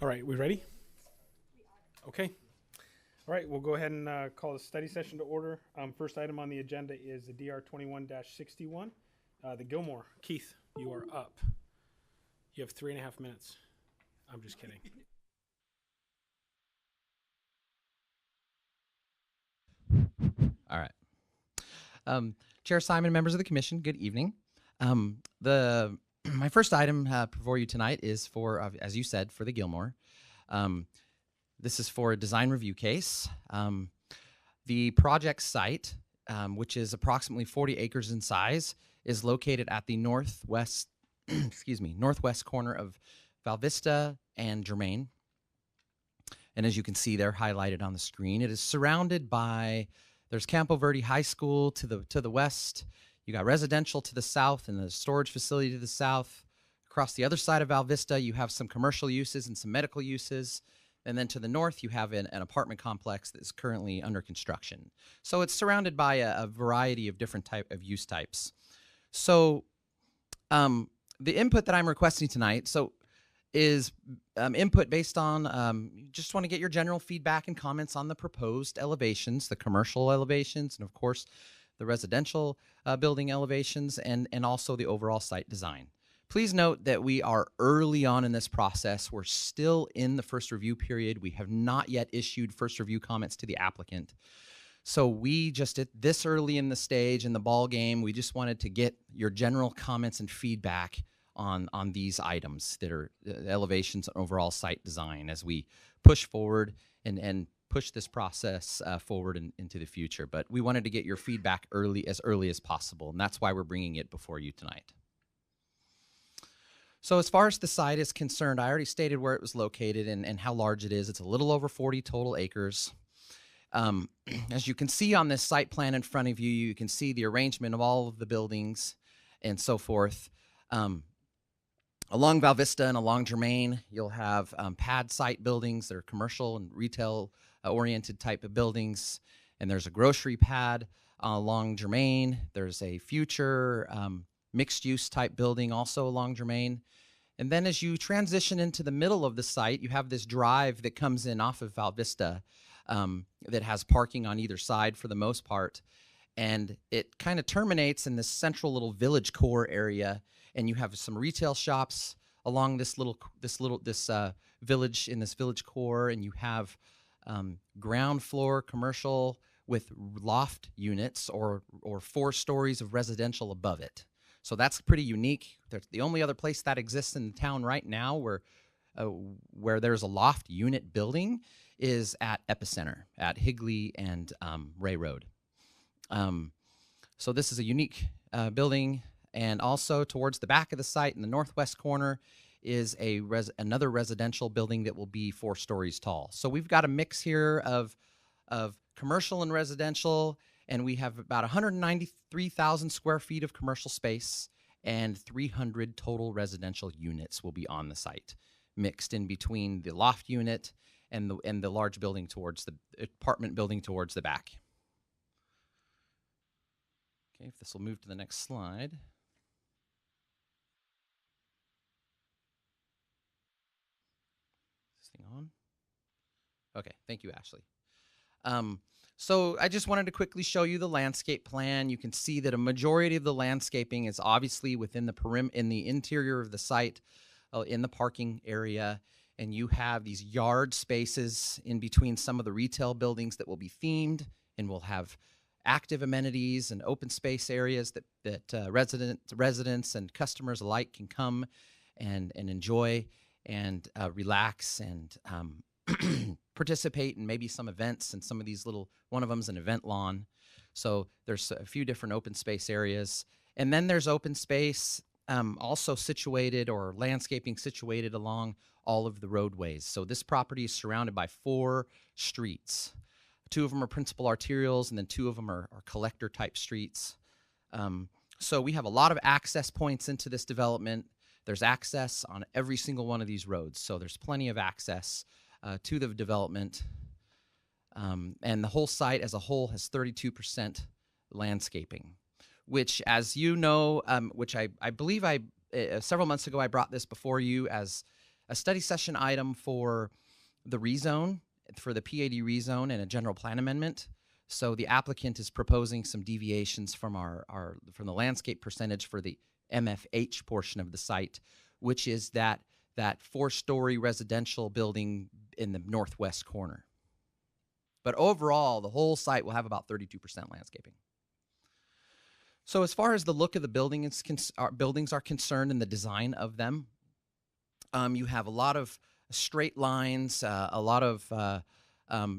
All right, we ready? Okay. All right, we'll go ahead and call the study session to order. First item on the agenda is the DR 21-61. The Gilmore. Keith, you are up. You have 3.5 minutes. I'm just kidding. All right. Chair Simon, members of the commission, good evening. My first item before you tonight is for, as you said, for the Gilmore. This is for a design review case. The project site, which is approximately 40 acres in size, is located at the northwest, northwest corner of Val Vista and Germain. And as you can see, they're highlighted on the screen. It is surrounded by, there's Campo Verde High School to the west. You got residential to the south and the storage facility to the south. Across the other side of Val Vista, you have some commercial uses and some medical uses. And then to the north, you have an apartment complex that is currently under construction. So it's surrounded by a variety of different type of use types. So the input that I'm requesting tonight is input based on, just want to get your general feedback and comments on the proposed elevations, the commercial elevations, and of course, the residential building elevations, and also the overall site design. Please note that we are early on in this process. We're still in the first review period. We have not yet issued first review comments to the applicant. So we just, at this early in the stage in the ball game, we just wanted to get your general comments and feedback on these items that are elevations and overall site design as we push forward and push this process forward into the future. But we wanted to get your feedback as early as possible, and that's why we're bringing it before you tonight. So as far as the site is concerned, I already stated where it was located and how large it is. It's a little over 40 total acres. As you can see on this site plan in front of you, you can see the arrangement of all of the buildings and so forth. Along Val Vista and along Germain, you'll have pad site buildings that are commercial and retail oriented type of buildings. And there's a grocery pad along Germain. There's a future mixed use type building also along Germain. And then as you transition into the middle of the site, you have this drive that comes in off of Val Vista that has parking on either side for the most part. And it kind of terminates in this central little village core area. And you have some retail shops along this village, in this village core. And you have ground floor commercial with loft units or 4 stories of residential above it. So that's pretty unique. There's the only other place that exists in the town right now where there's a loft unit building is at Epicenter at Higley and Ray Road. So this is a unique building. And also towards the back of the site in the northwest corner is another residential building that will be 4 stories tall. So we've got a mix here of commercial and residential. And we have about 193,000 square feet of commercial space and 300 total residential units will be on the site, mixed in between the loft unit and the large building towards the apartment building towards the back. Okay, if this will move to the next slide. Is this thing on? Okay, thank you, Ashley. So I just wanted to quickly show you the landscape plan. You can see that a majority of the landscaping is obviously within in the interior of the site, in the parking area, and you have these yard spaces in between some of the retail buildings that will be themed and will have active amenities and open space areas that residents and customers alike can come and enjoy and relax and participate in maybe some events, and some of these one of them is an event lawn. So there's a few different open space areas. And then there's open space also situated, or landscaping situated along all of the roadways. So this property is surrounded by 4 streets. 2 of them are principal arterials, and then 2 of them are collector type streets. So we have a lot of access points into this development. There's access on every single one of these roads. So there's plenty of access to the development, and the whole site as a whole has 32% landscaping, which, as you know, which I believe several months ago I brought this before you as a study session item for the rezone, for the PAD rezone and a general plan amendment. So the applicant is proposing some deviations from from the landscape percentage for the MFH portion of the site, which is that 4-story residential building in the northwest corner. But overall, the whole site will have about 32% landscaping. So as far as the look of the buildings are concerned and the design of them, you have a lot of straight lines, a lot of,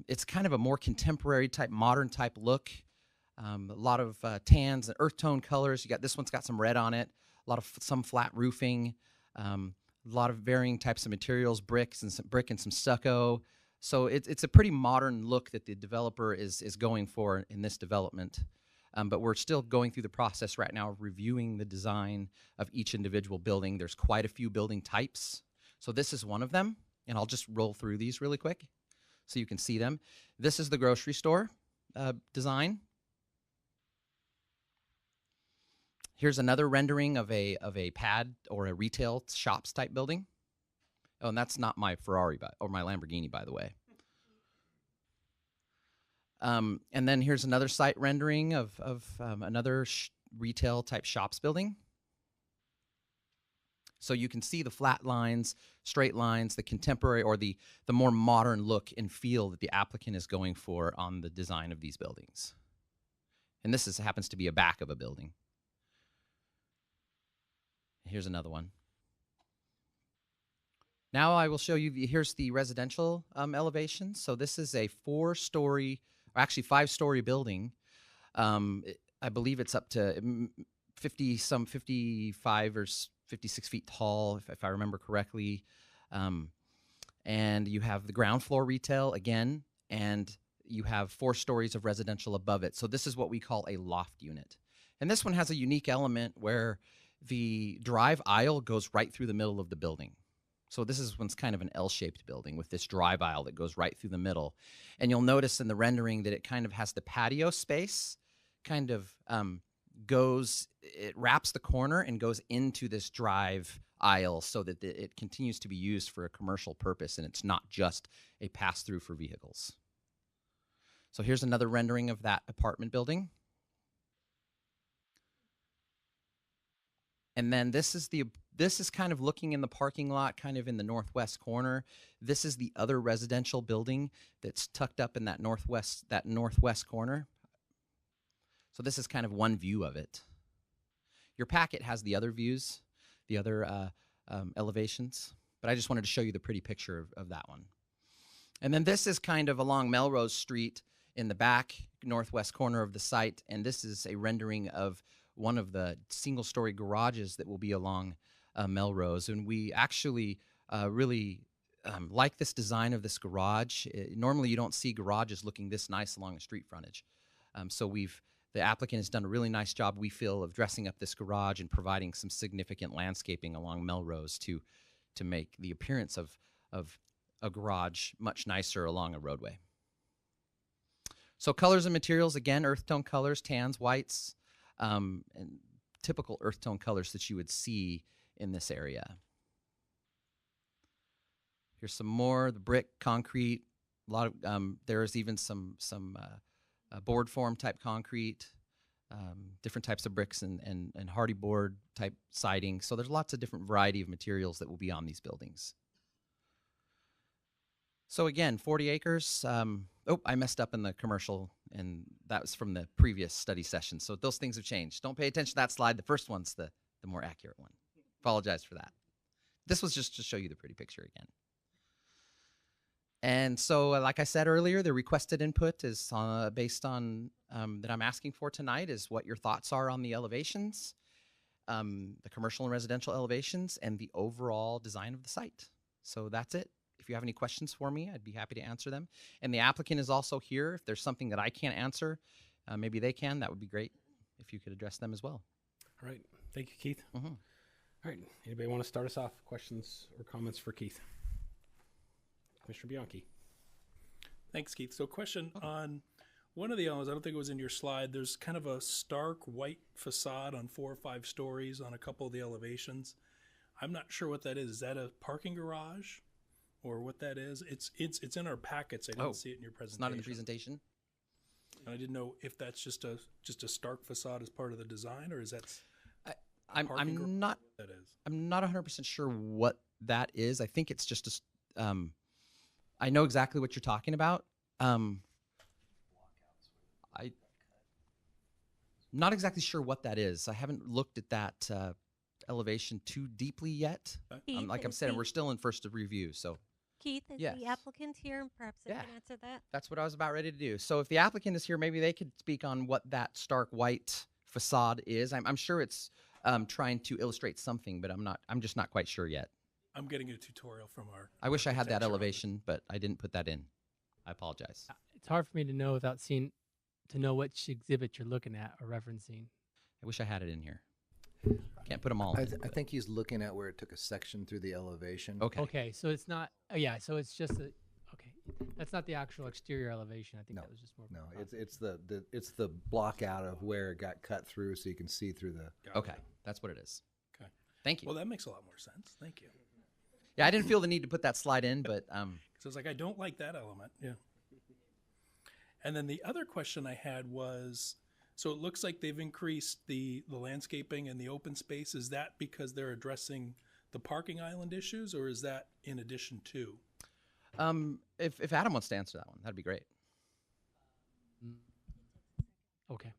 it's kind of a more contemporary type, modern type look. A lot of tans and earth tone colors. You got, this one's got some red on it, some flat roofing, a lot of varying types of materials, brick and some stucco. So it's a pretty modern look that the developer is going for in this development. But we're still going through the process right now of reviewing the design of each individual building. There's quite a few building types. So this is one of them, and I'll just roll through these really quick so you can see them. This is the grocery store design. Here's another rendering of a pad or a retail shops type building. Oh, and that's not my Ferrari or my Lamborghini, by the way. And then here's another site rendering of another retail type shops building. So you can see the flat lines, straight lines, the contemporary or the more modern look and feel that the applicant is going for on the design of these buildings. And this happens to be a back of a building. Here's another one. Now I will show you, here's the residential elevation. So this is a 4-story, or actually 5-story building. I believe it's up to 55 or 56 feet tall, if I remember correctly. And you have the ground floor retail again, and you have 4 stories of residential above it. So this is what we call a loft unit. And this one has a unique element where the drive aisle goes right through the middle of the building. So this one's kind of an L-shaped building with this drive aisle that goes right through the middle. And you'll notice in the rendering that it kind of has the patio space, kind of it wraps the corner and goes into this drive aisle so that it continues to be used for a commercial purpose and it's not just a pass-through for vehicles. So here's another rendering of that apartment building. And then this is kind of looking in the parking lot, kind of in the northwest corner. This is the other residential building that's tucked up in that northwest corner. So this is kind of one view of it. Your packet has the other views, the other elevations, but I just wanted to show you the pretty picture of that one. And then this is kind of along Melrose Street in the back northwest corner of the site, and this is a rendering of one of the single-story garages that will be along Melrose. And we actually really like this design of this garage. Normally you don't see garages looking this nice along the street frontage. So the applicant has done a really nice job, we feel, of dressing up this garage and providing some significant landscaping along Melrose to make the appearance of a garage much nicer along a roadway. So colors and materials, again, earth tone colors, tans, whites, and typical earth tone colors that you would see in this area. Here's some more, the brick, concrete, a lot of, there's even some board form type concrete, different types of bricks and hardy board type siding. So there's lots of different variety of materials that will be on these buildings. So again, 40 acres. Oh, I messed up in the commercial, and that was from the previous study session. So those things have changed. Don't pay attention to that slide. The first one's the more accurate one. Apologize for that. This was just to show you the pretty picture again. And so, like I said earlier, the requested input is based on that I'm asking for tonight is what your thoughts are on the elevations, the commercial and residential elevations, and the overall design of the site. So that's it. If you have any questions for me, I'd be happy to answer them. And the applicant is also here. If there's something that I can't answer, maybe they can. That would be great if you could address them as well. All right. Thank you, Keith. Mm-hmm. All right. Anybody want to start us off? Questions or comments for Keith? Commissioner Bianchi. Thanks, Keith. So question on one of the elements, I don't think it was in your slide, there's kind of a stark white facade on 4 or 5 stories on a couple of the elevations. I'm not sure what that is. Is that a parking garage or what that is? It's in our packets. I didn't see it in your presentation. It's not in the presentation. And I didn't know if that's just a stark facade as part of the design, or is that I'm not that is. I'm not 100% sure what that is. I think it's just I know exactly what you're talking about. I'm not exactly sure what that is. I haven't looked at that elevation too deeply yet. Keith, Like I'm saying, we're still in first review, so Keith, is Yes. the applicant here? And perhaps they Yeah. can answer that. that's what I was about ready to do. So if the applicant is here, maybe they could speak on what that stark white facade is. I'm sure it's trying to illustrate something, but I'm just not quite sure yet. I'm getting a tutorial from our. I wish I had that architecture on it. elevation, but I didn't put that in. I apologize. It's hard for me to know without seeing, to know which exhibit you're looking at or referencing. I wish I had it in here. Can't put them all in. I think he's looking at where it took a section through the elevation. Okay. Okay, so it's not, yeah, so it's just a, okay. That's not the actual exterior elevation. I think No, that was just more. No, it's the block out of where it got cut through, so you can see through the. Got Okay. it. That's what it is. Okay. Thank you. Well, that makes a lot more sense. Thank you. Yeah, I didn't feel the need to put that slide in, but So I was like, I don't like that element. Yeah. And then the other question I had was, so it looks like they've increased the landscaping and the open space. Is that because they're addressing the parking island issues, or is that in addition to? if Adam wants to answer that one, that'd be great. Okay.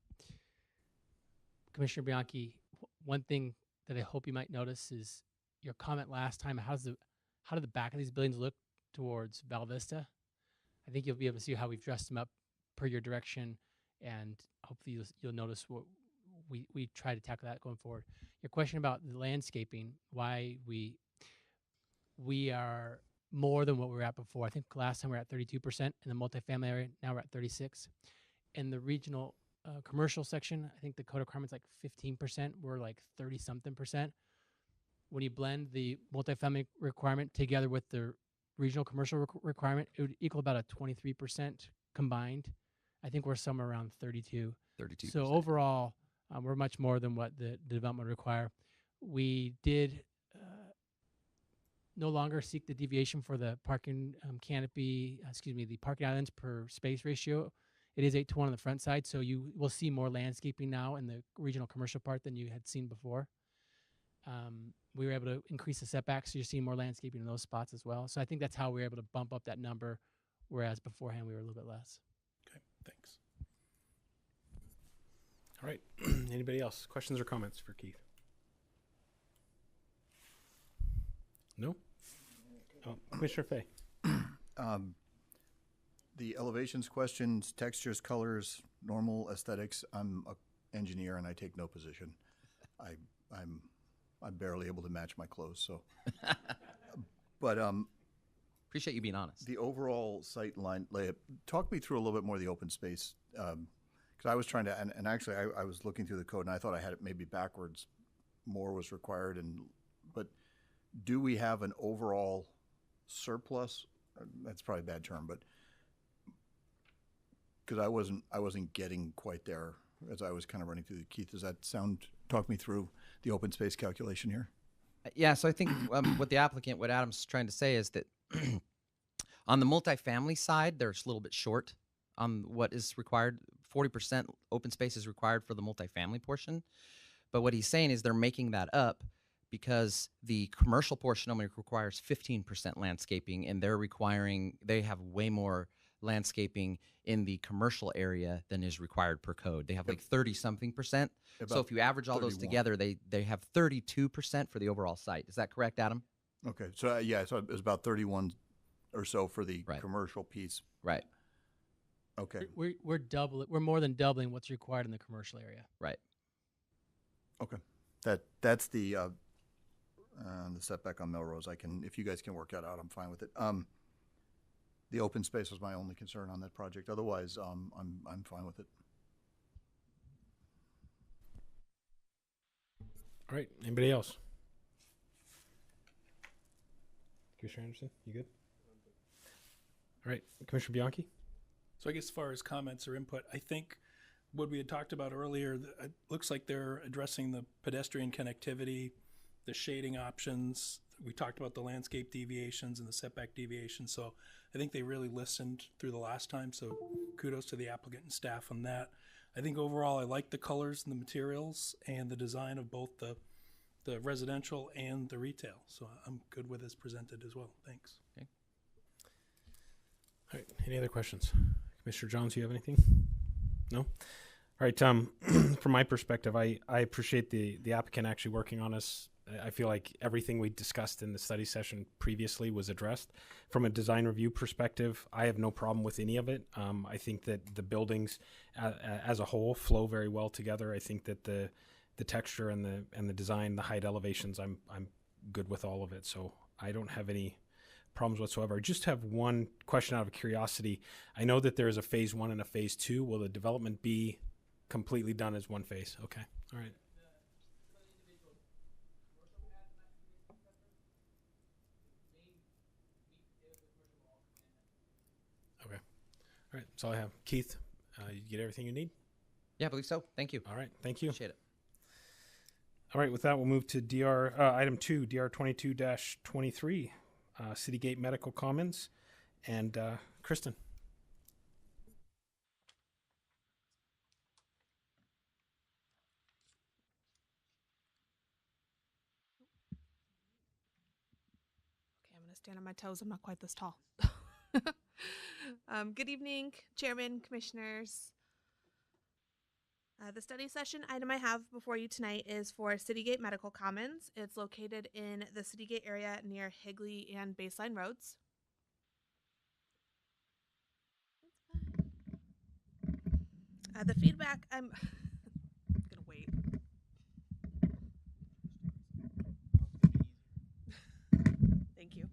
Commissioner Bianchi, one thing that I hope you might notice is your comment last time. How do the back of these buildings look towards Val Vista? I think you'll be able to see how we've dressed them up per your direction, and hopefully you'll notice what we try to tackle that going forward. Your question about the landscaping, why we are more than what we were at before. I think last time we were at 32% in the multifamily area. Now we're at 36%. In the regional commercial section, I think the code requirement's like 15%. We're like 30-something%. When you blend the multifamily requirement together with the regional commercial requirement, it would equal about a 23% combined. I think we're somewhere around 32. 32%. So overall, we're much more than what the development would require. We did no longer seek the deviation for the parking canopy, the parking islands per space ratio. It is 8:1 on the front side, so you will see more landscaping now in the regional commercial part than you had seen before. We were able to increase the setbacks, so you're seeing more landscaping in those spots as well. So I think that's how we were able to bump up that number, whereas beforehand we were a little bit less. Okay, thanks. All right. Anybody else? Questions or comments for Keith? No? Commissioner Fay. The elevations questions, textures, colors, normal aesthetics. I'm an engineer and I take no position. I'm barely able to match my clothes. So, but Appreciate you being honest. the overall sight line layout. Talk me through a little bit more of the open space, because I was trying to, and actually I was looking through the code and I thought I had it maybe backwards. More was required, but do we have an overall surplus? That's probably a bad term, but because I wasn't getting quite there as I was kind of running through. Keith, does that sound? Talk me through the open space calculation here. Yeah, so I think what Adam's trying to say is that on the multifamily side, they're just a little bit short on what is required. 40% open space is required for the multifamily portion. But what he's saying is they're making that up because the commercial portion only requires 15% landscaping, and they have way more landscaping in the commercial area than is required per code. They have like 30-something%. So About if you average all those 31. together, they have 32% for the overall site. Is that correct, Adam? Okay, so so it was about 31 or so for the Right. commercial piece. Right, Okay, We're more than doubling what's required in the commercial area. right. okay, that's the setback on Melrose. If you guys can work that out, I'm fine with it. The open space was my only concern on that project. Otherwise, I'm fine with it. All right. Anybody else? Commissioner Anderson, you good? All right. Commissioner Bianchi? So I guess as far as comments or input, I think what we had talked about earlier, it looks like they're addressing the pedestrian connectivity the shading options. We talked about the landscape deviations and the setback deviations. So I think they really listened through the last time. So kudos to the applicant and staff on that. I think overall I like the colors and the materials and the design of both the residential and the retail. So I'm good with as presented as well. Thanks. All right. Any other questions? Commissioner Johns, you have anything? No? All right. From my perspective, I appreciate the applicant actually working on us. I feel like everything we discussed in the study session previously was addressed. From a design review perspective, I have no problem with any of it. I think that the buildings as a whole flow very well together. I think that the texture and the design, the height elevations, I'm good with all of it. So I don't have any problems whatsoever. I just have one question out of curiosity. I know that there is a phase 1 and a phase 2. Will the development be completely done as one phase? Okay. All right. Okay. All right. That's all I have. Keith, you get everything you need? Yeah, I believe so. Thank you. All right. Thank you. Appreciate it. All right. With that, we'll move to item 2, DR 22-23, Citygate Medical Commons. And Kristen. Okay, I'm going to stand on my toes. I'm not quite this tall. Good evening, Chairman, Commissioners. The study session item I have before you tonight is for Citygate Medical Commons. It's located in the Citygate area near Higley and Baseline Roads. The feedback, I'm gonna wait. Thank you.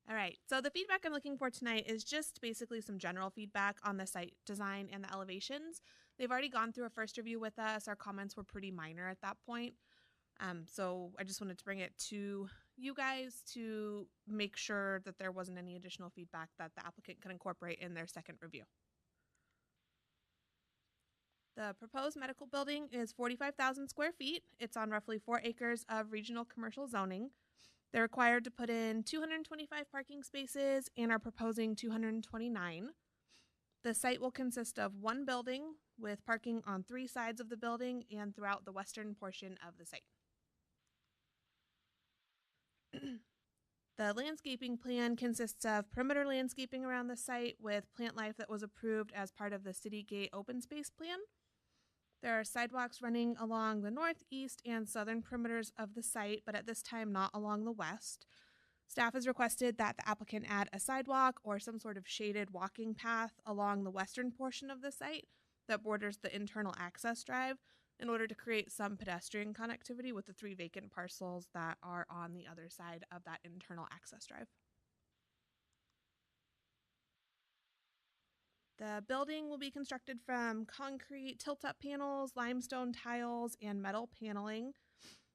All right, so the feedback I'm looking for tonight is just basically some general feedback on the site design and the elevations. They've already gone through a first review with us. Our comments were pretty minor at that point. So I just wanted to bring it to you guys to make sure that there wasn't any additional feedback that the applicant could incorporate in their second review. The proposed medical building is 45,000 square feet. It's on roughly 4 acres of regional commercial zoning. They're required to put in 225 parking spaces and are proposing 229. The site will consist of one building with parking on 3 sides of the building and throughout the western portion of the site. The landscaping plan consists of perimeter landscaping around the site with plant life that was approved as part of the Citygate open space plan. There are sidewalks running along the north, east, and southern perimeters of the site, but at this time not along the west. Staff has requested that the applicant add a sidewalk or some sort of shaded walking path along the western portion of the site that borders the internal access drive in order to create some pedestrian connectivity with the 3 vacant parcels that are on the other side of that internal access drive. The building will be constructed from concrete tilt-up panels, limestone tiles, and metal paneling.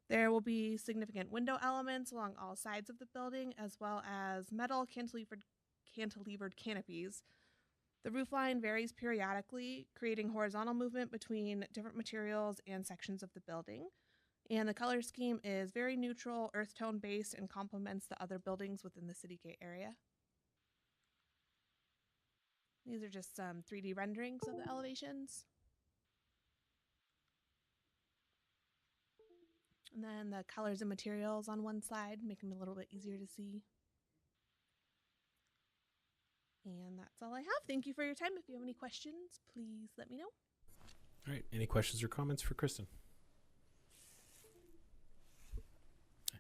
There will be significant window elements along all sides of the building, as well as metal cantilevered canopies. The roofline varies periodically, creating horizontal movement between different materials and sections of the building. And the color scheme is very neutral, earth tone based, and complements the other buildings within the Citygate area. These are just some 3D renderings of the elevations. And then the colors and materials on one side make them a little bit easier to see. And that's all I have. Thank you for your time. If you have any questions, please let me know. All right. Any questions or comments for Kristen?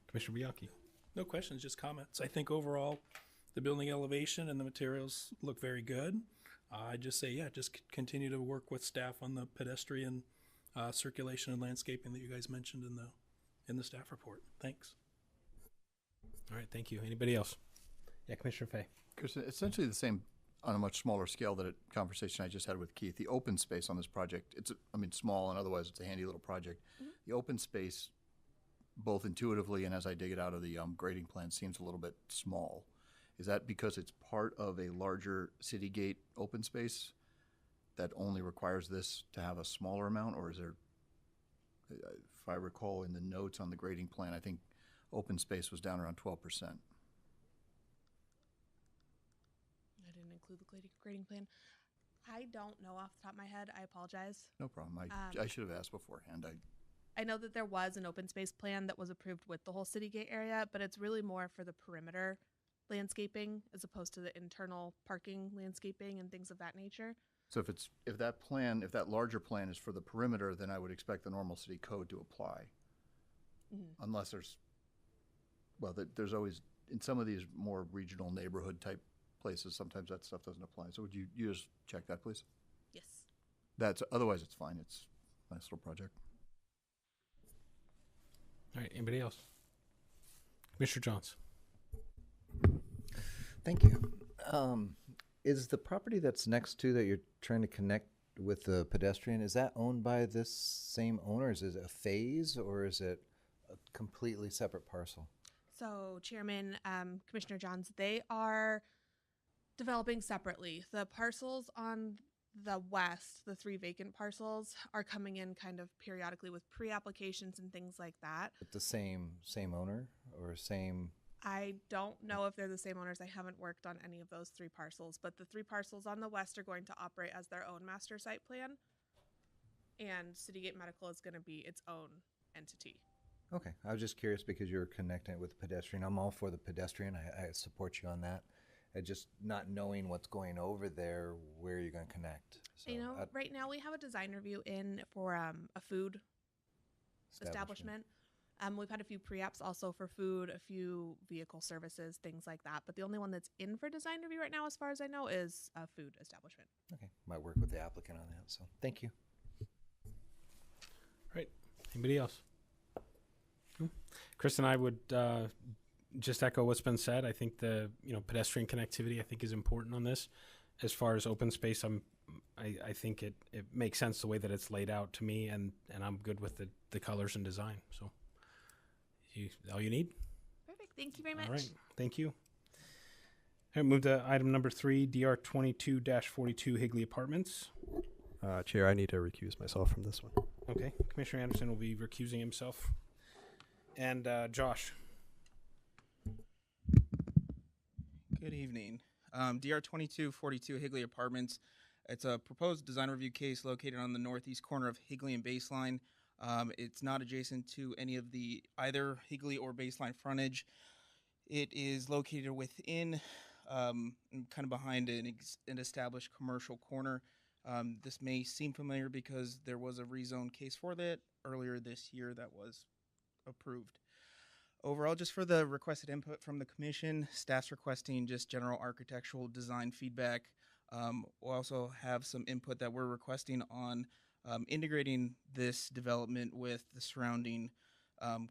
Commissioner Bianchi. No questions, just comments. I think overall the building elevation and the materials look very good. I just say, yeah, just continue to work with staff on the pedestrian circulation and landscaping that you guys mentioned in the staff report. Thanks. All right, thank you. Anybody else? Yeah, Commissioner Fay. Because essentially the same on a much smaller scale that conversation I just had with Keith. The open space on this project, it's small and otherwise it's a handy little project. Mm-hmm. The open space, both intuitively and as I dig it out of the grading plan, seems a little bit small. Is that because it's part of a larger Citygate open space that only requires this to have a smaller amount, or is there? if I recall in the notes on the grading plan, I think open space was down around 12%. I didn't include the grading plan. I don't know off the top of my head. I apologize. No problem. I should have asked beforehand. I know that there was an open space plan that was approved with the whole city gate area, but it's really more for the perimeter landscaping as opposed to the internal parking landscaping and things of that nature. So if that larger plan is for the perimeter, then I would expect the normal city code to apply. Mm-hmm. Unless there's always, in some of these more regional neighborhood type places, sometimes that stuff doesn't apply. So would you just check that, please? Yes. Otherwise it's fine. It's a nice little project. All right, anybody else? Mr. Johns. Thank you. Is the property that's next to that you're trying to connect with the pedestrian, is that owned by this same owner? Is it a phase or is it a completely separate parcel? So, Chairman, Commissioner Johns, they are developing separately. The parcels on the west, the 3 vacant parcels, are coming in kind of periodically with pre-applications and things like that. With the same owner or same? I don't know if they're the same owners. I haven't worked on any of those 3 parcels, but the 3 parcels on the west are going to operate as their own master site plan, and Citygate Medical is going to be its own entity. Okay, I was just curious because you were connecting it with the pedestrian. I'm all for the pedestrian. I support you on that. Just not knowing what's going over there, where you're going to connect. So right now we have a design review in for a food establishment. We've had a few pre-apps also for food, a few vehicle services, things like that. But the only one that's in for design review right now, as far as I know, is a food establishment. Okay, might work with the applicant on that. So thank you. All right, anybody else? Chris and I would just echo what's been said. I think the pedestrian connectivity I think is important on this. As far as open space, I think it makes sense the way that it's laid out to me, and I'm good with the colors and design. So all you need. Perfect. Thank you very much. All right. Thank you. All right, move to item number 3, DR 22-42 Higley Apartments. Chair, I need to recuse myself from this one. Okay. Commissioner Anderson will be recusing himself. And Josh. Good evening. DR 2242 Higley Apartments. It's a proposed design review case located on the northeast corner of Higley and Baseline. It's not adjacent to any of either Higley or Baseline frontage. It is located within, kind of behind an established commercial corner. This may seem familiar because there was a rezone case for that earlier this year that was approved. Overall, just for the requested input from the commission, staff's requesting just general architectural design feedback. We'll also have some input that we're requesting on integrating this development with the surrounding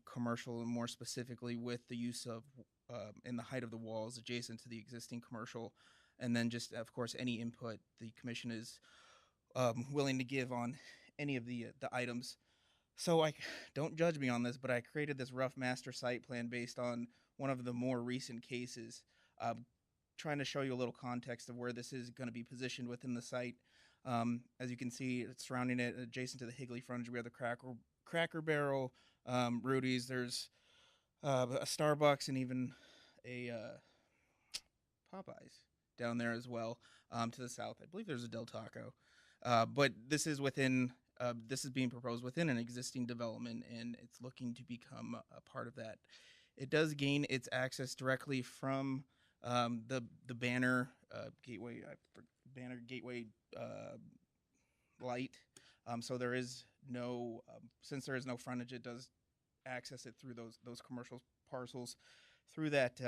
commercial, and more specifically with the use of and the height of the walls adjacent to the existing commercial. And then just, of course, any input the commission is willing to give on any of the items. So don't judge me on this, but I created this rough master site plan based on one of the more recent cases, trying to show you a little context of where this is going to be positioned within the site. As you can see, it's surrounding it adjacent to the Higley frontage. We have the Cracker Barrel, Rudy's. There's a Starbucks and even a Popeyes down there as well. To the south, I believe there's a Del Taco. But this is being proposed within an existing development, and it's looking to become a part of that. It does gain its access directly from the Banner Gateway light. So there is no, since there is no frontage, it does access it through those commercial parcels. Through that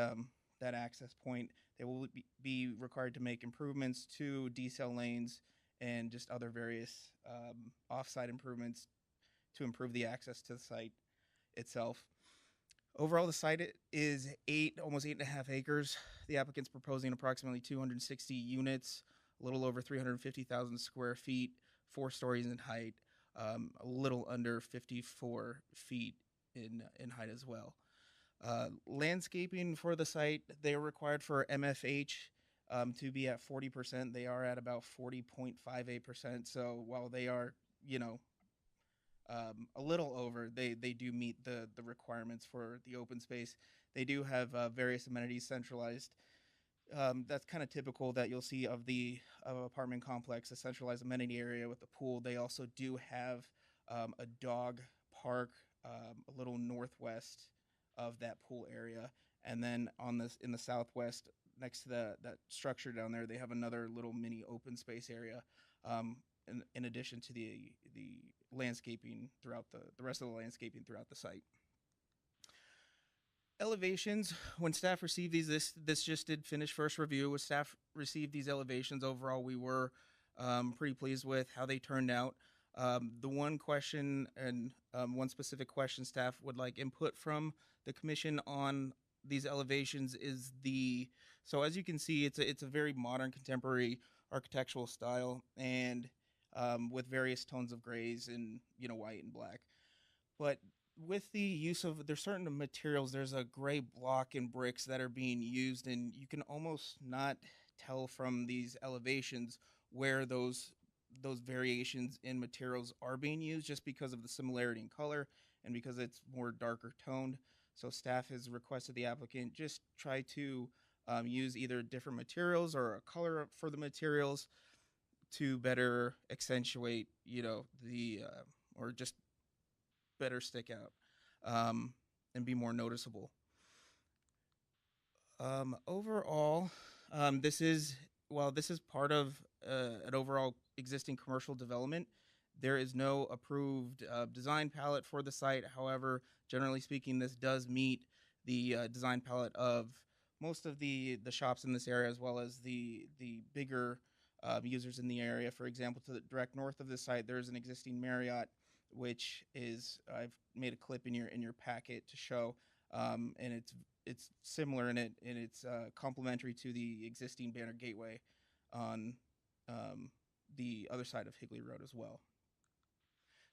access point, they will be required to make improvements to decel lanes and just other various off-site improvements to improve the access to the site itself. Overall, the site is almost 8.5 acres. The applicant's proposing approximately 260 units, a little over 350,000 square feet, 4 stories in height, a little under 54 feet in height as well. Landscaping for the site, they are required for MFH to be at 40%. They are at about 40.58%. So while they are, a little over, they do meet the requirements for the open space. They do have various amenities centralized. That's kind of typical that you'll see of the apartment complex, a centralized amenity area with the pool. They also do have a dog park a little northwest of that pool area, and then on this in the southwest, next to that structure down there, they have another little mini open space area. In addition to the landscaping throughout the rest of the landscaping throughout the site. Elevations, when staff received these, this just did finish first review. When staff received these elevations, overall we were pretty pleased with how they turned out. The one question and one specific question staff would like input from the commission on these elevations is so as you can see, it's a very modern contemporary architectural style, and with various tones of grays and white and black. But with the use of there's certain materials, there's a gray block and bricks that are being used, and you can almost not tell from these elevations where those variations in materials are being used, just because of the similarity in color and because it's more darker toned. So staff has requested the applicant just try to use either different materials or a color for the materials to better accentuate, or just better stick out and be more noticeable. Overall, this is part of an overall existing commercial development. There is no approved design palette for the site. However, generally speaking, this does meet the design palette of most of the shops in this area, as well as the bigger users in the area. For example, to the direct north of this site, there's an existing Marriott, which is I've made a clip in your packet to show, and it's similar in it, and it's complementary to the existing Banner Gateway on the other side of Higley Road as well.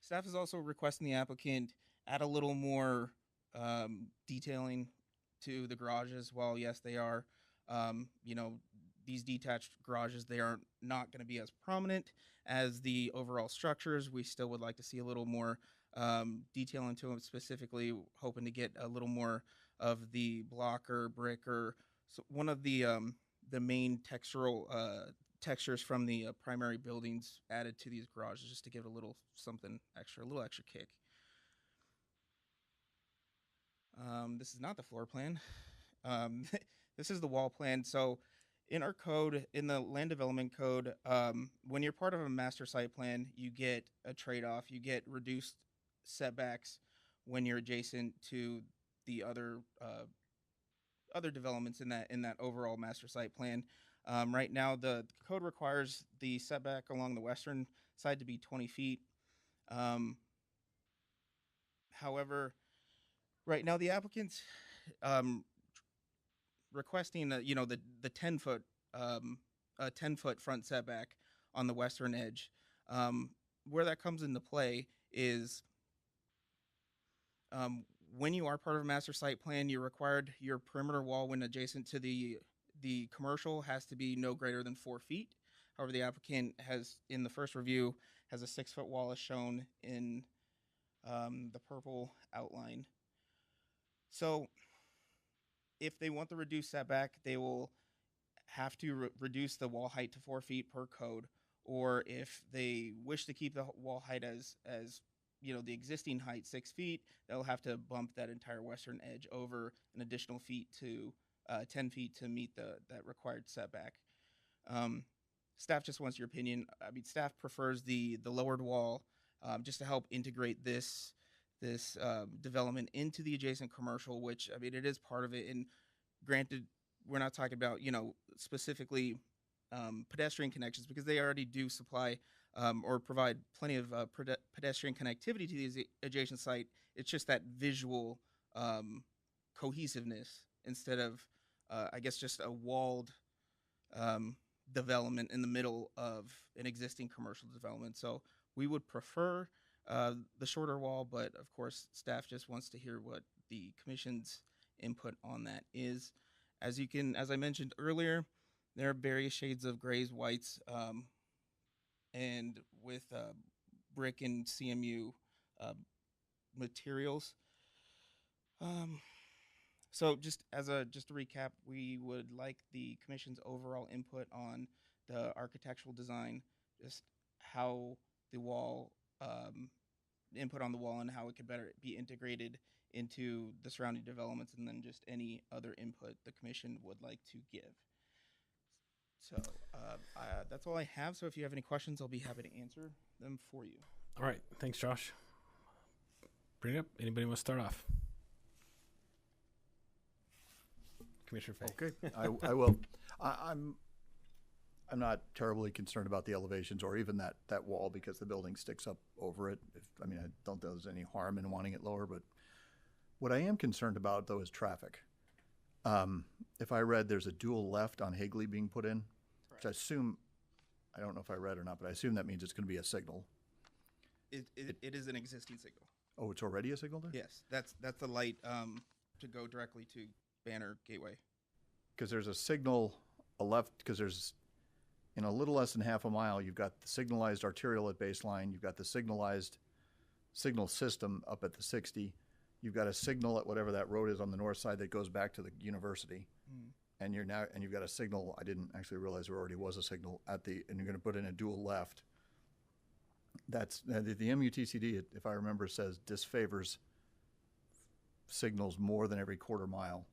Staff is also requesting the applicant add a little more detailing to the garages. While yes, they are, these detached garages, they are not going to be as prominent as the overall structures. We still would like to see a little more detail into them, specifically hoping to get a little more of the block or brick or one of the main textural textures from the primary buildings added to these garages, just to give it a little something extra, a little extra kick. This is not the floor plan. This is the wall plan. So in our code, in the land development code, when you're part of a master site plan, you get a trade-off. You get reduced setbacks when you're adjacent to the other developments in that overall master site plan. Right now, the code requires the setback along the western side to be 20 feet. However, right now the applicant's requesting the 10-foot 10-foot front setback on the western edge. Where that comes into play is when you are part of a master site plan, you're required your perimeter wall when adjacent to the commercial has to be no greater than 4 feet. However, the applicant has, in the first review, has a 6-foot wall as shown in the purple outline. So if they want the reduced setback, they will have to reduce the wall height to 4 feet per code, or if they wish to keep the wall height as the existing height, 6 feet, they'll have to bump that entire western edge over an additional feet to 10 feet to meet that required setback. Staff just wants your opinion. I mean, staff prefers the lowered wall just to help integrate this development into the adjacent commercial, which, I mean, it is part of it. And granted, we're not talking about, specifically pedestrian connections, because they already do supply or provide plenty of pedestrian connectivity to the adjacent site. It's just that visual cohesiveness instead of, I guess, just a walled development in the middle of an existing commercial development. So we would prefer the shorter wall, but of course, staff just wants to hear what the commission's input on that is. As I mentioned earlier, there are various shades of grays, whites, and with brick and CMU materials. So just just to recap, we would like the commission's overall input on the architectural design, just how the wall, input on the wall and how it could better be integrated into the surrounding developments, and then just any other input the commission would like to give. So that's all I have. So if you have any questions, I'll be happy to answer them for you. All right. Thanks, Josh. Bring it up. Anybody want to start off? Commissioner Fay. Okay, I will. I'm not terribly concerned about the elevations or even that wall because the building sticks up over it. I don't think there's any harm in wanting it lower, but what I am concerned about though is traffic. If I read there's a dual left on Higley being put in, which I assume, I don't know if I read or not, but I assume that means it's going to be a signal. It is an existing signal. Oh, it's already a signal there? Yes, that's the light to go directly to Banner Gateway. Because there's a signal, because there's, in a little less than half a mile, you've got the signalized arterial at baseline, you've got the signalized signal system up at the 60, you've got a signal at whatever that road is on the north side that goes back to the university, and you've got a signal. I didn't actually realize there already was a signal and you're going to put in a dual left. That's the MUTCD, if I remember, says disfavors signals more than every quarter mile,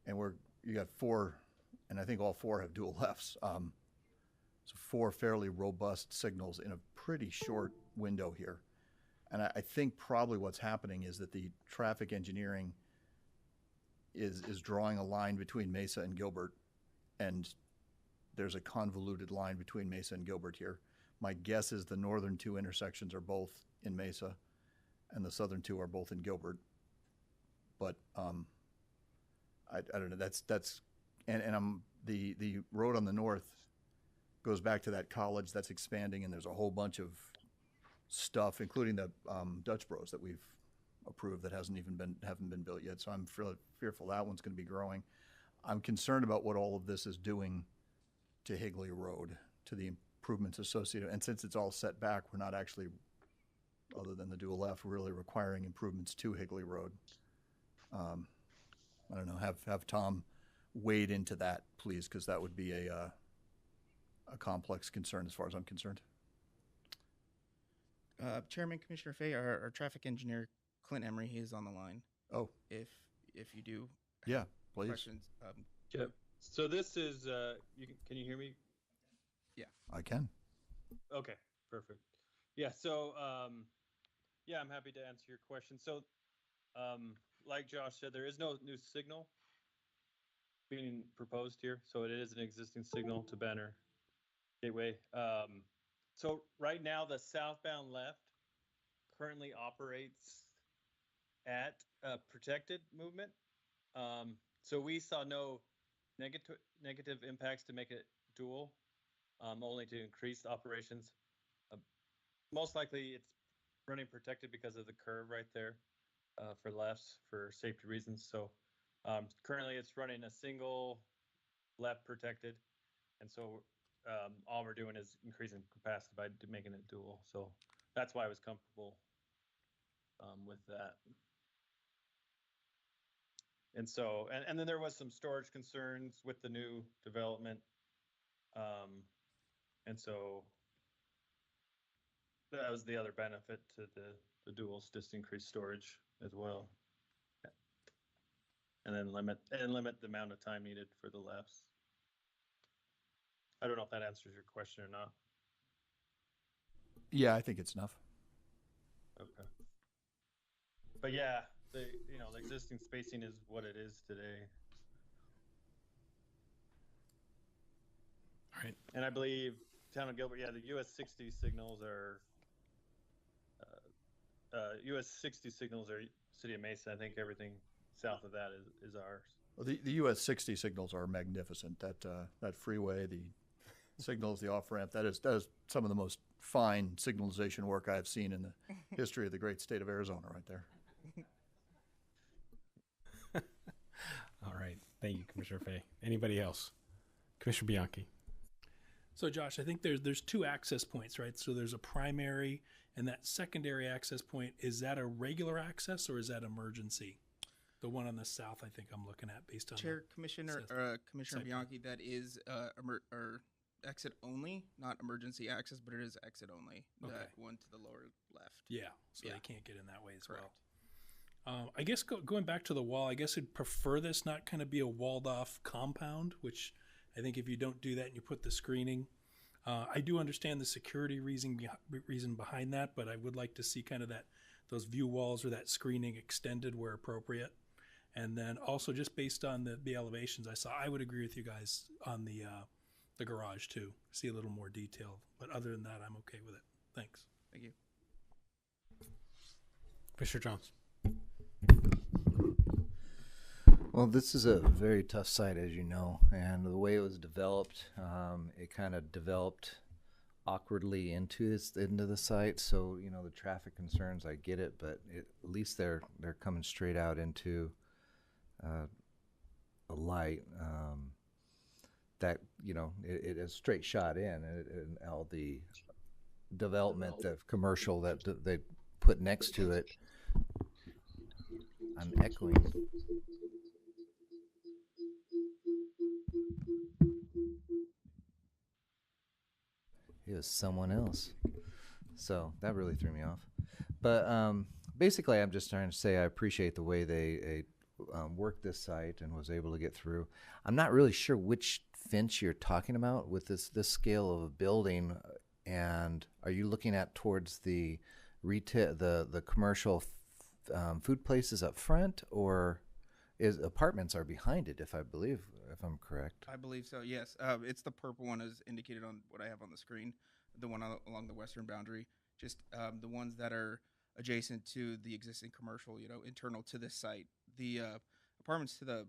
and you got 4, and I think all 4 have dual lefts. So 4 fairly robust signals in a pretty short window here. And I think probably what's happening is that the traffic engineering is drawing a line between Mesa and Gilbert, and there's a convoluted line between Mesa and Gilbert here. My guess is the northern 2 intersections are both in Mesa, and the southern 2 are both in Gilbert. But I don't know. The road on the north goes back to that college that's expanding, and there's a whole bunch of stuff, including the Dutch Bros that we've approved that haven't been built yet. So I'm fearful that one's going to be growing. I'm concerned about what all of this is doing to Higley Road, to the improvements associated. And since it's all set back, we're not actually, other than the dual left, really requiring improvements to Higley Road. I don't know. Have Tom wade into that, please, because that would be a complex concern as far as I'm concerned. Chairman, Commissioner Fay, our traffic engineer Clint Emery, he is on the line. Oh, if you do, yeah, please. Questions. Yep. So this is can you hear me? Yeah, I can. Okay, perfect. Yeah. So yeah, I'm happy to answer your question. So like Josh said, there is no new signal being proposed here, so it is an existing signal to Banner Gateway. So right now, the southbound left currently operates at protected movement. So we saw no negative impacts to make it dual, only to increase operations. Most likely, it's running protected because of the curve right there for lefts for safety reasons. So currently, it's running a single left protected, and so all we're doing is increasing capacity by making it dual. So that's why I was comfortable with that. And so, and then there was some storage concerns with the new development. And so that was the other benefit to the duals, just increased storage as well. And then limit the amount of time needed for the lefts. I don't know if that answers your question or not. Yeah, I think it's enough. Okay. But yeah, the existing spacing is what it is today. All right. And I believe Town of Gilbert, the US 60 signals are US 60 signals are City of Mesa. I think everything south of that is ours. Well, the US 60 signals are magnificent. That freeway, the signals, the off ramp, that is some of the most fine signalization work I've seen in the history of the great state of Arizona, right there. All right. Thank you, Commissioner Fay. Anybody else? Commissioner Bianchi. So Josh, I think there's 2 access points, right? So there's a primary And that secondary access point, is that a regular access or is that emergency? The one on the south, I think I'm looking at based on Chair, Commissioner site plan. Bianchi, that is exit only, not emergency access, but it is exit only. Okay. That one to the lower left. Yeah, so Yeah. they can't get in that way as Correct. well. I guess going back to the wall, I guess I'd prefer this not kind of be a walled off compound, which I think if you don't do that and you put the screening, I do understand the security reason behind that, but I would like to see kind of those view walls or that screening extended where appropriate. And then also just based on the elevations I saw, I would agree with you guys on the garage too. See a little more detail, but other than that, I'm okay with it. Thanks. Thank you. Commissioner Jones. Well, this is a very tough site, as you know, and the way it was developed, it kind of developed awkwardly into the site. So, you know, the traffic concerns, I get it, but at least they're coming straight out into a light that, you know, it is straight shot in, and all the development, the commercial that they put next to it. I'm echoing. It was someone else. So that really threw me off. But basically, I'm just trying to say I appreciate the way they worked this site and was able to get through. I'm not really sure which fence you're talking about with this scale of a building. And are you looking at towards the retail, the commercial food places up front, or is apartments are behind it? If I'm correct. I believe so, yes. It's the purple one as indicated on what I have on the screen, the one along the western boundary. Just the ones that are adjacent to the existing commercial, you know, internal to this site. The apartments to the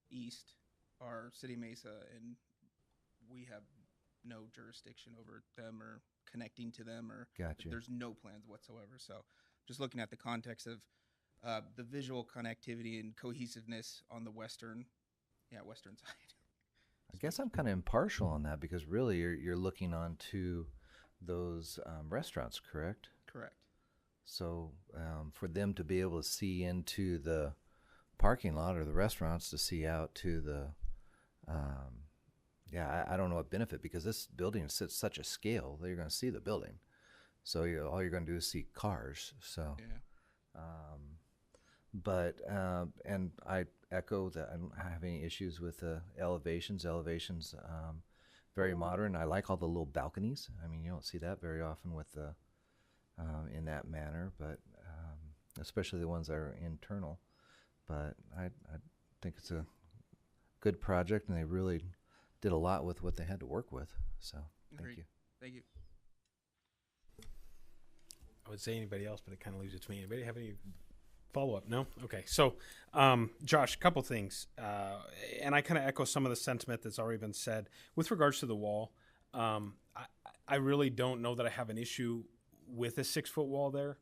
east are City Mesa, and we have no jurisdiction over them or connecting to them, or Gotcha. There's no plans whatsoever. So just looking at the context of the visual connectivity and cohesiveness on the western side. I guess I'm kind of impartial on that because really you're looking onto those restaurants, correct? Correct. So for them to be able to see into the parking lot or the restaurants to see out to the, I don't know what benefit, because this building is at such a scale that you're going to see the building. So all you're going to do is see cars. So, Yeah. And I echo that I don't have any issues with the elevations. Elevations, very modern. I like all the little balconies. I mean, you don't see that very often with the in that manner, but especially the ones that are internal. But I think it's a good project, and they really did a lot with what they had to work with. So thank Agreed. you. Thank you. I would say anybody else, but it kind of leaves it to me. Anybody have any follow-up? No? Okay. So, Josh, a couple things. And I kind of echo some of the sentiment that's already been said. With regards to the wall, I really don't know that I have an issue with a 6-foot wall there,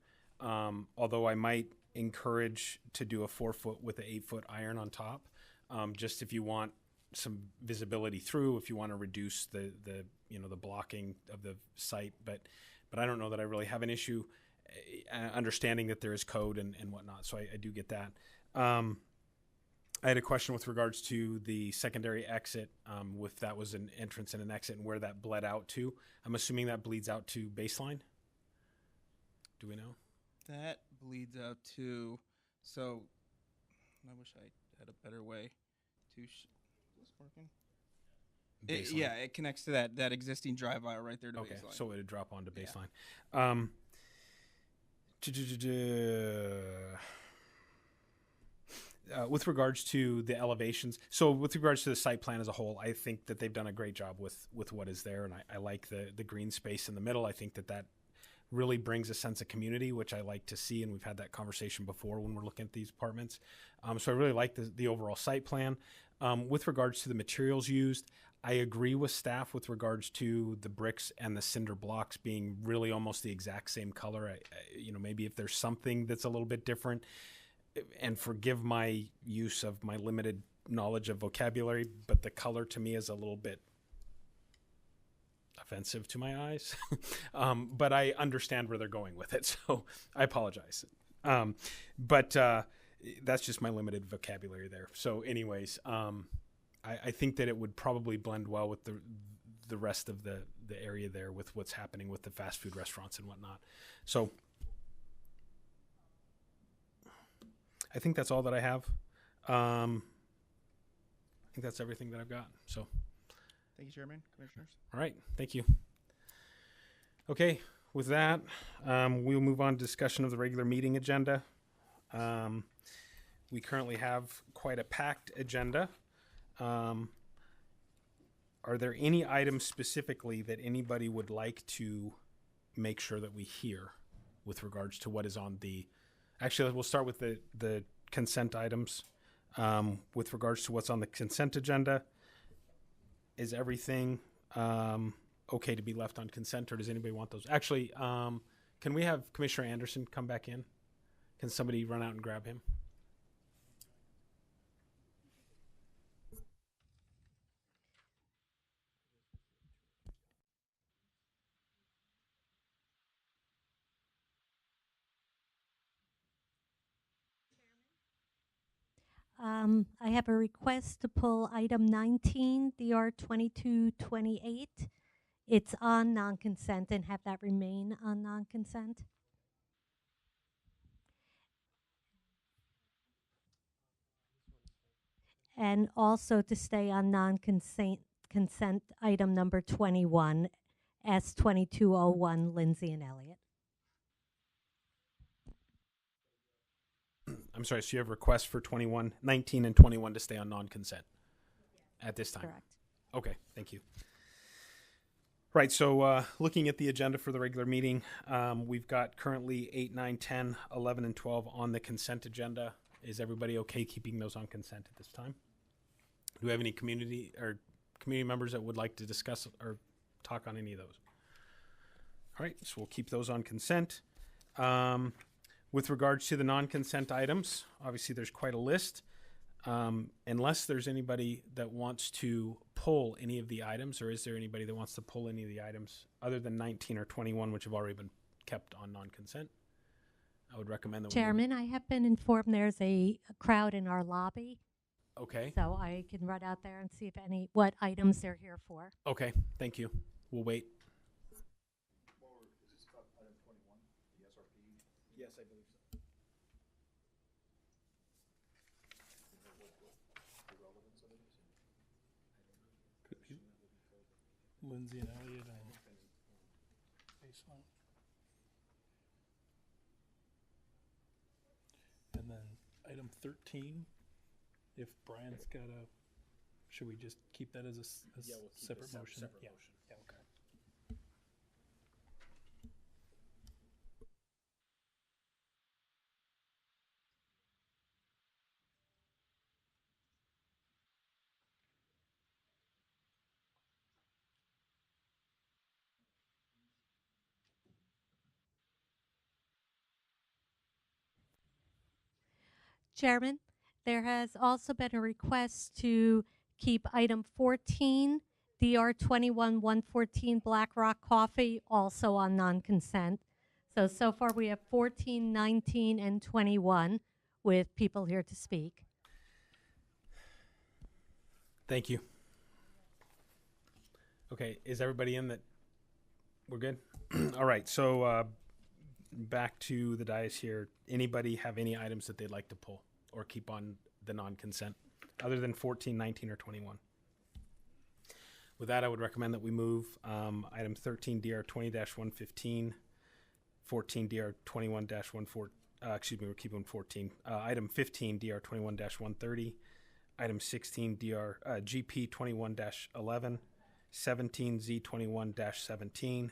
although I might encourage to do a 4-foot with an 8-foot iron on top, just if you want some visibility through, if you want to reduce the blocking of the site. But I don't know that I really have an issue understanding that there is code and whatnot. So I do get that. I had a question with regards to the secondary exit, if that was an entrance and an exit and where that bled out to. I'm assuming that bleeds out to baseline. Do we know? That bleeds out to, so I wish I had a better way to, is this working? It connects to that existing drive aisle right there to Okay, baseline. so it would drop onto baseline. With regards to the elevations, so with regards to the site plan as a whole, I think that they've done a great job with what is there, and I like the green space in the middle. I think that really brings a sense of community, which I like to see, and we've had that conversation before when we're looking at these apartments. So I really like the overall site plan. With regards to the materials used, I agree with staff with regards to the bricks and the cinder blocks being really almost the exact same color. Maybe if there's something that's a little bit different, and forgive my use of my limited knowledge of vocabulary, but the color to me is a little bit, offensive to my eyes. But I understand where they're going with it, so I apologize. But that's just my limited vocabulary there. So anyways, I think that it would probably blend well with the rest of the area there with what's happening with the fast food restaurants and whatnot. So I think that's all that I have. I think that's everything that I've got. So Thank you, Chairman, Commissioners. all right, thank you. Okay, with that, we'll move on to discussion of the regular meeting agenda. We currently have quite a packed agenda. Are there any items specifically that anybody would like to make sure that we hear with regards to what is on the... Actually, we'll start with the consent items. With regards to what's on the consent agenda, is everything okay to be left on consent, or does anybody want those? Actually, can we have Commissioner Anderson come back in? Can somebody run out and grab him? I have a request to pull item 19, DR 2228. It's on non-consent and have that remain on non-consent. And also to stay on non-consent item number 21, S2201, Lindsay and Elliott. I'm sorry, so you have requests for 21, 19, and 21 to stay on non-consent at this time? Correct. Okay, thank you. Right, so looking at the agenda for the regular meeting, we've got currently 8, 9, 10, 11, and 12 on the consent agenda. Is everybody okay keeping those on consent at this time? Do we have any community members that would like to discuss or talk on any of those? All right, so we'll keep those on consent. With regards to the non-consent items, obviously there's quite a list. Unless there's anybody that wants to pull any of the items, or is there anybody that wants to pull any of the items other than 19 or 21, which have already been kept on non-consent? I would recommend that. Chairman, I have been informed there's a crowd in our lobby. Okay. So I can run out there and see if what items they're here for. Okay, thank you. We'll wait. Yes, I believe so. Could be Lindsay and Elliott and baseline. And then item 13, if Brian's got should we just keep that as a We'll keep separate a motion? separate Yeah. motion. Yeah, okay. Chairman, there has also been a request to keep item 14, DR 21114 Black Rock Coffee, also on non-consent. So far we have 14, 19, and 21 with people here to speak. Thank you. Okay, is everybody in that? We're good? All right, so back to the dais here. Anybody have any items that they'd like to pull or keep on the non-consent other than 14, 19, or 21? With that, I would recommend that we move item 13, DR 20-115, 14, DR 21-14, we're keeping 14. Item 15, DR 21-130, item 16, DR GP 21-11, 17, Z21-17,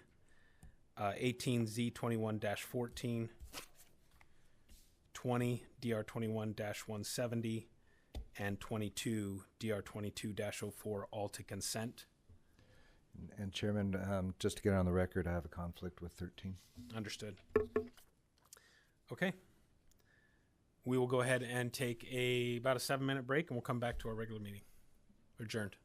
18, Z21-14, 20, DR 21-170, and 22, DR 22-04, all to consent. And Chairman, just to get on the record, I have a conflict with 13. Understood. Okay. We will go ahead and take about a 7-minute break, and we'll come back to our regular meeting. Adjourned.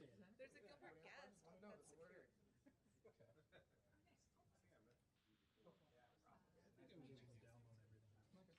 There's a Gilbert guest. That's secure. Where did they go? Those middle ones are open. They're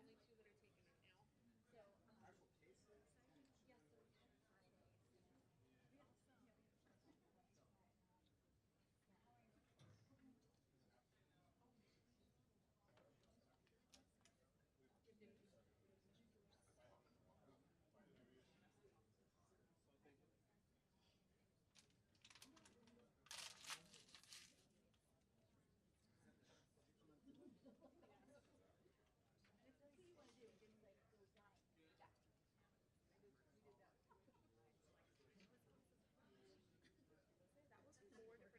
not all reserved. These two are the only two that are taken right now. So, yes, so we have Fridays. We have some. That was 4 different numbers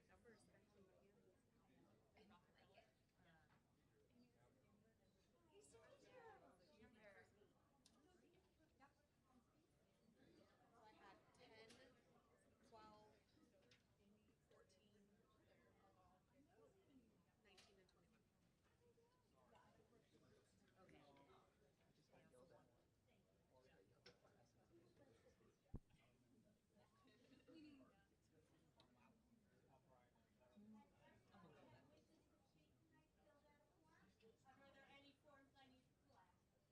that I put in. I like it. He's so cute. So I had 10, 12, 14, 19, and 21. Are there any forms I need to fill out? They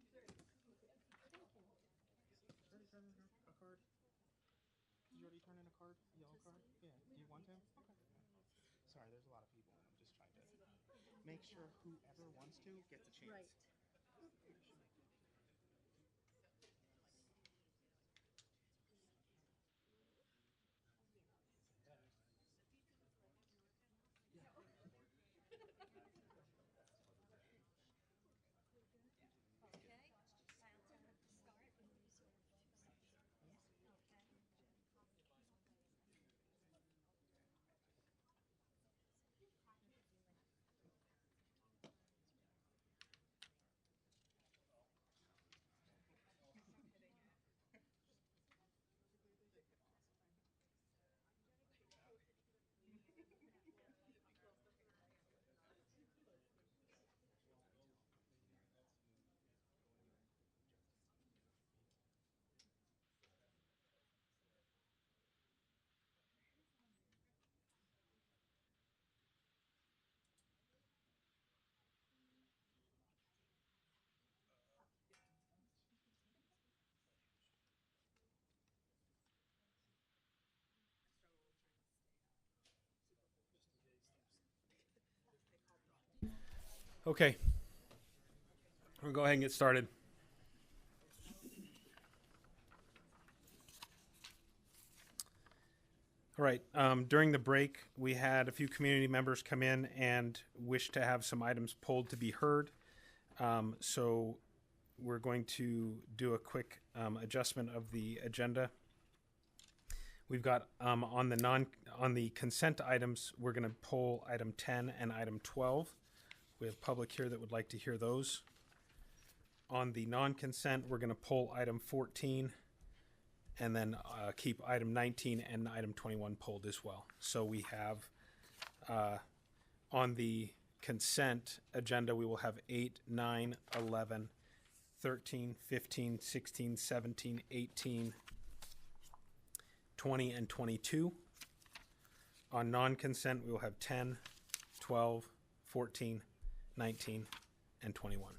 gave us golf permit. There's not a lot of people here, so I think we can open up if you want. Did you already turn in a card? Did you already turn in a card? A yellow card? Yeah. Do you want to? Okay. Sorry, there's a lot of people, and I'm just trying to make sure whoever wants to gets a chance. Right. Okay. I'll tell them to start and reserve 2 sections. Okay. Okay. We'll go ahead and get started. All right. During the break, we had a few community members come in and wish to have some items pulled to be heard. So we're going to do a quick adjustment of the agenda. We've got on the consent items, we're going to pull item 10 and item 12. We have public here that would like to hear those. On the non-consent, we're going to pull item 14 and then keep item 19 and item 21 pulled as well. So we have on the consent agenda, we will have 8, 9, 11, 13, 15, 16, 17, 18, 20, and 22. On non-consent, we will have 10, 12, 14, 19, and 21.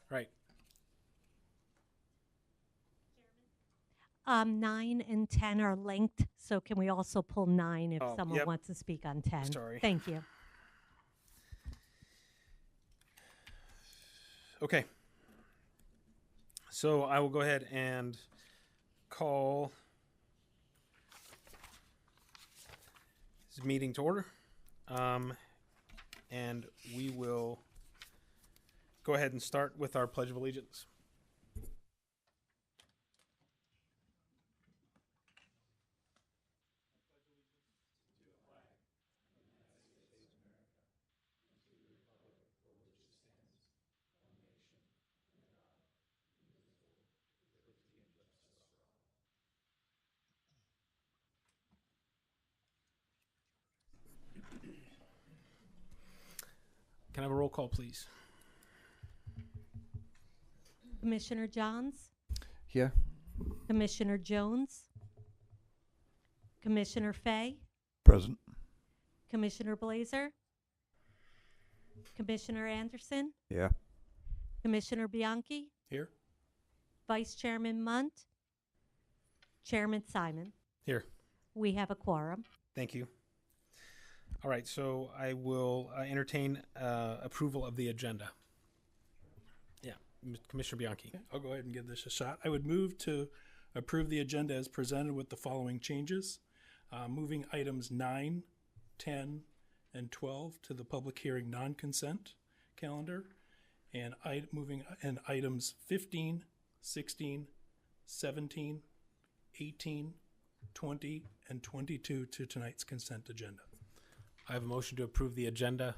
Right. 9 and 10 are linked, so can we also pull 9 if someone yep. wants to speak on 10? Sorry. Thank you. Okay. So I will go ahead and call this meeting to order. And we will go ahead and start with our Pledge of Allegiance. Can I have a roll call, please? Commissioner Johns, Here. Commissioner Jones, Commissioner Fay, Present. Commissioner Blazer, Commissioner Anderson, Yeah. Commissioner Bianchi, Here? Vice Chairman Munt, Chairman Simon. Here. We have a quorum. Thank you. All right, so I will entertain approval of the agenda. Yeah, Commissioner Bianchi. I'll go ahead and give this a shot. I would move to approve the agenda as presented with the following changes. Moving items 9, 10, and 12 to the public hearing non-consent calendar, and moving items 15, 16, 17, 18, 20, and 22 to tonight's consent agenda. I have a motion to approve the agenda,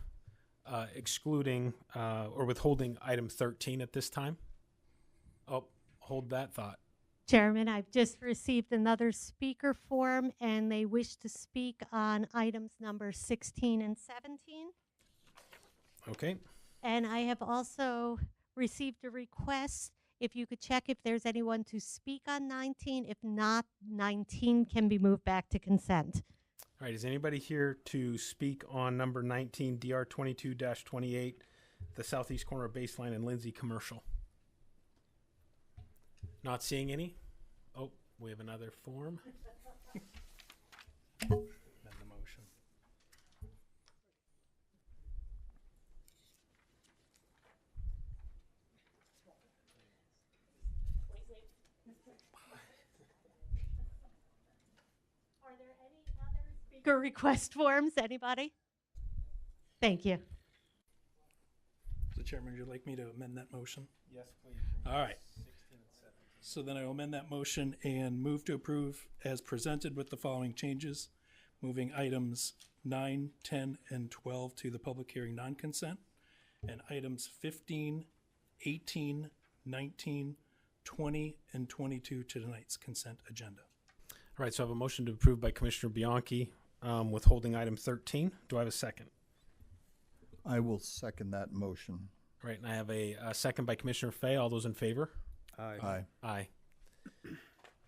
excluding or withholding item 13 at this time. Oh, hold that thought. Chairman, I've just received another speaker form, and they wish to speak on items number 16 and 17. Okay. And I have also received a request, if you could check if there's anyone to speak on 19. If not, 19 can be moved back to consent. All right, is anybody here to speak on number 19, DR 22-28, the southeast corner of Baseline and Lindsay Commercial? Not seeing any? Oh, we have another form. Amend the motion. Are there any other speaker request forms? Anybody? Thank you. So Chairman, would you like me to amend that motion? Yes, please. All right. So then I will amend that motion and move to approve as presented with the following changes. Moving items 9, 10, and 12 to the public hearing non-consent, and items 15, 18, 19, 20, and 22 to tonight's consent agenda. All right, so I have a motion to approve by Commissioner Bianchi, withholding item 13. Do I have a second? I will second that motion. All right, and I have a second by Commissioner Fay. All those in favor? Aye. Aye.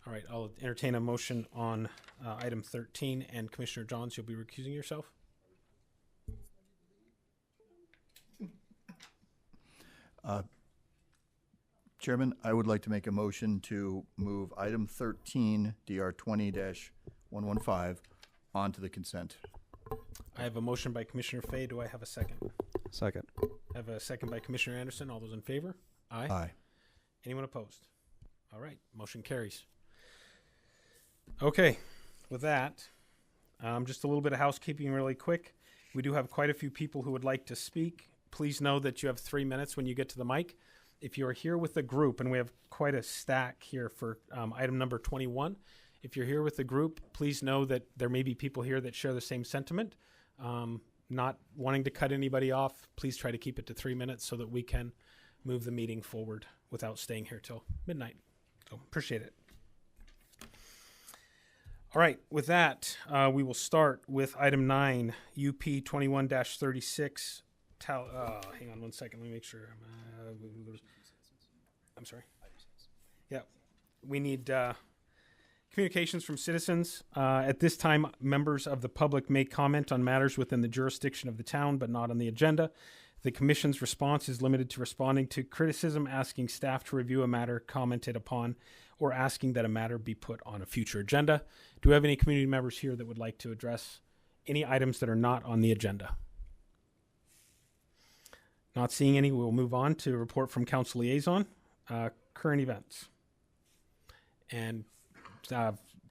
All right, I'll entertain a motion on item 13, and Commissioner Johns, you'll be recusing yourself? Chairman, I would like to make a motion to move item 13, DR 20-115, onto the consent. I have a motion by Commissioner Fay. Do I have a second? Second. I have a second by Commissioner Anderson. All those in favor? Aye. Aye. Anyone opposed? All right, motion carries. Okay, with that, just a little bit of housekeeping really quick. We do have quite a few people who would like to speak. Please know that you have 3 minutes when you get to the mic. If you are here with a group, and we have quite a stack here for item number 21, if you're here with a group, please know that there may be people here that share the same sentiment. Not wanting to cut anybody off, please try to keep it to 3 minutes so that we can move the meeting forward without staying here till midnight. So appreciate it. All right, with that, we will start with item 9, UP 21-36. Hang on one second. Let me make sure. I'm sorry. Yeah, we need communications from citizens. At this time, members of the public may comment on matters within the jurisdiction of the town, but not on the agenda. The commission's response is limited to responding to criticism, asking staff to review a matter commented upon, or asking that a matter be put on a future agenda. Do we have any community members here that would like to address any items that are not on the agenda? Not seeing any, we'll move on to report from council liaison, current events. And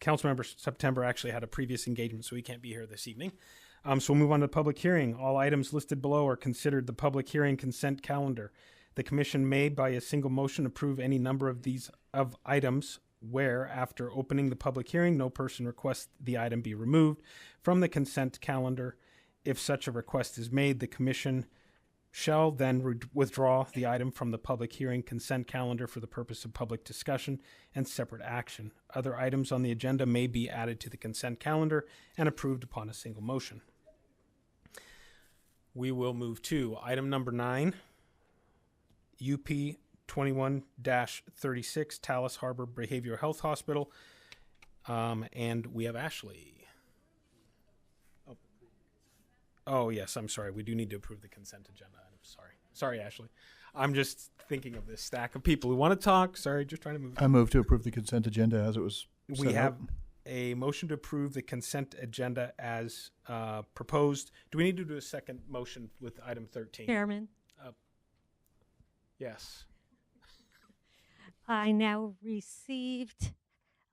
Councilmember September actually had a previous engagement, so he can't be here this evening. So we'll move on to the public hearing. All items listed below are considered the public hearing consent calendar. The commission may, by a single motion, approve any number of these items where, after opening the public hearing, no person requests the item be removed from the consent calendar. If such a request is made, the commission shall then withdraw the item from the public hearing consent calendar for the purpose of public discussion and separate action. Other items on the agenda may be added to the consent calendar and approved upon a single motion. We will move to item number 9, UP 21-36, Talus Harbor Behavioral Health Hospital. And we have Ashley. Oh, yes, I'm sorry. We do need to approve the consent agenda. I'm sorry. Sorry, Ashley. I'm just thinking of this stack of people who want to talk. Sorry, just trying to move. I move to approve the consent agenda as it was set We have out. a motion to approve the consent agenda as proposed. Do we need to do a second motion with item 13? Chairman, Yes. I now received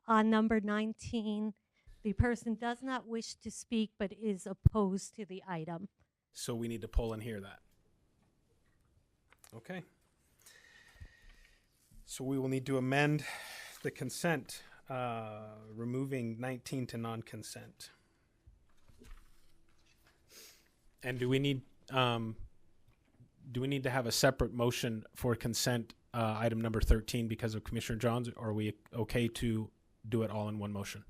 on number 19, the person does not wish to speak but is opposed to the item. So we need to pull and hear that. Okay. So we will need to amend the consent, removing 19 to non-consent. And do we need to have a separate motion for consent item number 13 because of Commissioner Johns, or are we okay to do it all in one motion?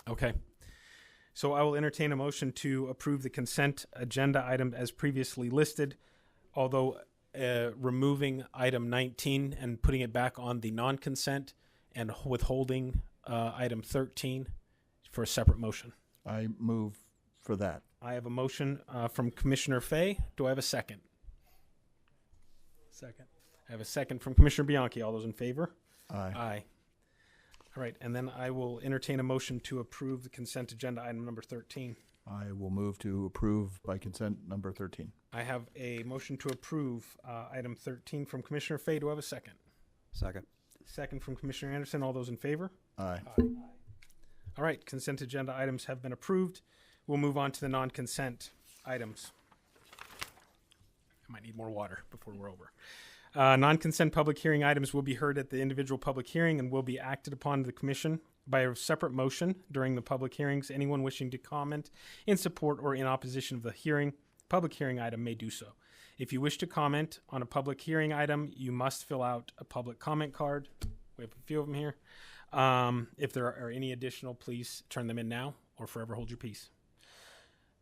Okay. So I will entertain a motion to approve the consent agenda item as previously listed, although removing item 19 and putting it back on the non-consent and withholding item 13 for a separate motion. I move for that. I have a motion from Commissioner Fay. Do I have a second? Second. I have a second from Commissioner Bianchi. All those in favor? Aye. Aye. All right, and then I will entertain a motion to approve the consent agenda item number 13. I will move to approve by consent number 13. I have a motion to approve item 13 from Commissioner Fay. Do I have a second? Second. Second from Commissioner Anderson. All those in favor? Aye. All right, consent agenda items have been approved. We'll move on to the non-consent items. I might need more water before we're over. Non-consent public hearing items will be heard at the individual public hearing and will be acted upon the commission by a separate motion during the public hearings. Anyone wishing to comment in support or in opposition of the public hearing item may do so. If you wish to comment on a public hearing item, you must fill out a public comment card. We have a few of them here. If there are any additional, please turn them in now or forever hold your peace.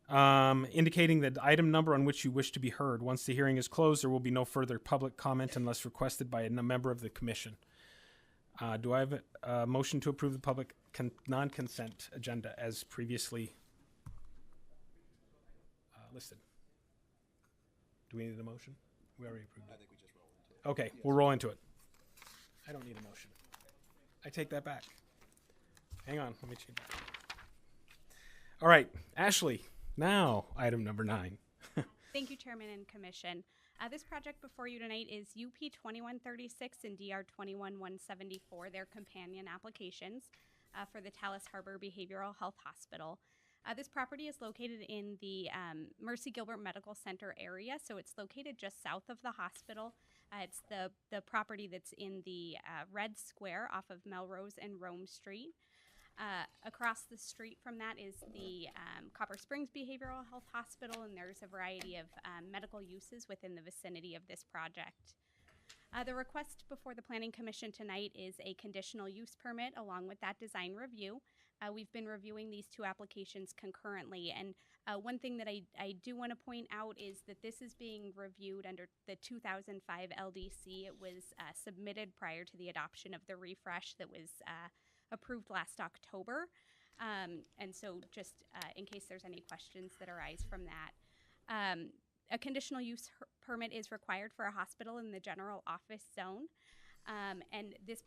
Indicating the item number on which you wish to be heard. Once the hearing is closed, there will be no further public comment unless requested by a member of the commission. Do I have a motion to approve the public non-consent agenda as previously listed? Do we need a motion? We already approved it. I think we just roll into it. Okay, we'll roll into it. I don't need a motion. I take that back. Hang on, let me change that. All right, Ashley. Now, item number 9. Thank you, Chairman and Commission. This project before you tonight is UP 2136 and DR 21174, their companion applications for the Talus Harbor Behavioral Health Hospital. This property is located in the Mercy Gilbert Medical Center area, so it's located just south of the hospital. It's the property that's in the red square off of Melrose and Rome Street. Across the street from that is the Copper Springs Behavioral Health Hospital, and there's a variety of medical uses within the vicinity of this project. The request before the Planning Commission tonight is a conditional use permit along with that design review. We've been reviewing these two applications concurrently, and one thing that I do want to point out is that this is being reviewed under the 2005 LDC. It was submitted prior to the adoption of the refresh that was approved last October. And so just in case there's any questions that arise from that. A conditional use permit is required for a hospital in the general office zone. And this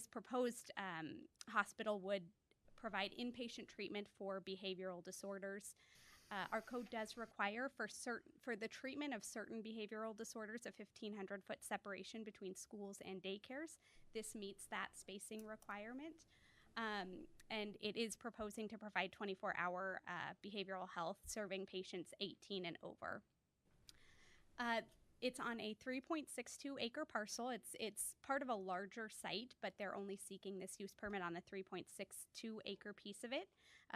proposed hospital would provide inpatient treatment for behavioral disorders. Our code does require for the treatment of certain behavioral disorders a 1,500-foot separation between schools and daycares. This meets that spacing requirement. And it is proposing to provide 24-hour behavioral health serving patients 18 and over. It's on a 3.62 acre parcel. It's part of a larger site, but they're only seeking this use permit on the 3.62 acre piece of it.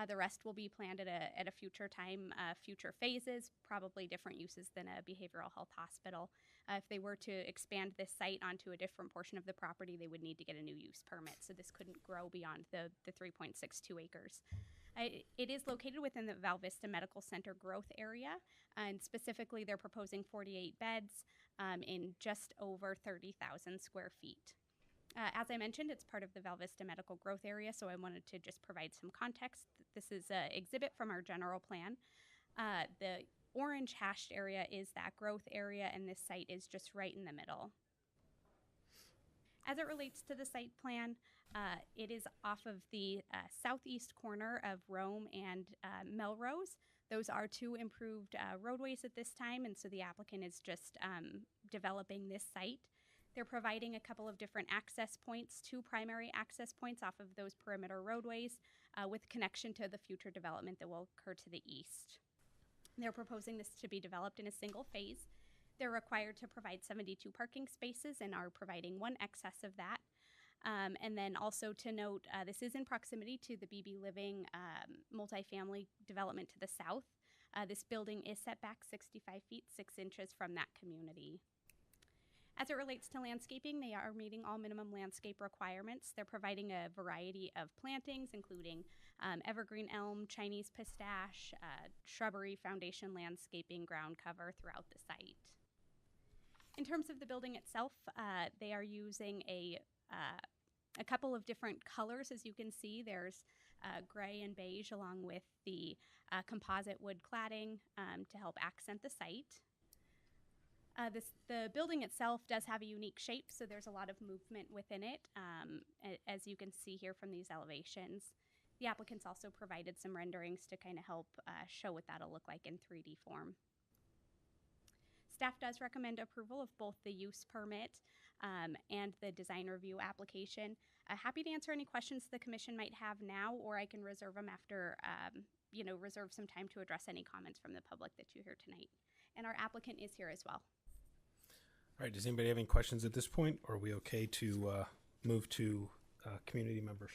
The rest will be planned at a future time, future phases, probably different uses than a behavioral health hospital. If they were to expand this site onto a different portion of the property, they would need to get a new use permit, so this couldn't grow beyond the 3.62 acres. It is located within the Val Vista Medical Center growth area, and specifically they're proposing 48 beds in just over 30,000 square feet. As I mentioned, it's part of the Val Vista Medical Growth Area, so I wanted to just provide some context. This is an exhibit from our general plan. The orange hashed area is that growth area, and this site is just right in the middle. As it relates to the site plan, it is off of the southeast corner of Rome and Melrose. Those are two improved roadways at this time, and so the applicant is just developing this site. They're providing a couple of different access points, two primary access points off of those perimeter roadways with connection to the future development that will occur to the east. They're proposing this to be developed in a single phase. They're required to provide 72 parking spaces and are providing one excess of that. And then also to note, this is in proximity to the BB Living multifamily development to the south. This building is set back 65 feet, 6 inches from that community. As it relates to landscaping, they are meeting all minimum landscape requirements. They're providing a variety of plantings, including evergreen elm, Chinese pistache, shrubbery, foundation landscaping, ground cover throughout the site. In terms of the building itself, they are using a couple of different colors. As you can see, there's gray and beige along with the composite wood cladding to help accent the site. The building itself does have a unique shape, so there's a lot of movement within it, as you can see here from these elevations. The applicants also provided some renderings to kind of help show what that'll look like in 3D form. Staff does recommend approval of both the use permit and the design review application. Happy to answer any questions the commission might have now, or I can reserve them after, reserve some time to address any comments from the public that you hear tonight. And our applicant is here as well. All right, does anybody have any questions at this point, or are we okay to move to community members?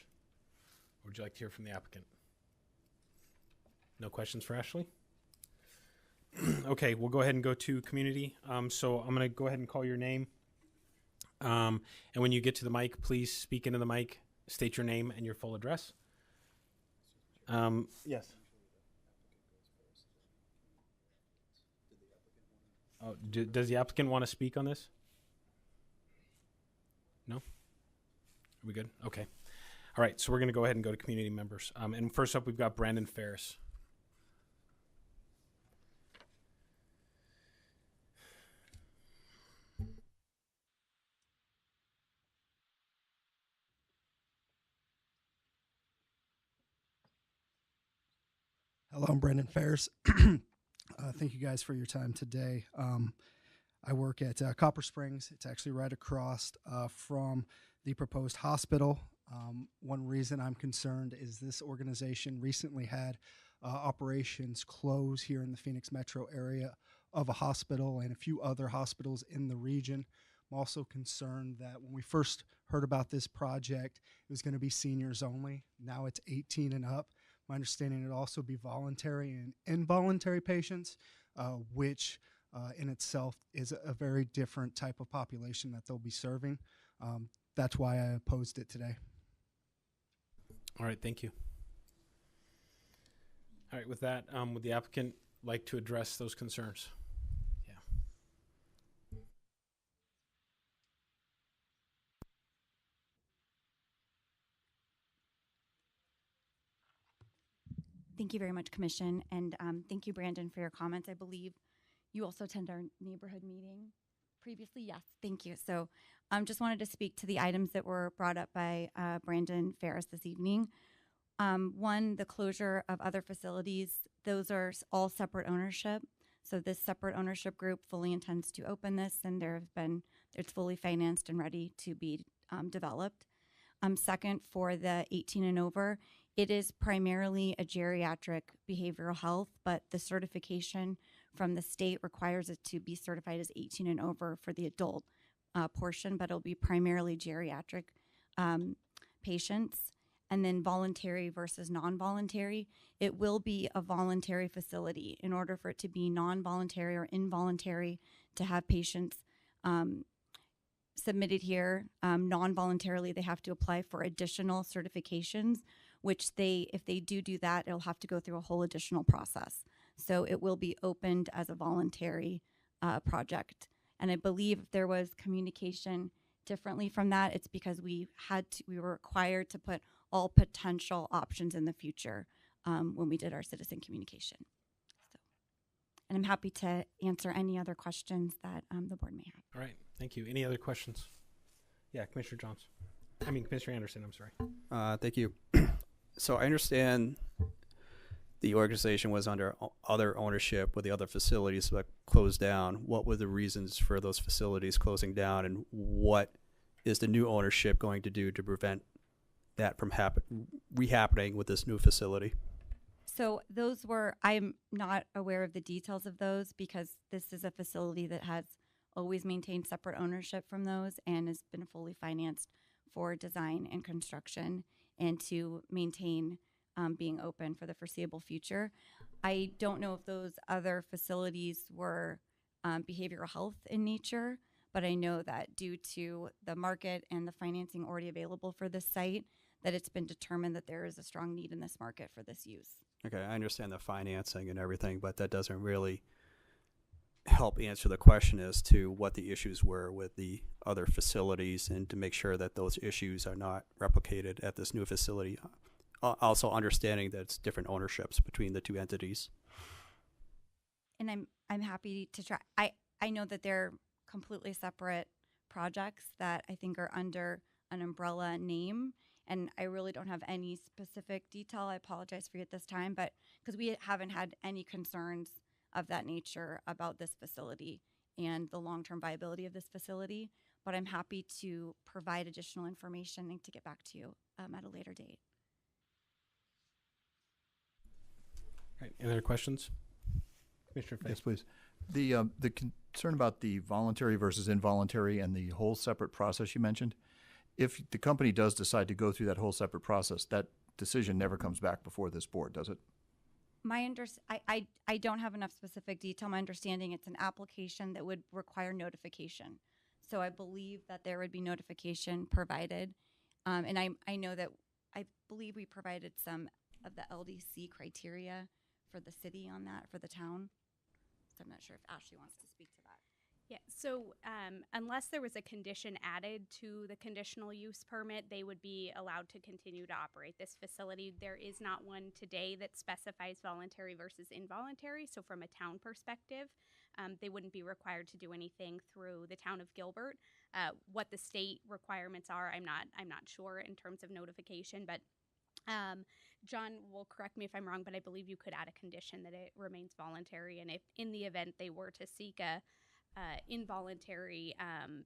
Or would you like to hear from the applicant? No questions for Ashley? Okay, we'll go ahead and go to community. So I'm going to go ahead and call your name. And when you get to the mic, please speak into the mic, state your name and your full address. Yes. Oh, does the applicant want to speak on this? No? Are we good? Okay. All right, so we're going to go ahead and go to community members. And first up, we've got Brandon Ferris. Hello, I'm Brandon Ferris. Thank you guys for your time today. I work at Copper Springs. It's actually right across from the proposed hospital. One reason I'm concerned is this organization recently had operations close here in the Phoenix metro area of a hospital and a few other hospitals in the region. I'm also concerned that when we first heard about this project, it was going to be seniors only. Now it's 18 and up. My understanding it would also be voluntary and involuntary patients, which in itself is a very different type of population that they'll be serving. That's why I opposed it today. All right, thank you. All right, with that, would the applicant like to address those concerns? Yeah. Thank you very much, Commission, and thank you, Brandon, for your comments. I believe you also attend our neighborhood meeting previously. Yes, thank you. So just wanted to speak to the items that were brought up by Brandon Ferris this evening. One, the closure of other facilities. Those are all separate ownership. So this separate ownership group fully intends to open this, and it's fully financed and ready to be developed. Second, for the 18 and over, it is primarily a geriatric behavioral health, but the certification from the state requires it to be certified as 18 and over for the adult portion, but it'll be primarily geriatric patients. And then voluntary versus non-voluntary, it will be a voluntary facility. In order for it to be non-voluntary or involuntary to have patients submitted here non-voluntarily, they have to apply for additional certifications, which if they do that, it'll have to go through a whole additional process. So it will be opened as a voluntary project. And I believe if there was communication differently from that, it's because we were required to put all potential options in the future when we did our citizen communication. So, and I'm happy to answer any other questions that the board may have. All right, thank you. Any other questions? Yeah, Commissioner Anderson, I'm sorry. Thank you. So I understand the organization was under other ownership with the other facilities that closed down. What were the reasons for those facilities closing down, and what is the new ownership going to do to prevent that from rehappening with this new facility? So I'm not aware of the details of those because this is a facility that has always maintained separate ownership from those and has been fully financed for design and construction and to maintain being open for the foreseeable future. I don't know if those other facilities were behavioral health in nature, but I know that due to the market and the financing already available for this site, that it's been determined that there is a strong need in this market for this use. Okay, I understand the financing and everything, but that doesn't really help answer the question as to what the issues were with the other facilities and to make sure that those issues are not replicated at this new facility. Also understanding that it's different ownerships between the two entities. And I'm happy to try. I know that they're completely separate projects that I think are under an umbrella name, and I really don't have any specific detail. I apologize for you at this time, but because we haven't had any concerns of that nature about this facility and the long-term viability of this facility, but I'm happy to provide additional information and to get back to you at a later date. All right, any other questions? Commissioner Fay. Yes, please. The concern about the voluntary versus involuntary and the whole separate process you mentioned, if the company does decide to go through that whole separate process, that decision never comes back before this board, does it? I don't have enough specific detail. My understanding, it's an application that would require notification. So I believe that there would be notification provided. And I know that I believe we provided some of the LDC criteria for the city on that, for the town. So I'm not sure if Ashley wants to speak to that. Yeah, so unless there was a condition added to the conditional use permit, they would be allowed to continue to operate this facility. There is not one today that specifies voluntary versus involuntary. So from a town perspective, they wouldn't be required to do anything through the town of Gilbert. What the state requirements are, I'm not sure in terms of notification, but John will correct me if I'm wrong, but I believe you could add a condition that it remains voluntary, and if in the event they were to seek a involuntary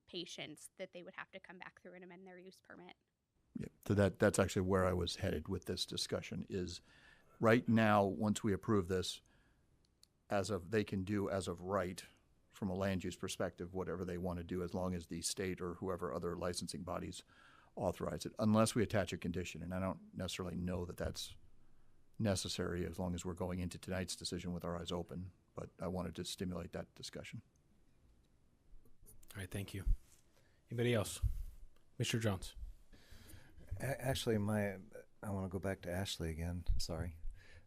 patients that they would have to come back through and amend their use permit. Yeah, so that's actually where I was headed with this discussion is right now, once we approve this, they can do as of right from a land use perspective, whatever they want to do, as long as the state or whoever other licensing bodies authorize it, unless we attach a condition. And I don't necessarily know that that's necessary as long as we're going into tonight's decision with our eyes open, but I wanted to stimulate that discussion. All right, thank you. Anybody else? Mr. Jones. Actually, I want to go back to Ashley again. Sorry.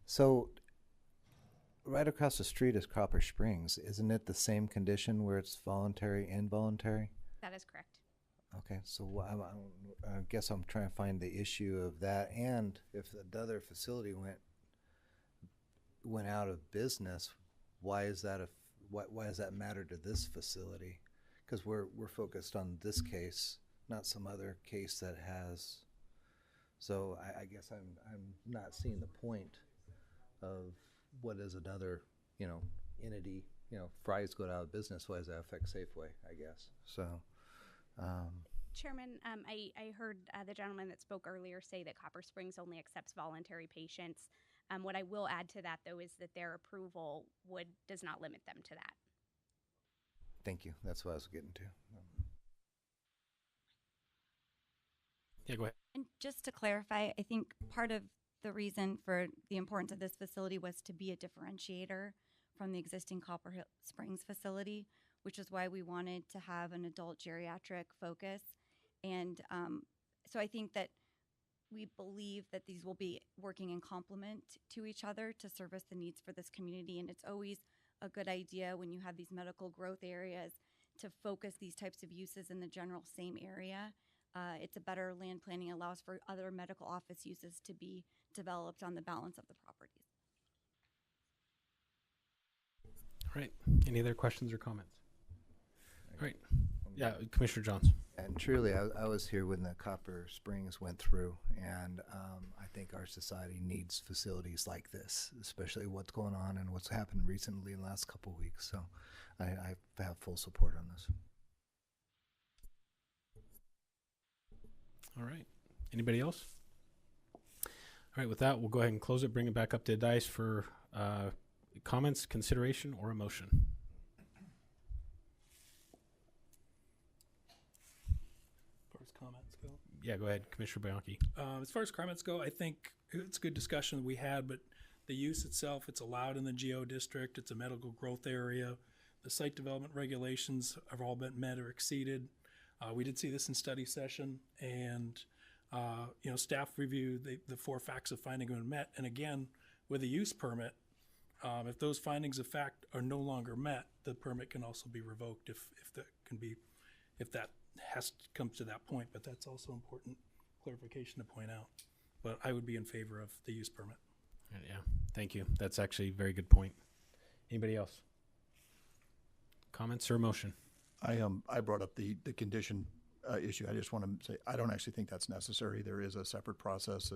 So, right across the street is Copper Springs. Isn't it the same condition where it's voluntary, involuntary? That is correct. Okay, so I guess I'm trying to find the issue of that, and if the other facility went out of business, why does that matter to this facility? Because we're focused on this case, not some other case that has. So I guess I'm not seeing the point of what is another entity. Fry's go out of business. Why does that affect Safeway? I guess so. Chairman, I heard the gentleman that spoke earlier say that Copper Springs only accepts voluntary patients. What I will add to that, though, is that their approval does not limit them to that. Thank you. That's what I was getting to. Yeah, go ahead. And just to clarify, I think part of the reason for the importance of this facility was to be a differentiator from the existing Copper Springs facility, which is why we wanted to have an adult geriatric focus. And so I think that we believe that these will be working in complement to each other to service the needs for this community. And it's always a good idea when you have these medical growth areas to focus these types of uses in the general same area. It's a better land planning, allows for other medical office uses to be developed on the balance of the properties. All right. Any other questions or comments? All right. Yeah, Commissioner Johns. And truly, I was here when the Copper Springs went through, and I think our society needs facilities like this, especially what's going on and what's happened recently in the last couple of weeks. So I have full support on this. All right. Anybody else? All right. With that, we'll go ahead and close it, bring it back up to Dice for comments, consideration, or a motion. As far as comments go? Yeah, go ahead, Commissioner Bianchi. As far as comments go, I think it's a good discussion that we had, but the use itself, it's allowed in the GO district. It's a medical growth area. The site development regulations have all been met or exceeded. We did see this in study session, and staff reviewed the 4 facts of finding have been met. And again, with a use permit, if those findings of fact are no longer met, the permit can also be revoked if that comes to that point. But that's also important clarification to point out. But I would be in favor of the use permit. Yeah, thank you. That's actually a very good point. Anybody else? Comments or motion? I brought up the condition issue. I just want to say I don't actually think that's necessary. There is a separate process,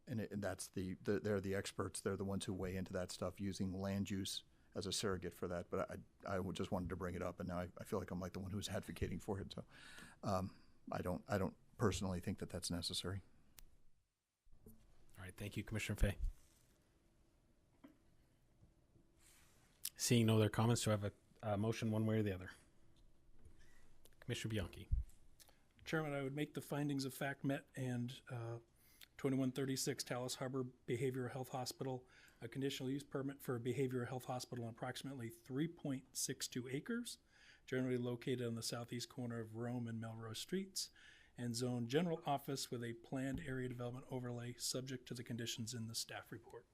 and that's they're the experts. They're the ones who weigh into that stuff using land use as a surrogate for that. But I just wanted to bring it up, and now I feel like I'm like the one who's advocating for it. So I don't personally think that that's necessary. All right, thank you, Commissioner Fay. Seeing no other comments, do I have a motion one way or the other? Commissioner Bianchi. Chairman, I would make the findings of fact met and 2136 Talus Harbor Behavioral Health Hospital, a conditional use permit for a behavioral health hospital on approximately 3.62 acres, generally located on the southeast corner of Rome and Melrose Streets, and zone general office with a planned area development overlay subject to the conditions in the staff report.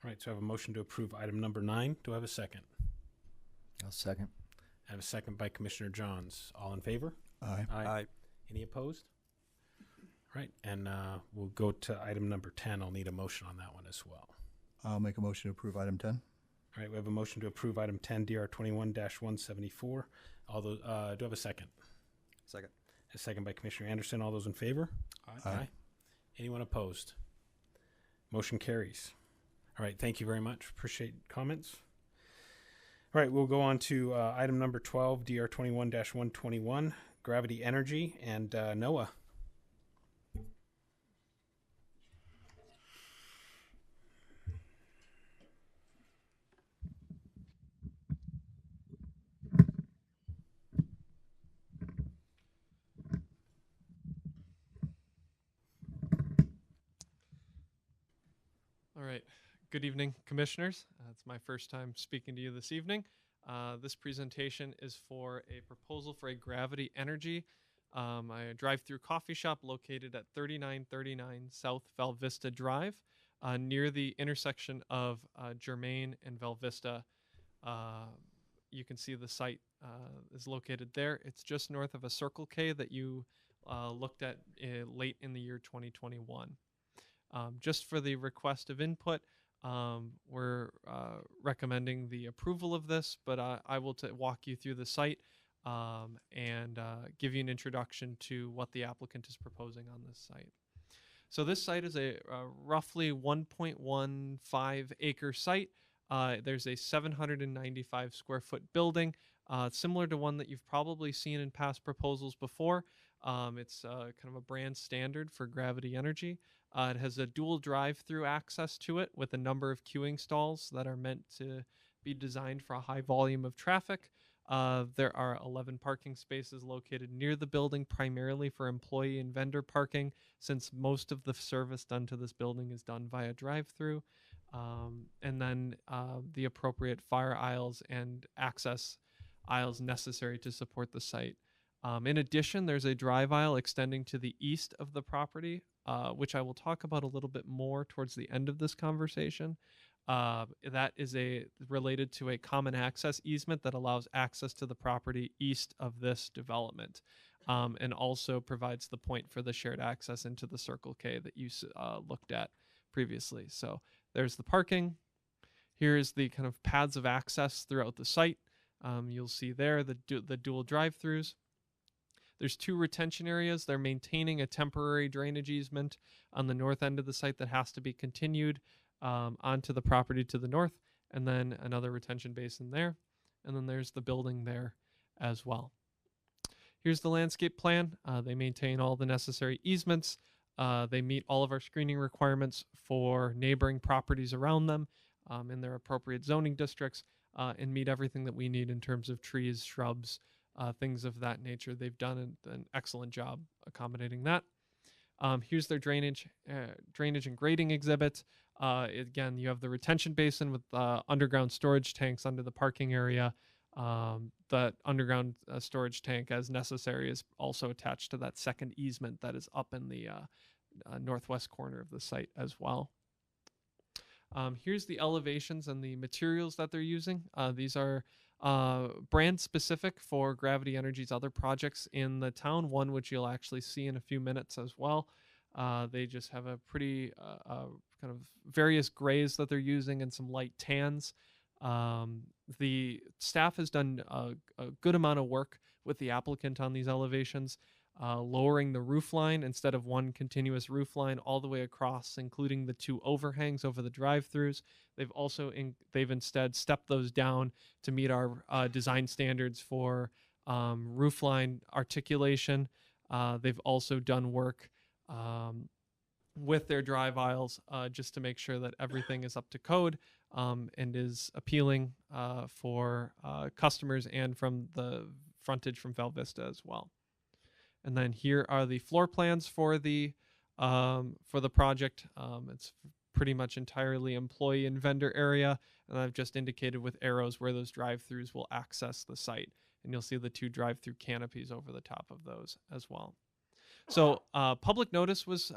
All right, so I have a motion to approve item number 9. Do I have a second? I'll second. I have a second by Commissioner Johns. All in favor? Aye. Aye. Any opposed? All right, and we'll go to item number 10. I'll need a motion on that one as well. I'll make a motion to approve item 10. All right, we have a motion to approve item 10, DR 21-174. All those, do I have a second? Second. A second by Commissioner Anderson. All those in favor? Aye. Anyone opposed? Motion carries. All right, thank you very much. Appreciate comments. All All right, we'll go on to item number 12, DR 21-121, Gravity Energy, and Noah. All right. Good evening, commissioners. It's my first time speaking to you this evening. This presentation is for a proposal for a Gravity Energy, a drive-through coffee shop located at 3939 South Val Vista Drive, near the intersection of Germain and Val Vista. You can see the site is located there. It's just north of a Circle K that you looked at late in the year 2021. Just for the request of input, we're recommending the approval of this, but I will walk you through the site and give you an introduction to what the applicant is proposing on this site. So this site is a roughly 1.15 acre site. There's a 795 square foot building, similar to one that you've probably seen in past proposals before. It's kind of a brand standard for Gravity Energy. It has a dual drive-through access to it with a number of queuing stalls that are meant to be designed for a high volume of traffic. There are 11 parking spaces located near the building, primarily for employee and vendor parking, since most of the service done to this building is done via drive-through. And then the appropriate fire aisles and access aisles necessary to support the site. In addition, there's a drive aisle extending to the east of the property, which I will talk about a little bit more towards the end of this conversation. That is related to a common access easement that allows access to the property east of this development, and also provides the point for the shared access into the Circle K that you looked at previously. So there's the parking. Here's the kind of paths of access throughout the site. You'll see there the dual drive-throughs. There's 2 retention areas. They're maintaining a temporary drainage easement on the north end of the site that has to be continued onto the property to the north, and then another retention basin there. And then there's the building there as well. Here's the landscape plan. They maintain all the necessary easements. They meet all of our screening requirements for neighboring properties around them in their appropriate zoning districts, and meet everything that we need in terms of trees, shrubs, things of that nature. They've done an excellent job accommodating that. Here's their drainage and grading exhibit. Again, you have the retention basin with underground storage tanks under the parking area. That underground storage tank, as necessary, is also attached to that second easement that is up in the northwest corner of the site as well. Here's the elevations and the materials that they're using. These are brand specific for Gravity Energy's other projects in the town, one which you'll actually see in a few minutes as well. They just have a pretty kind of various grays that they're using and some light tans. The staff has done a good amount of work with the applicant on these elevations, lowering the roof line instead of one continuous roof line all the way across, including the 2 overhangs over the drive-throughs. They've instead stepped those down to meet our design standards for roof line articulation. They've also done work with their drive aisles just to make sure that everything is up to code and is appealing for customers and from the frontage from Val Vista as well. And then here are the floor plans for the project. It's pretty much entirely employee and vendor area, and I've just indicated with arrows where those drive-throughs will access the site, and you'll see the 2 drive-through canopies over the top of those as well. So public notice was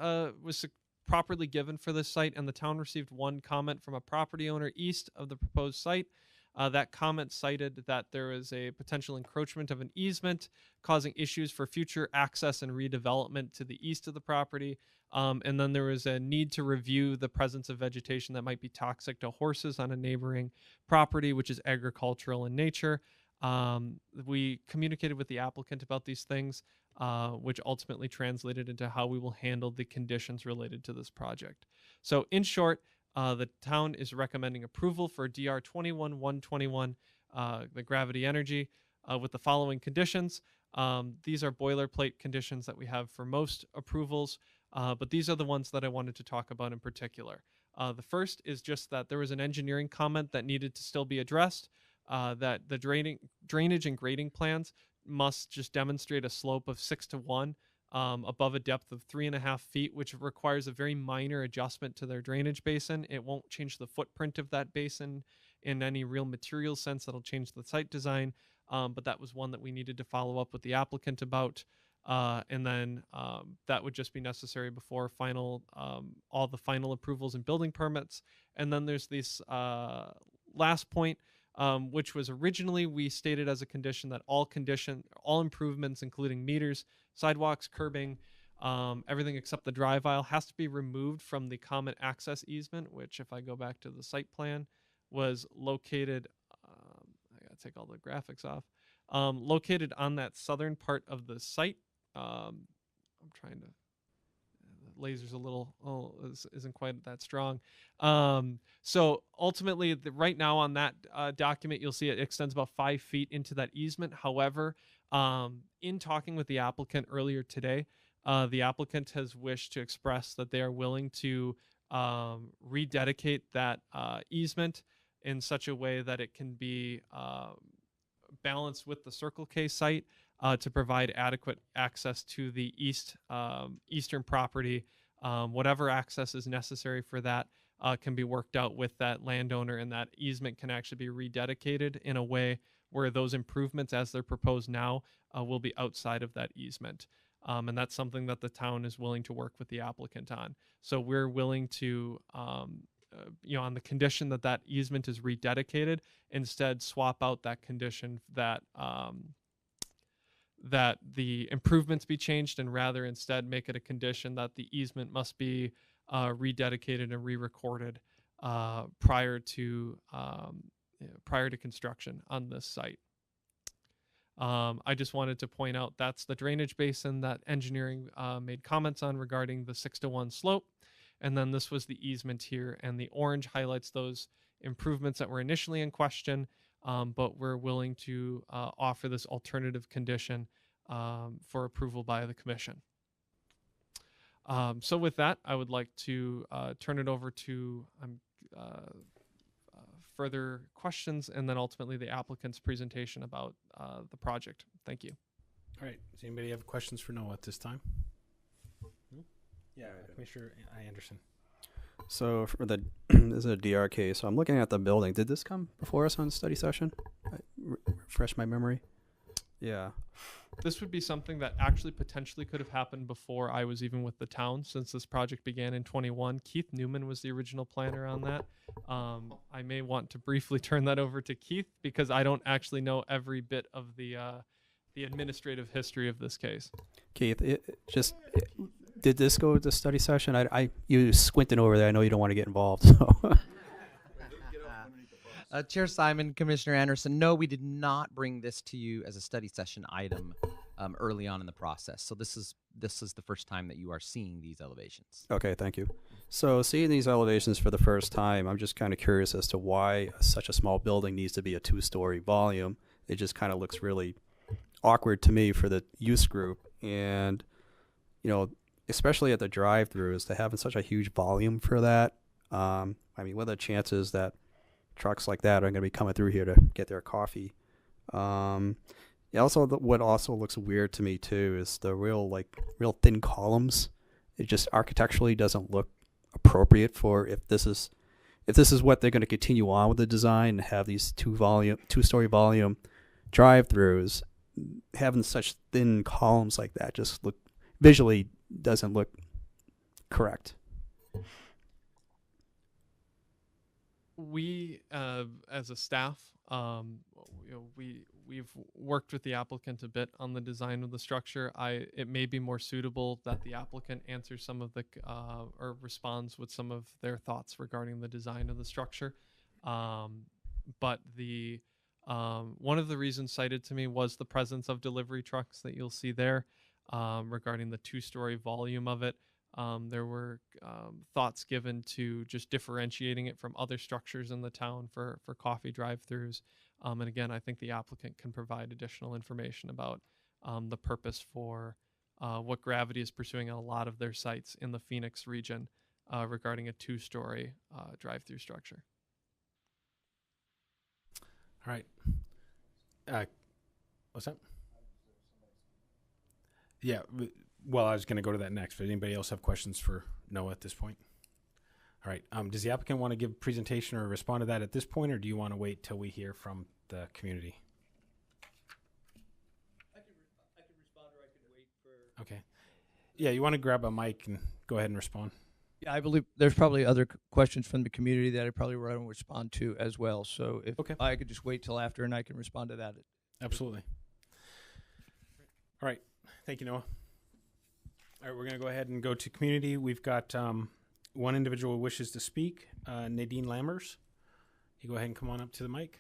properly given for this site, and the town received 1 comment from a property owner east of the proposed site. That comment cited that there is a potential encroachment of an easement causing issues for future access and redevelopment to the east of the property. And then there was a need to review the presence of vegetation that might be toxic to horses on a neighboring property, which is agricultural in nature. We communicated with the applicant about these things, which ultimately translated into how we will handle the conditions related to this project. So in short, the town is recommending approval for DR 21-121 the gravity energy with the following conditions. These are boilerplate conditions that we have for most approvals, but these are the ones that I wanted to talk about in particular. The first is just that there was an engineering comment that needed to still be addressed, that the drainage and grading plans must just demonstrate a slope of 6:1 above a depth of 3.5 feet, which requires a very minor adjustment to their drainage basin. It won't change the footprint of that basin in any real material sense. That'll change the site design, but that was one that we needed to follow up with the applicant about. And then that would just be necessary before final all the final approvals and building permits. And then there's this last point, which was originally we stated as a condition that all improvements, including meters, sidewalks, curbing, everything except the drive aisle has to be removed from the common access easement, which if I go back to the site plan was located, I gotta take all the graphics off, located on that southern part of the site. I'm trying to, the laser's a little, isn't quite that strong. So ultimately, right now on that document, you'll see it extends about 5 feet into that easement. However, in talking with the applicant earlier today, the applicant has wished to express that they are willing to rededicate that easement in such a way that it can be balanced with the Circle K site to provide adequate access to the eastern property. Whatever access is necessary for that can be worked out with that landowner, and that easement can actually be rededicated in a way where those improvements, as they're proposed now, will be outside of that easement. And that's something that the town is willing to work with the applicant on. So we're willing to, on the condition that that easement is rededicated, instead swap out that condition that that the improvements be changed, and rather instead make it a condition that the easement must be rededicated and re-recorded prior to construction on this site. I just wanted to point out that's the drainage basin that engineering made comments on regarding the 6:1 slope. And then this was the easement here, and the orange highlights those improvements that were initially in question, but we're willing to offer this alternative condition for approval by the commission. So with that, I would like to turn it over to further questions, and then ultimately the applicant's presentation about the project. Thank you. All right. Does anybody have questions for Noah at this time? No? Yeah, Commissioner Anderson. So for the this is a DR case. So I'm looking at the building. Did this come before us on the study session? Refresh my memory. Yeah. This would be something that actually potentially could have happened before I was even with the town, since this project began in 21. Keith Newman was the original planner on that. I may want to briefly turn that over to Keith, because I don't actually know every bit of the administrative history of this case. Keith, did this go to the study session? You squinting over there. I know you don't want to get involved. So. Chair Simon, Commissioner Anderson, no, we did not bring this to you as a study session item early on in the process. So this is the first time that you are seeing these elevations. Okay, thank you. So seeing these elevations for the first time, I'm just kind of curious as to why such a small building needs to be a 2-story volume. It just kind of looks really awkward to me for the use group, and especially at the drive-throughs, to having such a huge volume for that. I mean, what are the chances that trucks like that are going to be coming through here to get their coffee? What also looks weird to me too is the real thin columns. It just architecturally doesn't look appropriate for if this is what they're going to continue on with the design and have these 2-story volume drive-throughs. Having such thin columns like that just visually doesn't look correct. We, as a staff, we've worked with the applicant a bit on the design of the structure. It may be more suitable that the applicant answers some of the or responds with some of their thoughts regarding the design of the structure. But the one of the reasons cited to me was the presence of delivery trucks that you'll see there. Regarding the 2-story volume of it. There were thoughts given to just differentiating it from other structures in the town for coffee drive-throughs, And again, I think the applicant can provide additional information about the purpose for what Gravity is pursuing at a lot of their sites in the Phoenix region regarding a 2-story drive-through structure. All right. What's that? Yeah. Well, I was going to go to that next, but anybody else have questions for Noah at this point? All right. Does the applicant want to give a presentation or respond to that at this point, or do you want to wait till we hear from the community? I can respond, or I can wait for. Okay. Yeah, you want to grab a mic and go ahead and respond. Yeah, I believe there's probably other questions from the community that I probably want to respond to as well. So if I could just wait till after, and I can respond to that. Absolutely. All right. Thank you, Noah. All right, we're going to go ahead and go to community. We've got one individual who wishes to speak, Nadine Lammers. You go ahead and come on up to the mic.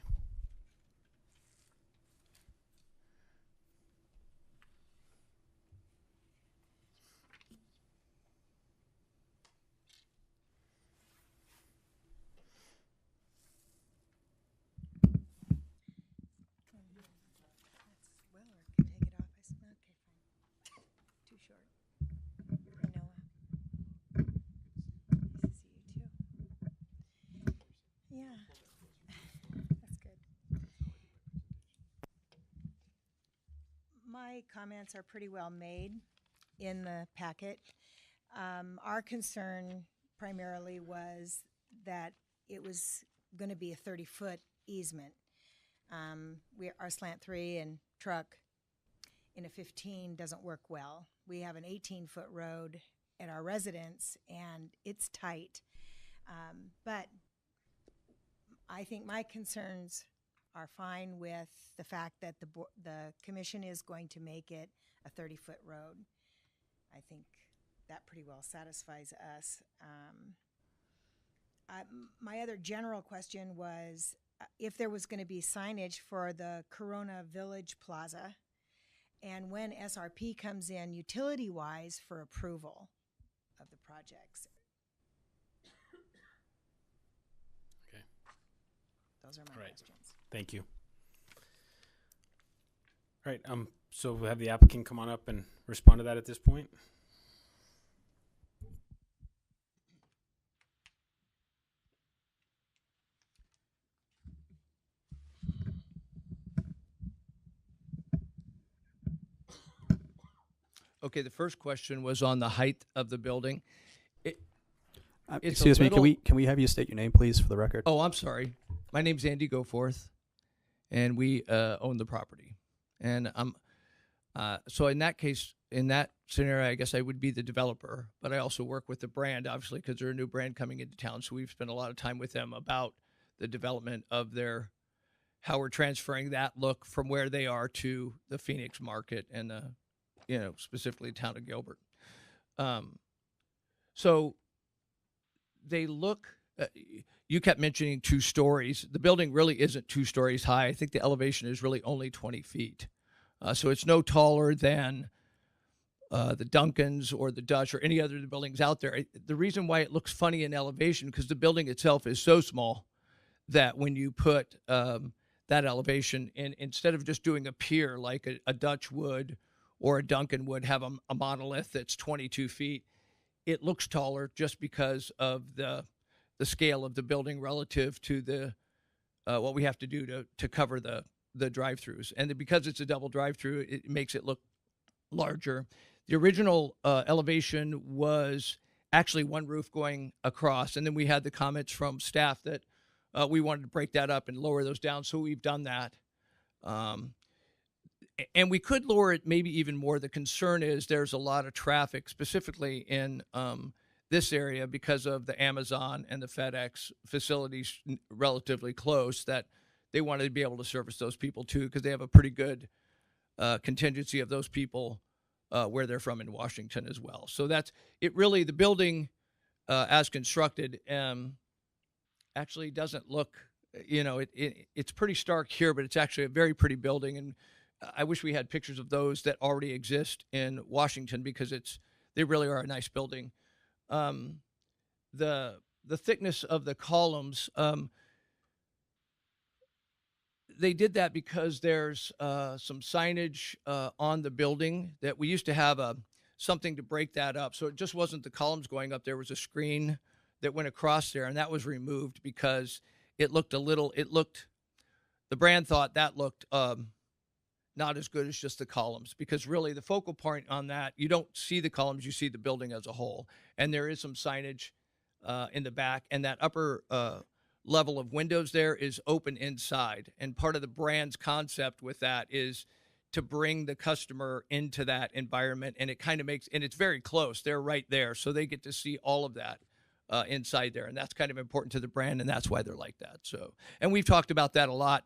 My comments are pretty well made in the packet. Our concern primarily was that it was going to be a 30-foot easement. Our slant 3 and truck in a 15 doesn't work well. We have an 18-foot road at our residence, and it's tight. But I think my concerns are fine with the fact that the commission is going to make it a 30-foot road. I think that pretty well satisfies us. My other general question was if there was going to be signage for the Corona Village Plaza, and when SRP comes in utility-wise for approval of the projects. Okay. Those are my questions. Thank you. All right. So we'll have the applicant come on up and respond to that at this point. Okay, the first question was on the height of the building. Excuse me, can we have you state your name, please, for the record? Oh, I'm sorry. My name's Andy Goforth, and we own the property. And so in that case, in that scenario, I guess I would be the developer, but I also work with the brand, obviously, because they're a new brand coming into town. So we've spent a lot of time with them about the development of how we're transferring that look from where they are to the Phoenix market and specifically the town of Gilbert. So they look, you kept mentioning 2 stories. The building really isn't 2 stories high. I think the elevation is really only 20 feet. So it's no taller than the Duncans or the Dutch or any other of the buildings out there. The reason why it looks funny in elevation, because the building itself is so small that when you put that elevation in, instead of just doing a pier like a Dutch would or a Duncan would have a monolith that's 22 feet, it looks taller just because of the scale of the building relative to the what we have to do to cover the drive-throughs. And because it's a double drive-through, it makes it look larger. The original elevation was actually one roof going across, and then we had the comments from staff that we wanted to break that up and lower those down, so we've done that. And we could lower it maybe even more. The concern is there's a lot of traffic, specifically in this area because of the Amazon and the FedEx facilities relatively close, that they wanted to be able to service those people too, because they have a pretty good contingency of those people where they're from in Washington as well. So that's it. Really, the building as constructed actually doesn't look, it's pretty stark here, but it's actually a very pretty building. And I wish we had pictures of those that already exist in Washington, because they really are a nice building. The thickness of the columns, they did that because there's some signage on the building that we used to have something to break that up. So it just wasn't the columns going up. There was a screen that went across there, and that was removed because it looked the brand thought that looked not as good as just the columns, because really the focal point on that, you don't see the columns, you see the building as a whole. And there is some signage in the back, and that upper level of windows there is open inside. And part of the brand's concept with that is to bring the customer into that environment, and it kind of makes, and it's very close, they're right there, so they get to see all of that inside there, and that's kind of important to the brand, and that's why they're like that. So, and we've talked about that a lot,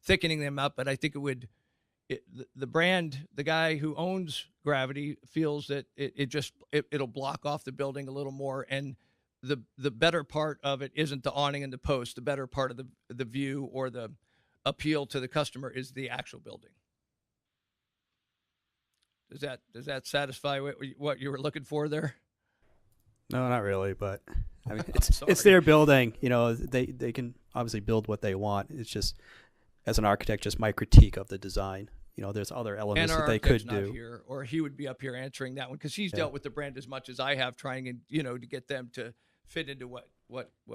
thickening them up, but I think the brand, the guy who owns Gravity feels that it'll block off the building a little more, and the better part of it isn't the awning and the post. The better part of the view or the appeal to the customer is the actual building. Does that satisfy what you were looking for there? No, not really, but I mean, it's their building. You know, they can obviously build what they want. It's just, as an architect, just my critique of the design. You know, there's other elements that they could do. Here, or he would be up here answering that one, because he's dealt with the brand as much as I have, trying to get them to fit into what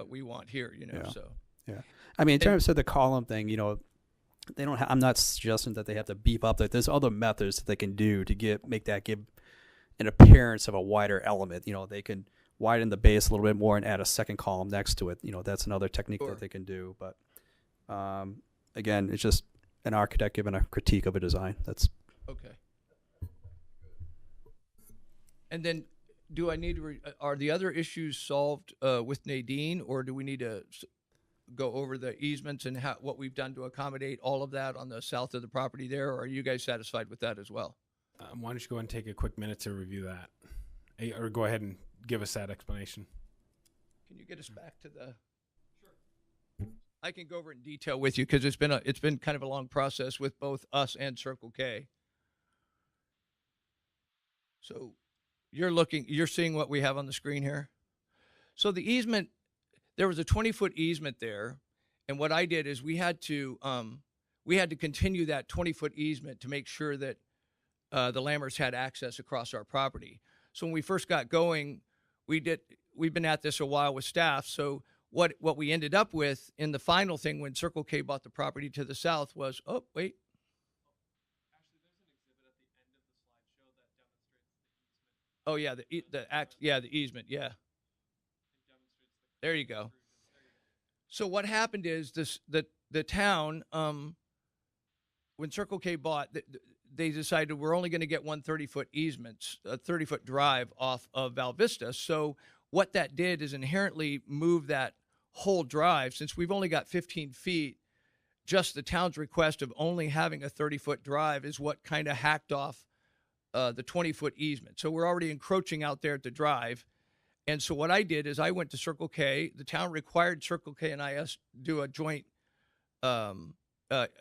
we want here. So yeah. I mean, in terms of the column thing, they don't. I'm not suggesting that they have to beef up that. There's other methods that they can do to give an appearance of a wider element. They can widen the base a little bit more and add a second column next to it. That's another technique that they can do. But again, it's just an architect giving a critique of a design. That's okay. And then, do I need to? Are the other issues solved with Nadine, or do we need to go over the easements and what we've done to accommodate all of that on the south of the property there, or are you guys satisfied with that as well? Why don't you go ahead and take a quick minute to review that, or go ahead and give us that explanation. Can you get us back to the? Sure. I can go over it in detail with you, because it's been kind of a long process with both us and Circle K. So you're seeing what we have on the screen here. So the easement, there was a 20-foot easement there, and what I did is we had to continue that 20-foot easement to make sure that the Lammers had access across our property. So when we first got going, we've been at this a while with staff. So what we ended up with in the final thing when Circle K bought the property to the south was, oh, wait. Oh yeah, the easement, yeah. There you go. So what happened is the town, when Circle K bought, they decided we're only going to get one 30-foot easement, a 30-foot drive off of Val Vista. So what that did is inherently move that whole drive, since we've only got 15 feet. Just the town's request of only having a 30-foot drive is what kind of hacked off the 20-foot easement. So we're already encroaching out there at the drive. And so what I did is I went to Circle K. The town required Circle K and I do a joint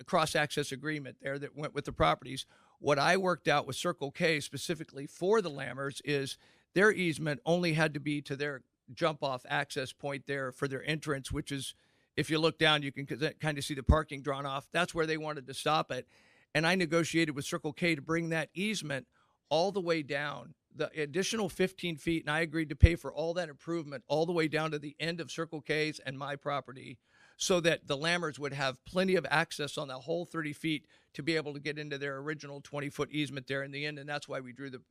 cross-access agreement there that went with the properties. What I worked out with Circle K specifically for the Lammers is their easement only had to be to their jump-off access point there for their entrance, which is, if you look down, you can kind of see the parking drawn off. That's where they wanted to stop it. And I negotiated with Circle K to bring that easement all the way down, the additional 15 feet, and I agreed to pay for all that improvement all the way down to the end of Circle K's and my property, so that the Lammers would have plenty of access on that whole 30 feet to be able to get into their original 20-foot easement there in the end, and that's why we drew the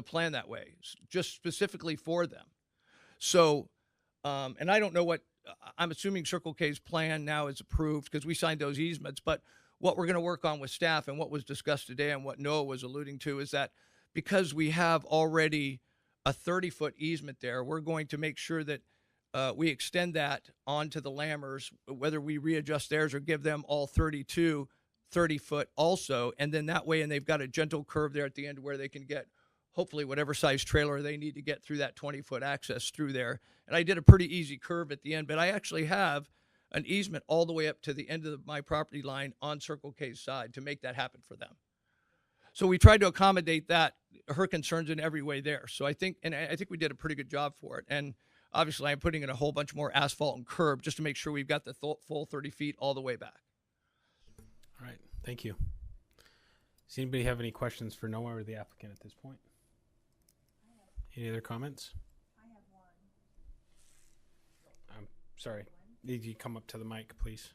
plan that way, just specifically for them. So, and I don't know I'm assuming Circle K's plan now is approved because we signed those easements, but what we're going to work on with staff and what was discussed today and what Noah was alluding to is that because we have already a 30-foot easement there, we're going to make sure that we extend that onto the Lammers, whether we readjust theirs or give them all 30-foot also. And then that way, and they've got a gentle curve there at the end where they can get hopefully whatever size trailer they need to get through that 20-foot access through there. And I did a pretty easy curve at the end, but I actually have an easement all the way up to the end of my property line on Circle K's side to make that happen for them. So we tried to accommodate her concerns in every way there. So I think we did a pretty good job for it. And obviously I'm putting in a whole bunch more asphalt and curb just to make sure we've got the full 30 feet all the way back. Thank you. Does anybody have any questions for Noah or the applicant at this point? Any other comments? I have one. I'm sorry. Need you come up to the mic, please?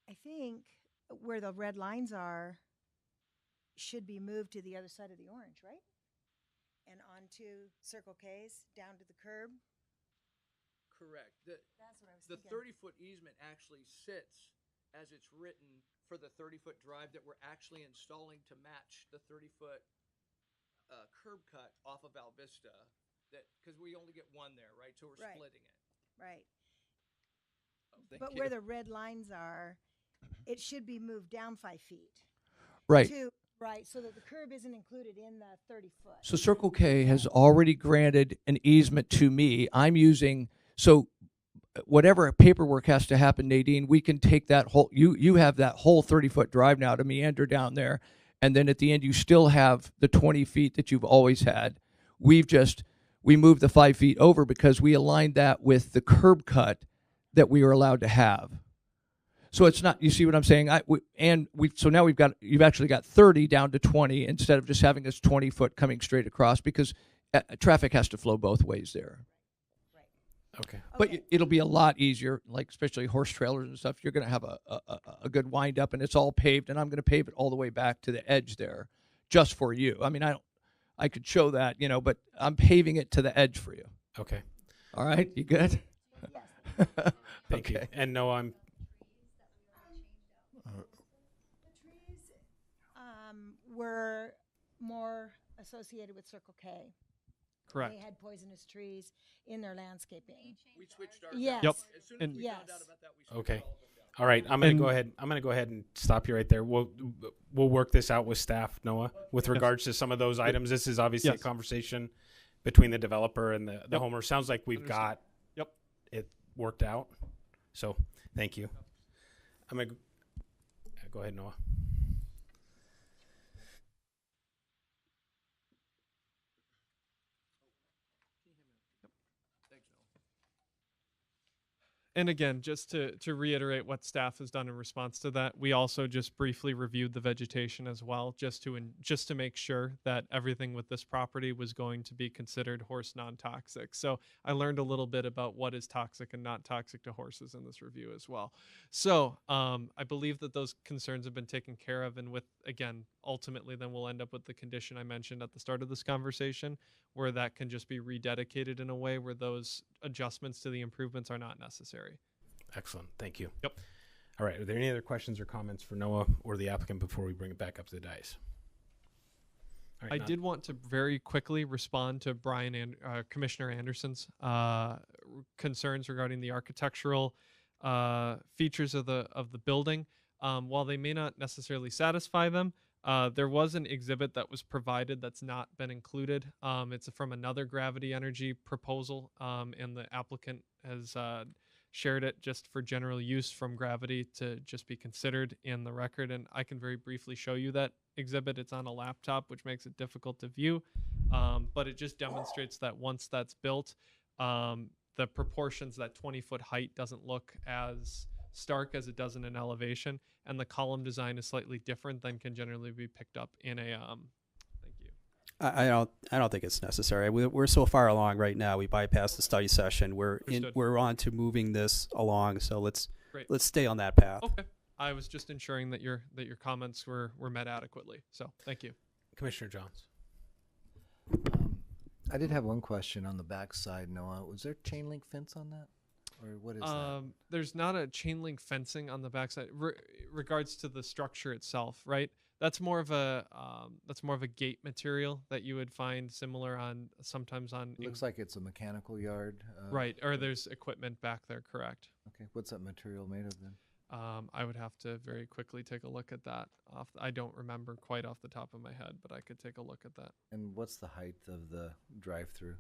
I think where the red lines are should be moved to the other side of the orange, right? And onto Circle K's, down to the curb. Correct. That's what I was The thinking. 30-foot easement actually sits as it's written for the 30-foot drive that we're actually installing to match the 30-foot curb cut off of Val Vista. Because we only get one there, right? So we're Right. splitting it. Right. Thank But you. where the red lines are, it should be moved down 5 feet. Right. Right, so that the curb isn't included in the 30-foot. So Circle K has already granted an easement to me. I'm using, so whatever paperwork has to happen, Nadine, we can take that whole, you have that whole 30-foot drive now to meander down there. And then at the end, you still have the 20 feet that you've always had. We moved the 5 feet over because we aligned that with the curb cut that we were allowed to have. So it's not, you see what I'm saying? So now you've actually got 30 down to 20 instead of just having this 20 foot coming straight across because traffic has to flow both ways there. Okay. But it'll be a lot easier, like especially horse trailers and stuff. You're going to have a good wind up and it's all paved and I'm going to pave it all the way back to the edge there just for you. I mean, I could show that, but I'm paving it to the edge for you. Okay. All right. You good? Thank Okay. you. And no, I'm. Were more associated with Circle K. Correct. They had poisonous trees in their landscaping. We switched our. Yes. Yep. As soon as we found out about that, we switched Okay. all of them down. All right. I'm going to And- go ahead and stop you right there. We'll work this out with staff, Noah, with regards to some of those items. This is obviously a conversation between the developer and the homeowner. Sounds like we've got it worked out. So thank you. I'm going to go ahead, Noah. And again, just to reiterate what staff has done in response to that, we also just briefly reviewed the vegetation as well, just to make sure that everything with this property was going to be considered horse non-toxic. So I learned a little bit about what is toxic and not toxic to horses in this review as well. So I believe that those concerns have been taken care of, and with, again, ultimately then we'll end up with the condition I mentioned at the start of this conversation, where that can just be rededicated in a way where those adjustments to the improvements are not necessary. Excellent. Thank you. Yep. All right. Are there any other questions or comments for Noah or the applicant before we bring it back up to the dais? All right, I did want to very quickly respond to Brian and Commissioner Anderson's concerns regarding the architectural features of the building. While they may not necessarily satisfy them, there was an exhibit that was provided that's not been included. It's from another gravity energy proposal, and the applicant has shared it just for general use from gravity to just be considered in the record. And I can very briefly show you that exhibit. It's on a laptop, which makes it difficult to view. But it just demonstrates that once that's built, the proportions, that 20-foot height doesn't look as stark as it does in an elevation, and the column design is slightly different than can generally be picked up in a thank you. I don't think it's necessary. We're so far along right now. We bypassed the study session. We're on to moving this along. So let's stay on that path. Okay. I was just ensuring that your comments were met adequately. So thank you. Commissioner Johns. I did have one question on the back side, Noah. Was there chain link fence on that? Or what is that? There's not a chain link fencing on the backside. Regards to the structure itself, right? That's more of a gate material that you would find similar on sometimes on. Looks like it's a mechanical yard. Right, or there's equipment back there. Correct. Okay, what's that material made of then? I would have to very quickly take a look at that. I don't remember quite off the top of my head, but I could take a look at that. And what's the height of the drive-through?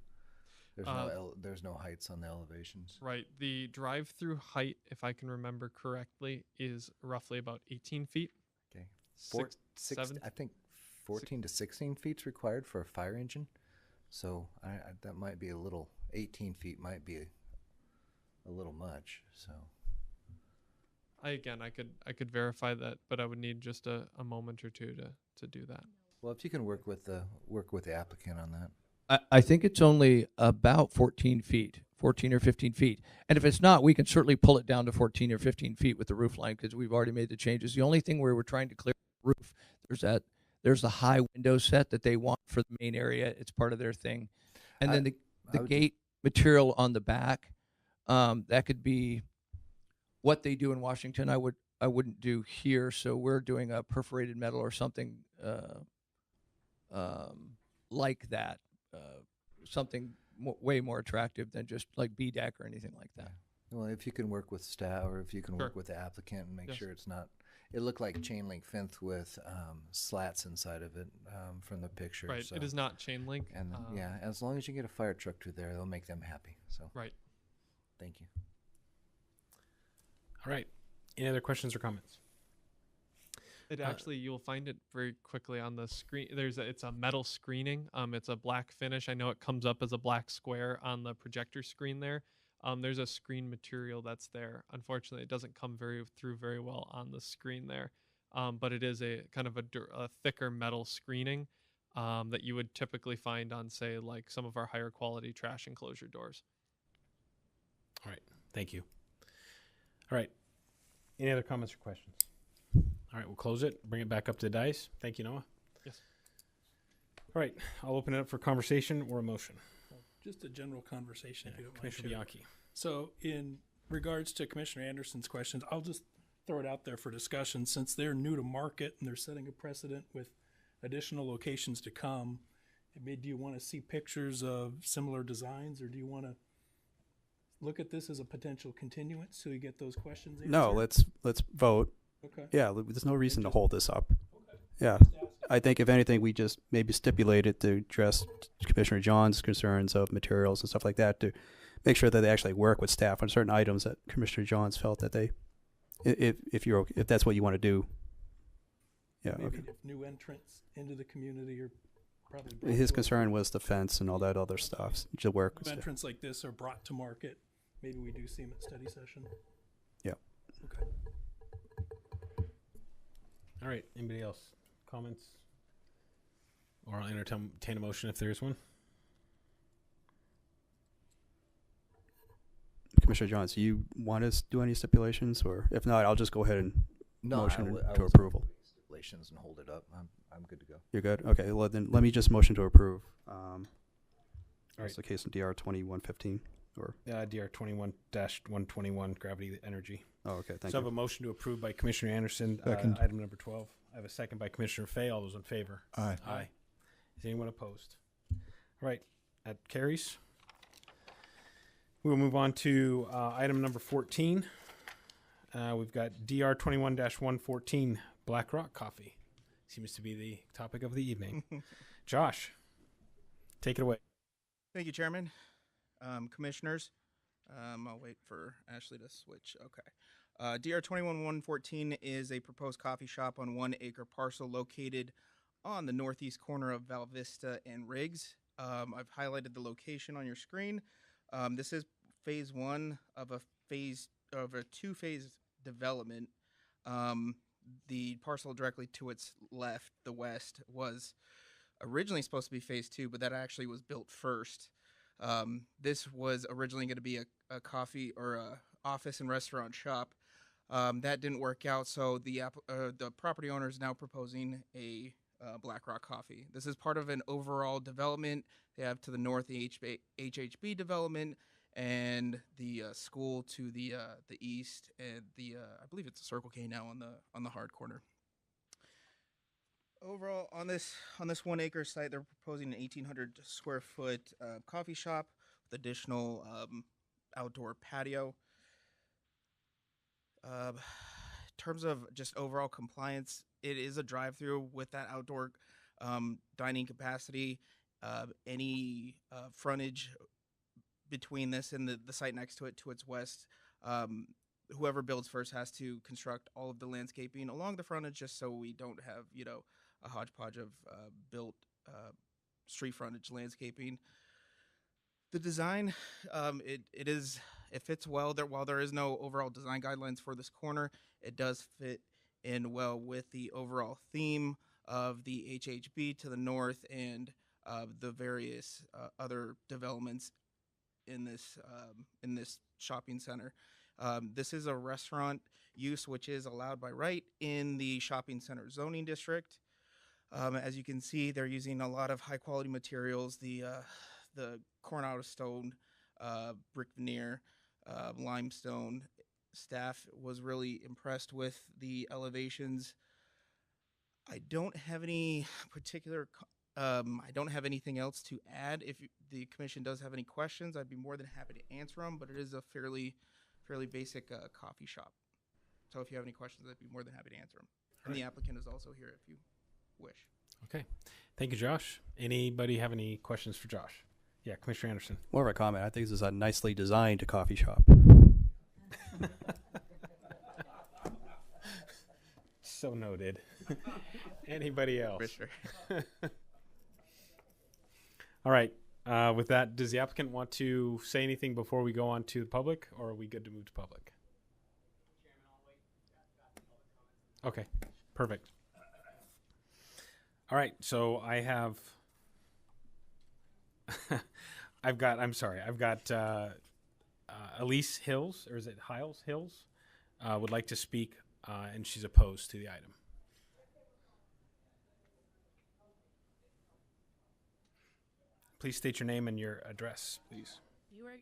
There's no heights on the elevations. Right. The drive-through height, if I can remember correctly, is roughly about 18 feet. Okay. Seven. I think 14 to 16 feet's required for a fire engine. So that might be a little, 18 feet might be a little much. So I could verify that, but I would need just a moment or two to do that. well, if you can work with the applicant on that. I think it's only about 14 feet, 14 or 15 feet. And if it's not, we can certainly pull it down to 14 or 15 feet with the roof line because we've already made the changes. The only thing where we're trying to clear the roof, there's the high window set that they want for the main area. It's part of their thing. And then the gate material on the back, that could be what they do in Washington. I wouldn't do here. So we're doing a perforated metal or something like that. Something way more attractive than just like B-deck or anything like that. Well, if you can work with staff or if you can work with the applicant and make sure it's not, it looked like chain link fence with slats inside of it from the picture. Right. So. It is not chain link. And yeah, as long as you get a fire truck through there, they'll make them happy. So right. Thank you. All right. Any other questions or comments? It actually, you'll find it very quickly on the screen. It's a metal screening. It's a black finish. I know it comes up as a black square on the projector screen there. There's a screen material that's there. Unfortunately, it doesn't come through very well on the screen there. But it is a kind of a thicker metal screening that you would typically find on, say, like some of our higher quality trash enclosure doors. All right. Thank you. All right. Any other comments or questions? All right, we'll close it. Bring it back up to the dais. Thank you, Noah. Yes. All right, I'll open it up for conversation or a motion. Just a general conversation, if you don't mind. Commissioner Bianchi. So in regards to Commissioner Anderson's questions, I'll just throw it out there for discussion. Since they're new to market and they're setting a precedent with additional locations to come, do you want to see pictures of similar designs, or do you want to look at this as a potential continuance so you get those questions answered? No, let's vote. Okay. Yeah, there's no reason to hold this up. Yeah, I think if anything, we just maybe stipulate it to address Commissioner John's concerns of materials and stuff like that, to make sure that they actually work with staff on certain items that Commissioner Johns felt that they, if that's what you want to do. Yeah. Maybe Okay. if new entrants into the community are probably His concern was the fence and all that other stuff. To work with new staff. entrants like this are brought to market. Maybe we do see them at study session. Yeah. Okay. All right, anybody else? Comments? Or I'll entertain a motion if there is one. Commissioner Johns, do you want us to do any stipulations, or if not, I'll just go ahead and motion I to was approval. Stipulations and hold it up. I'm good to go. You're good? Okay, well then let me just motion to approve. That's right. the case in DR 2115, or? DR 21-121, Gravity Energy. Oh, okay, thank So I you. have a motion to approve by Commissioner Anderson, Second. item number 12. I have a second by Commissioner Fay. All those in favor? Aye. Aye. Is anyone opposed? All right, that carries. We'll move on to item number 14. We've got DR 21-114, Black Rock Coffee. Seems to be the topic of the evening. Josh, take it away. Thank you, Chairman. Commissioners, I'll wait for Ashley to switch. Okay. DR 21-114 is a proposed coffee shop on 1 acre parcel located on the northeast corner of Val Vista and Riggs. I've highlighted the location on your screen. This is phase one of a two-phase development. The parcel directly to its left, the west, was originally supposed to be phase two, but that actually was built first. This was originally going to be a coffee or a office and restaurant shop. That didn't work out, so the property owner is now proposing a Black Rock Coffee. This is part of an overall development. They have to the north the HHB development, and the school to the east, and I believe it's a Circle K now on the hard corner. Overall, on this 1 acre site, they're proposing an 1,800 square foot coffee shop with additional outdoor patio. In terms of just overall compliance, it is a drive-through with that outdoor dining capacity. Any frontage between this and the site next to it to its west. Whoever builds first has to construct all of the landscaping along the frontage, just so we don't have, you know, a hodgepodge of built street frontage landscaping. The design, it fits well. While there is no overall design guidelines for this corner, it does fit in well with the overall theme of the HHB to the north and the various other developments in this shopping center. This is a restaurant use which is allowed by right in the shopping center zoning district. As you can see, they're using a lot of high quality materials. The Coronado stone, brick veneer, limestone. Staff was really impressed with the elevations. I don't have any particular. I don't have anything else to add. If the commission does have any questions, I'd be more than happy to answer them. But it is a fairly basic coffee shop. So if you have any questions, I'd be more than happy to answer them. And the applicant is also here if you wish. Okay. Thank you, Josh. Anybody have any questions for Josh? Yeah, Commissioner Anderson. More of a comment. I think this is a nicely designed coffee shop. So noted. Anybody else? For sure. All right. With that, does the applicant want to say anything before we go on to the public, or are we good to move to public? Okay, perfect. All right, so I have, I've got Elise Hills, or is it Hills, would like to speak, and she's opposed to the item. Please state your name and your address, please.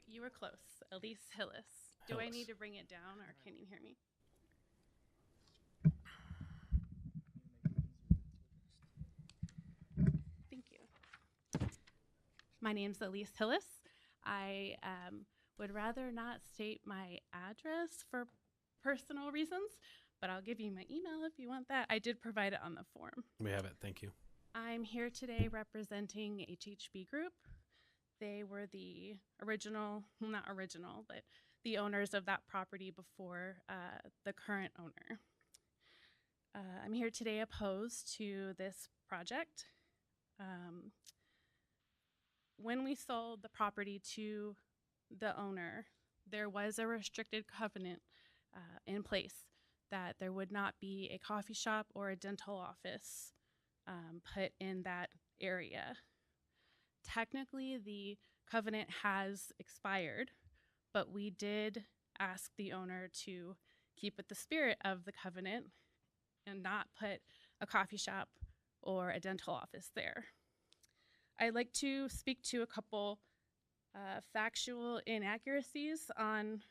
You were close. Elise Hillis. Do I Hillis. need to bring it down, or can you hear me? Thank you. My name's Elise Hillis. I would rather not state my address for personal reasons, but I'll give you my email if you want that. I did provide it on the form. We have it. Thank you. I'm here today representing HHB Group. They were the original, well, not original, but the owners of that property before the current owner. I'm here today opposed to this project. When we sold the property to the owner, there was a restricted covenant in place that there would not be a coffee shop or a dental office put in that area. Technically, the covenant has expired, but we did ask the owner to keep with the spirit of the covenant and not put a coffee shop or a dental office there. I'd like to speak to a couple factual inaccuracies on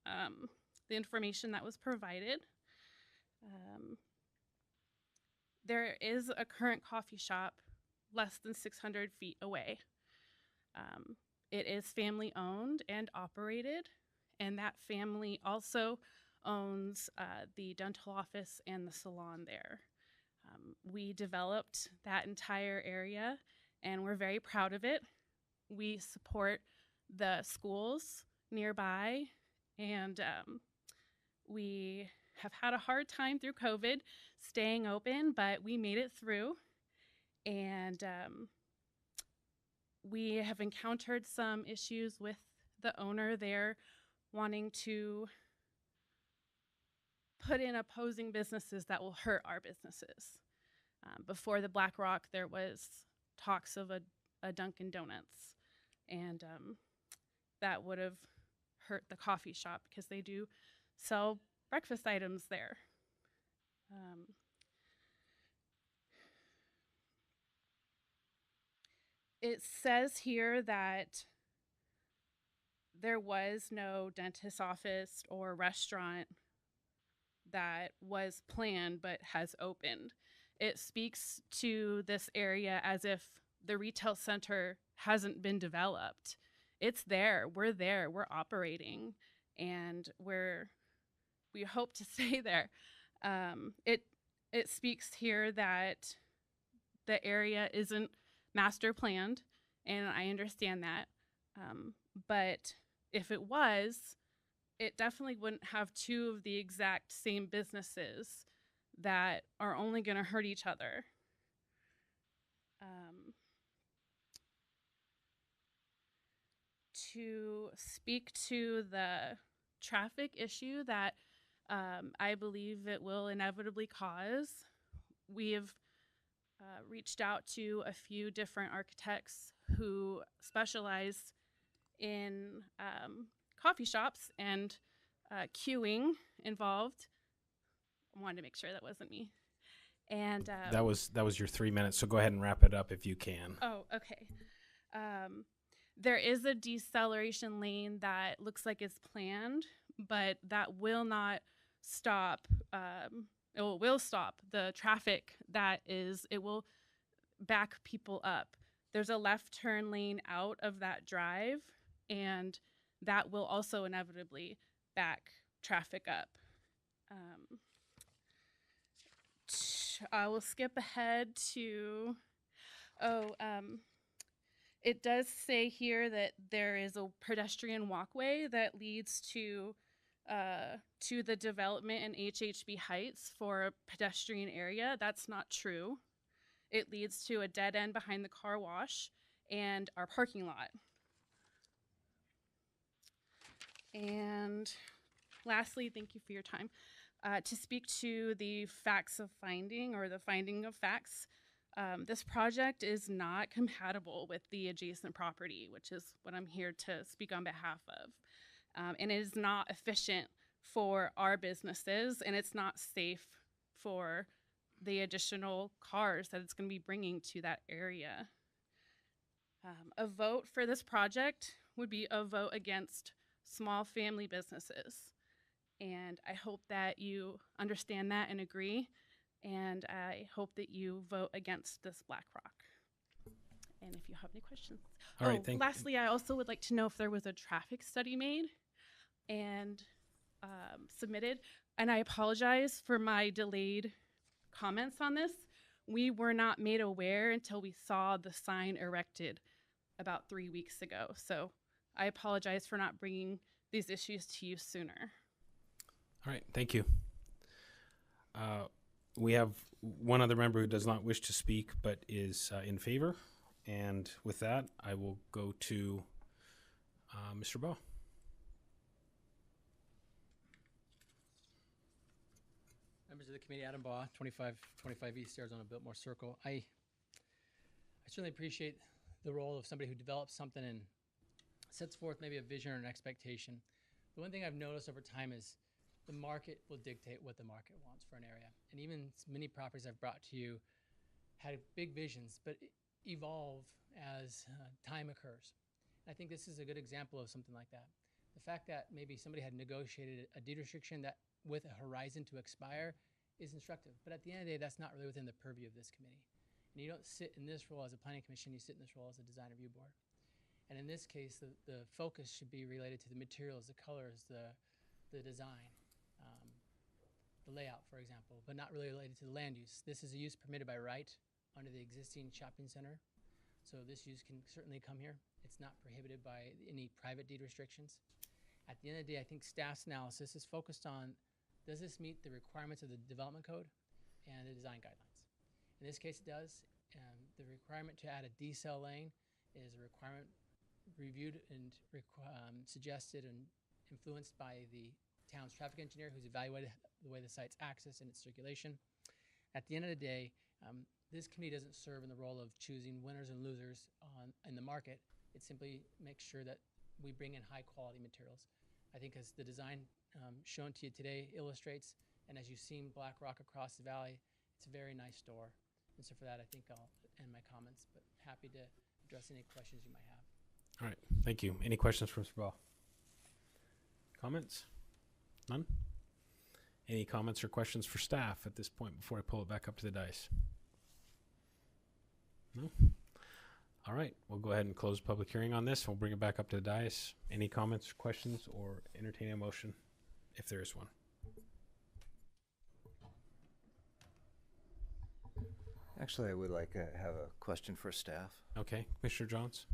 the information that was provided. There is a current coffee shop less than 600 feet away. It is family owned and operated, and that family also owns the dental office and the salon there. We developed that entire area, and we're very proud of it. We support the schools nearby, and we have had a hard time through COVID staying open, but we made it through. And we have encountered some issues with the owner there wanting to put in opposing businesses that will hurt our businesses. Before the Black Rock, there was talks of a Dunkin' Donuts, and that would have hurt the coffee shop because they do sell breakfast items there. It says here that there was no dentist office or restaurant that was planned but has opened. It speaks to this area as if the retail center hasn't been developed. It's there, we're operating, and we hope to stay there. It speaks here that the area isn't master planned, and I understand that. but if it was, it definitely wouldn't have two of the exact same businesses that are only going to hurt each other. To speak to the traffic issue that I believe it will inevitably cause, we have reached out to a few different architects who specialize in coffee shops and queuing involved. I wanted to make sure that wasn't me. And that was your 3 minutes, so go ahead and wrap it up if you can. Oh, okay. There is a deceleration lane that looks like it's planned, but that will not stop. It will stop the traffic it will back people up. There's a left turn lane out of that drive, and that will also inevitably back traffic up. I will skip ahead to, it does say here that there is a pedestrian walkway that leads to the development in HHB Heights for a pedestrian area. That's not true. It leads to a dead end behind the car wash and our parking lot. And lastly, thank you for your time. To speak to the facts of finding or the finding of facts, this project is not compatible with the adjacent property, which is what I'm here to speak on behalf of. And it is not efficient for our businesses, and it's not safe for the additional cars that it's going to be bringing to that area. A vote for this project would be a vote against small family businesses. And I hope that you understand that and agree. And I hope that you vote against this Black Rock. And if you have any questions. All right, thank you. Lastly, I also would like to know if there was a traffic study made and submitted. And I apologize for my delayed comments on this. We were not made aware until we saw the sign erected about 3 weeks ago. So I apologize for not bringing these issues to you sooner. All right, thank you. We have one other member who does not wish to speak but is in favor. And with that, I will go to Mr. Baugh. Members of the committee, Adam Baugh, 25 East Arizona Biltmore Circle. I certainly appreciate the role of somebody who develops something and sets forth maybe a vision or an expectation. The one thing I've noticed over time is the market will dictate what the market wants for an area. And even many properties I've brought to you had big visions, but evolve as time occurs. And I think this is a good example of something like that. The fact that maybe somebody had negotiated a deed restriction that with a horizon to expire is instructive. But at the end of the day, that's not really within the purview of this committee. And you don't sit in this role as a planning commission, you sit in this role as a design review board. And in this case, the focus should be related to the materials, the colors, the design, the layout, for example, but not really related to the land use. This is a use permitted by right under the existing shopping center. So this use can certainly come here. It's not prohibited by any private deed restrictions. At the end of the day, I think staff's analysis is focused on, does this meet the requirements of the development code and the design guidelines? In this case, it does. The requirement to add a decel lane is a requirement reviewed and suggested and influenced by the town's traffic engineer who's evaluated the way the site's access and its circulation. At the end of the day, this committee doesn't serve in the role of choosing winners and losers in the market. It simply makes sure that we bring in high quality materials. I think as the design shown to you today illustrates, and as you've seen Black Rock across the valley, it's a very nice door. And so for that, I think I'll end my comments, but happy to address any questions you might have. All right, thank you. Any questions for Mr. Baugh? Comments? None? Any comments or questions for staff at this point before I pull it back up to the dais? No? All right, we'll go ahead and close public hearing on this. We'll bring it back up to the dais. Any comments, questions, or entertain a motion if there is one? Actually, I would like to have a question for staff. Okay, Commissioner Johns.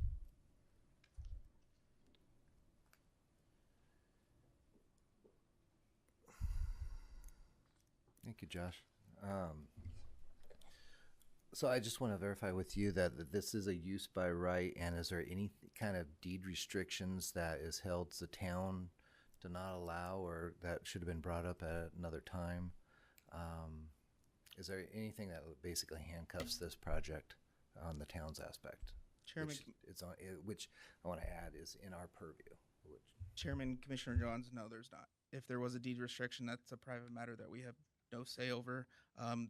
Josh. So I just want to verify with you that this is a use by right, and is there any kind of deed restrictions that is held to the town to not allow, or that should have been brought up at another time? Is there anything that basically handcuffs this project on the town's aspect? Chairman, which I want to add is in our purview. Chairman, Commissioner Johns, no, there's not. If there was a deed restriction, that's a private matter that we have no say over.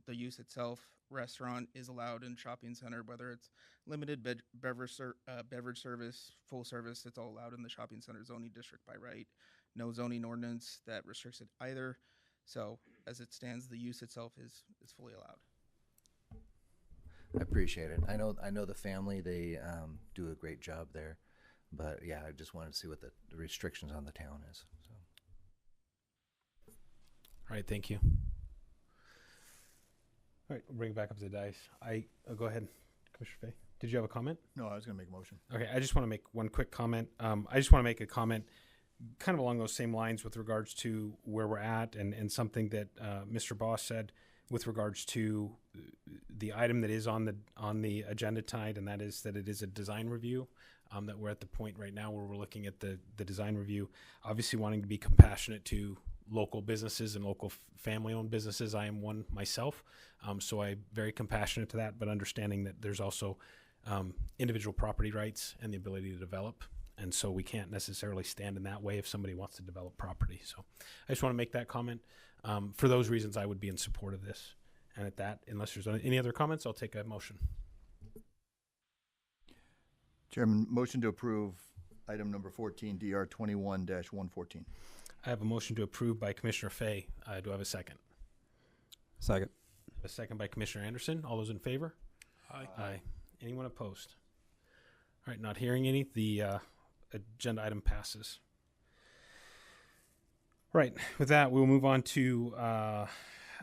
The use itself, restaurant is allowed in shopping center, whether it's limited beverage service, full service, it's all allowed in the shopping center zoning district by right. No zoning ordinance that restricts it either. So as it stands, the use itself is fully allowed. I appreciate it. I know the family, they do a great job there, but yeah, I just wanted to see what the restrictions on the town is. So. All right, thank you. All right, we'll bring it back up to the dice. Go ahead, Commissioner Fay. Did you have a comment? No, I was going to make a motion. Okay, I just want to make one quick comment. I just want to make a comment kind of along those same lines with regards to where we're at and something that Mr. Boss said with regards to the item that is on the agenda tonight, and that is that it is a design review, that we're at the point right now where we're looking at the design review, obviously wanting to be compassionate to local businesses and local family-owned businesses. I am one myself, so I'm very compassionate to that, but understanding that there's also individual property rights and the ability to develop. And so we can't necessarily stand in that way if somebody wants to develop property. So I just want to make that comment. For those reasons, I would be in support of this. And at that, unless there's any other comments, I'll take a motion. Chairman, motion to approve item number 14, DR 21-114. I have a motion to approve by Commissioner Fay. Do I have a second? Second. A second by Commissioner Anderson. All those in favor? Aye. Aye. Anyone opposed? All right, not hearing any. The agenda item passes. Right, with that, we'll move on to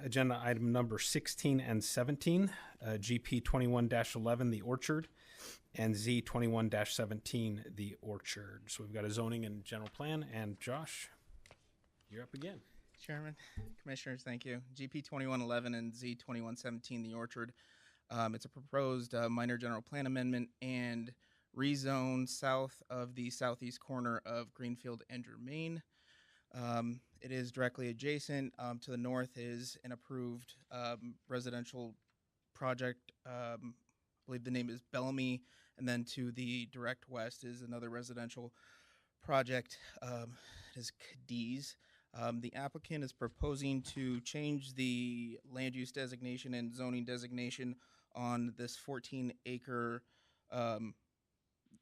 agenda item number 16 and 17, GP 21-11, the Orchard, and Z 21-17, the Orchard. So we've got a zoning and general plan, and Josh, you're up again. Chairman, Commissioners, thank you. GP 2111 and Z 2117, the Orchard. It's a proposed minor general plan amendment and rezone south of the southeast corner of Greenfield and Germain. It is directly adjacent. To the north is an approved residential project. I believe the name is Bellamy. And then to the direct west is another residential project. It is Cadiz. The applicant is proposing to change the land use designation and zoning designation on this 14-acre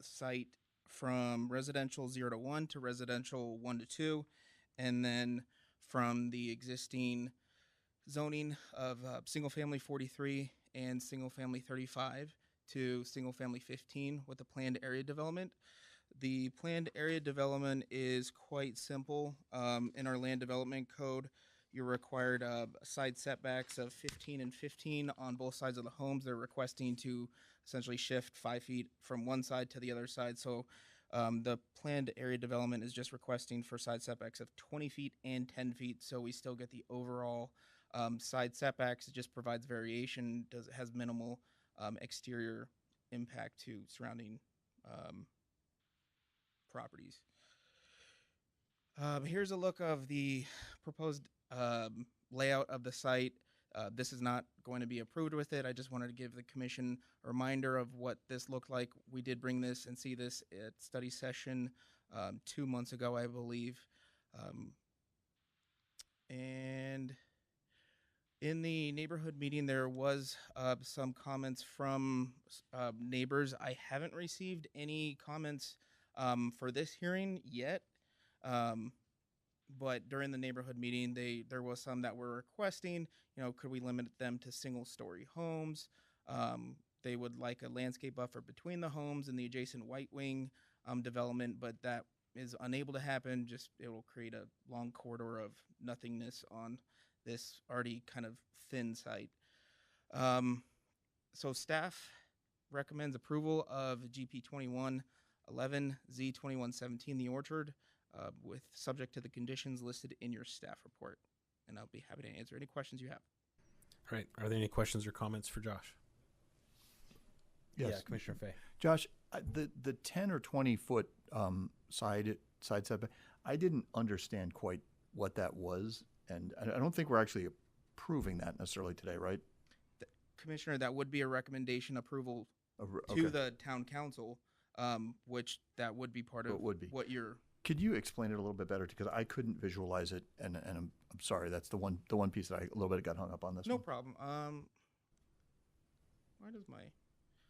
site from residential 0 to 1 to residential 1 to 2, and then from the existing zoning of single family 43 and single family 35 to single family 15 with the planned area development. The planned area development is quite simple. In our land development code, you're required side setbacks of 15 and 15 on both sides of the homes. They're requesting to essentially shift 5 feet from one side to the other side. So the planned area development is just requesting for side setbacks of 20 feet and 10 feet. So we still get the overall side setbacks. It just provides variation, has minimal exterior impact to surrounding properties. Here's a look of the proposed layout of the site. This is not going to be approved with it. I just wanted to give the commission a reminder of what this looked like. We did bring this and see this at study session 2 months ago, I believe. And in the neighborhood meeting, there was some comments from neighbors. I haven't received any comments for this hearing yet. But during the neighborhood meeting, there was some that were requesting, could we limit them to single-story homes? They would like a landscape buffer between the homes and the adjacent White Wing development, but that is unable to happen. Just it will create a long corridor of nothingness on this already kind of thin site. So staff recommends approval of GP 2111, Z 2117, the Orchard, with subject to the conditions listed in your staff report. And I'll be happy to answer any questions you have. All right. Are there any questions or comments for Josh? Yes. Yeah, Commissioner Fay. Josh, the 10 or 20 foot side setback, I didn't understand quite what that was, and I don't think we're actually approving that necessarily today, right? Commissioner, that would be a recommendation approval Okay. to the town council, which that would be part of It would be. what you're. Could you explain it a little bit better? Because I couldn't visualize it, and I'm sorry. That's the one piece that I a little bit got hung up on this. No one. problem. Why does my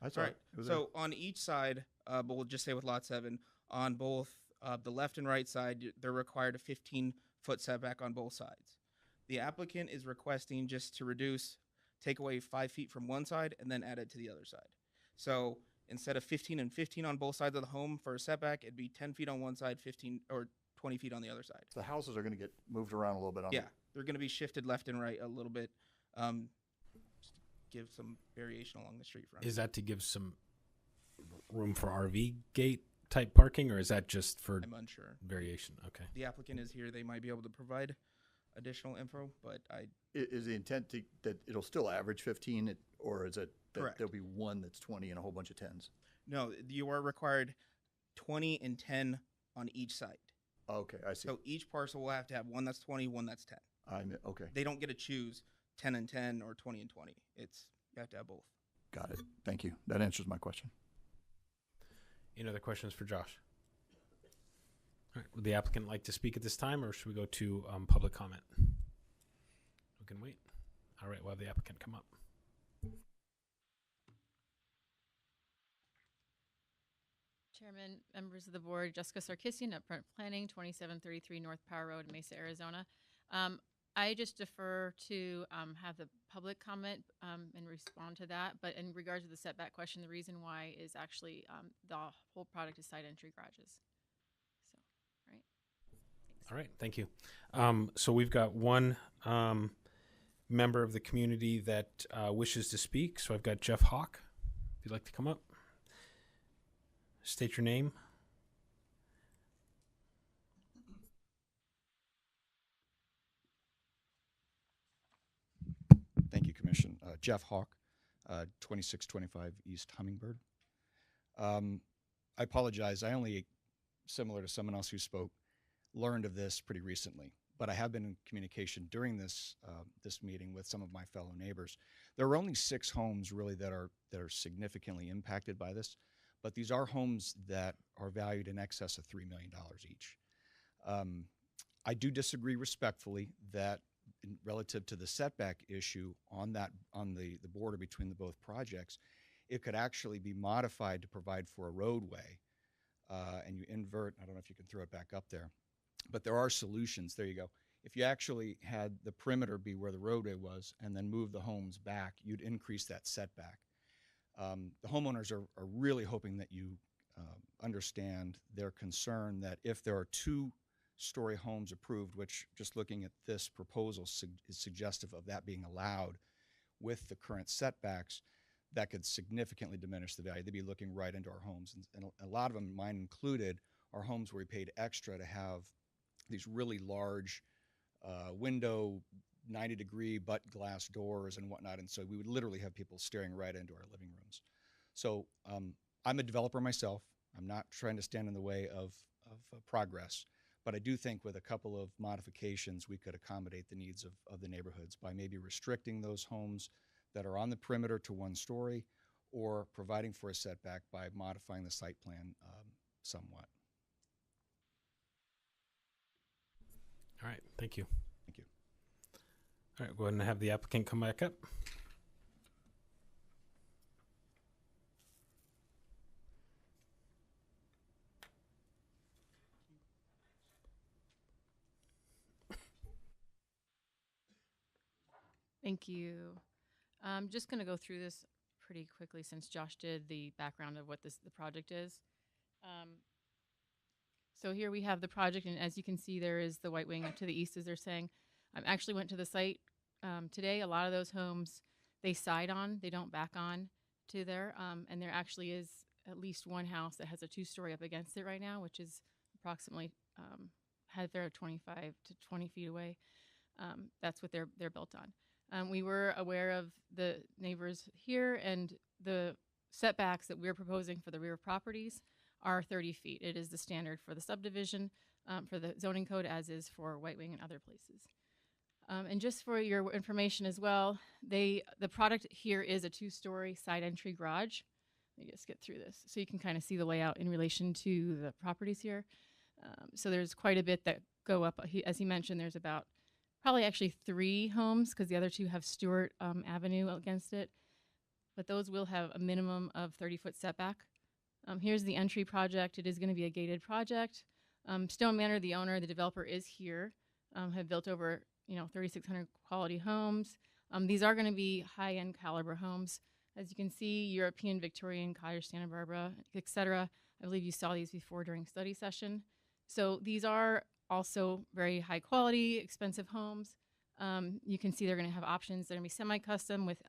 That's all all right? right. It was So on each side, but we'll just say with lot 7, on both the left and right side, they're required a 15-foot setback on both sides. The applicant is requesting just to take away 5 feet from one side and then add it to the other side. So instead of 15 and 15 on both sides of the home for a setback, it'd be 10 feet on one side, 15 or 20 feet on the other side. the houses are going to get moved around a little bit. On Yeah, they're going to be shifted left and right a little bit, just to give some variation along the street front. Is that to give some room for RV gate type parking, or is that just for I'm unsure. variation? Okay. The applicant is here; they might be able to provide additional info, but Is the intent that it'll still average 15, or is it that Correct. there'll be one that's 20 and a whole bunch of 10s? No, you are required 20 and 10 on each side. Okay, I see. So each parcel will have to have one that's 20, one that's 10. Okay. They don't get to choose 10 and 10 or 20 and 20. You have to have both. Got it. Thank you. That answers my question. Any other questions for Josh? All right. Would the applicant like to speak at this time, or should we go to public comment? We can wait. All right. We'll have the applicant come up. Chairman, members of the board, Jessica Sarkissian, Upfront Planning, 2733 North Power Road, Mesa, Arizona. I just defer to have the public comment and respond to that. But in regards to the setback question, the reason why is actually the whole product is side entry garages. So, right. Thanks. All right. Thank you. So we've got one member of the community that wishes to speak. So I've got Jeff Hawk. If you'd like to come up. State your name. Thank you, Commission. Jeff Hawk, 2625 East Hummingbird. I apologize. I only, similar to someone else who spoke, learned of this pretty recently, but I have been in communication during this meeting with some of my fellow neighbors. There are only 6 homes really that are significantly impacted by this, but these are homes that are valued in excess of $3 million each. I do disagree respectfully that relative to the setback issue on the border between the both projects, it could actually be modified to provide for a roadway, and you invert. I don't know if you can throw it back up there, but there are solutions. There you go. If you actually had the perimeter be where the roadway was and then move the homes back, you'd increase that setback. The homeowners are really hoping that you understand their concern that if there are 2-story homes approved, which just looking at this proposal is suggestive of that being allowed with the current setbacks, that could significantly diminish the value. They'd be looking right into our homes. And a lot of them, mine included, are homes where we paid extra to have these really large window 90-degree butt glass doors and whatnot, and so we would literally have people staring right into our living rooms. So I'm a developer myself. I'm not trying to stand in the way of progress, but I do think with a couple of modifications we could accommodate the needs of the neighborhoods by maybe restricting those homes that are on the perimeter to 1 story, or providing for a setback by modifying the site plan somewhat. All right. Thank you. Thank you. All right. Go ahead and have the applicant come back up. Thank you. I'm just going to go through this pretty quickly since Josh did the background of what the project is. So here we have the project, and as you can see, there is the white wing to the east, as they're saying. I actually went to the site today. A lot of those homes, they side on, they don't back on to there, and there actually is at least one house that has a 2-story up against it right now, which is approximately they're 25 to 20 feet away. That's what they're built on. We were aware of the neighbors here, and the setbacks that we're proposing for the rear properties are 30 feet. It is the standard for the subdivision, for the zoning code, as is for White Wing and other places. And just for your information as well, the product here is a 2-story side entry garage. Let me just get through this so you can kind of see the layout in relation to the properties here. So there's quite a bit that go up. As he mentioned, there's about probably actually 3 homes because the other 2 have Stewart Avenue against it. But those will have a minimum of 30-foot setback. Here's the entry project. It is going to be a gated project. Stone Manor, the owner, the developer is here, have built over 3,600 quality homes. These are going to be high-end caliber homes. As you can see, European, Victorian, cottage, Santa Barbara, etc. I believe you saw these before during study session. So these are also very high quality, expensive homes. You can see they're going to have options. They're going to be semi-custom with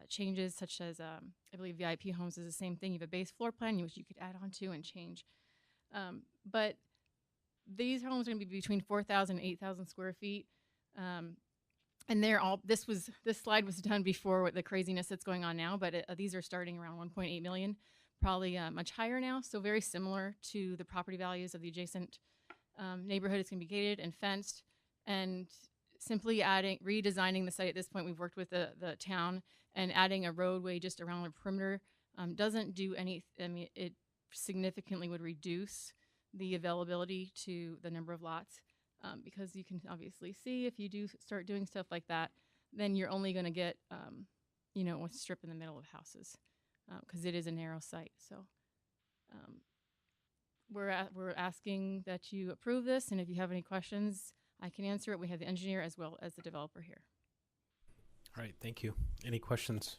changes such as, I believe VIP Homes is the same thing. You have a base floor plan, which you could add on to and change. But these homes are going to be between 4,000 and 8,000 square feet. And they're all, this slide was done before with the craziness that's going on now, but these are starting around 1.8 million, probably much higher now. So very similar to the property values of the adjacent neighborhood. It's going to be gated and fenced, and simply redesigning the site at this point. We've worked with the town, and adding a roadway just around the perimeter doesn't do any, I mean, it significantly would reduce the availability to the number of lots. Because you can obviously see if you do start doing stuff like that, then you're only going to get, a strip in the middle of houses, because it is a narrow site. So we're asking that you approve this, and if you have any questions, I can answer it. We have the engineer as well as the developer here. All right, thank you. Any questions?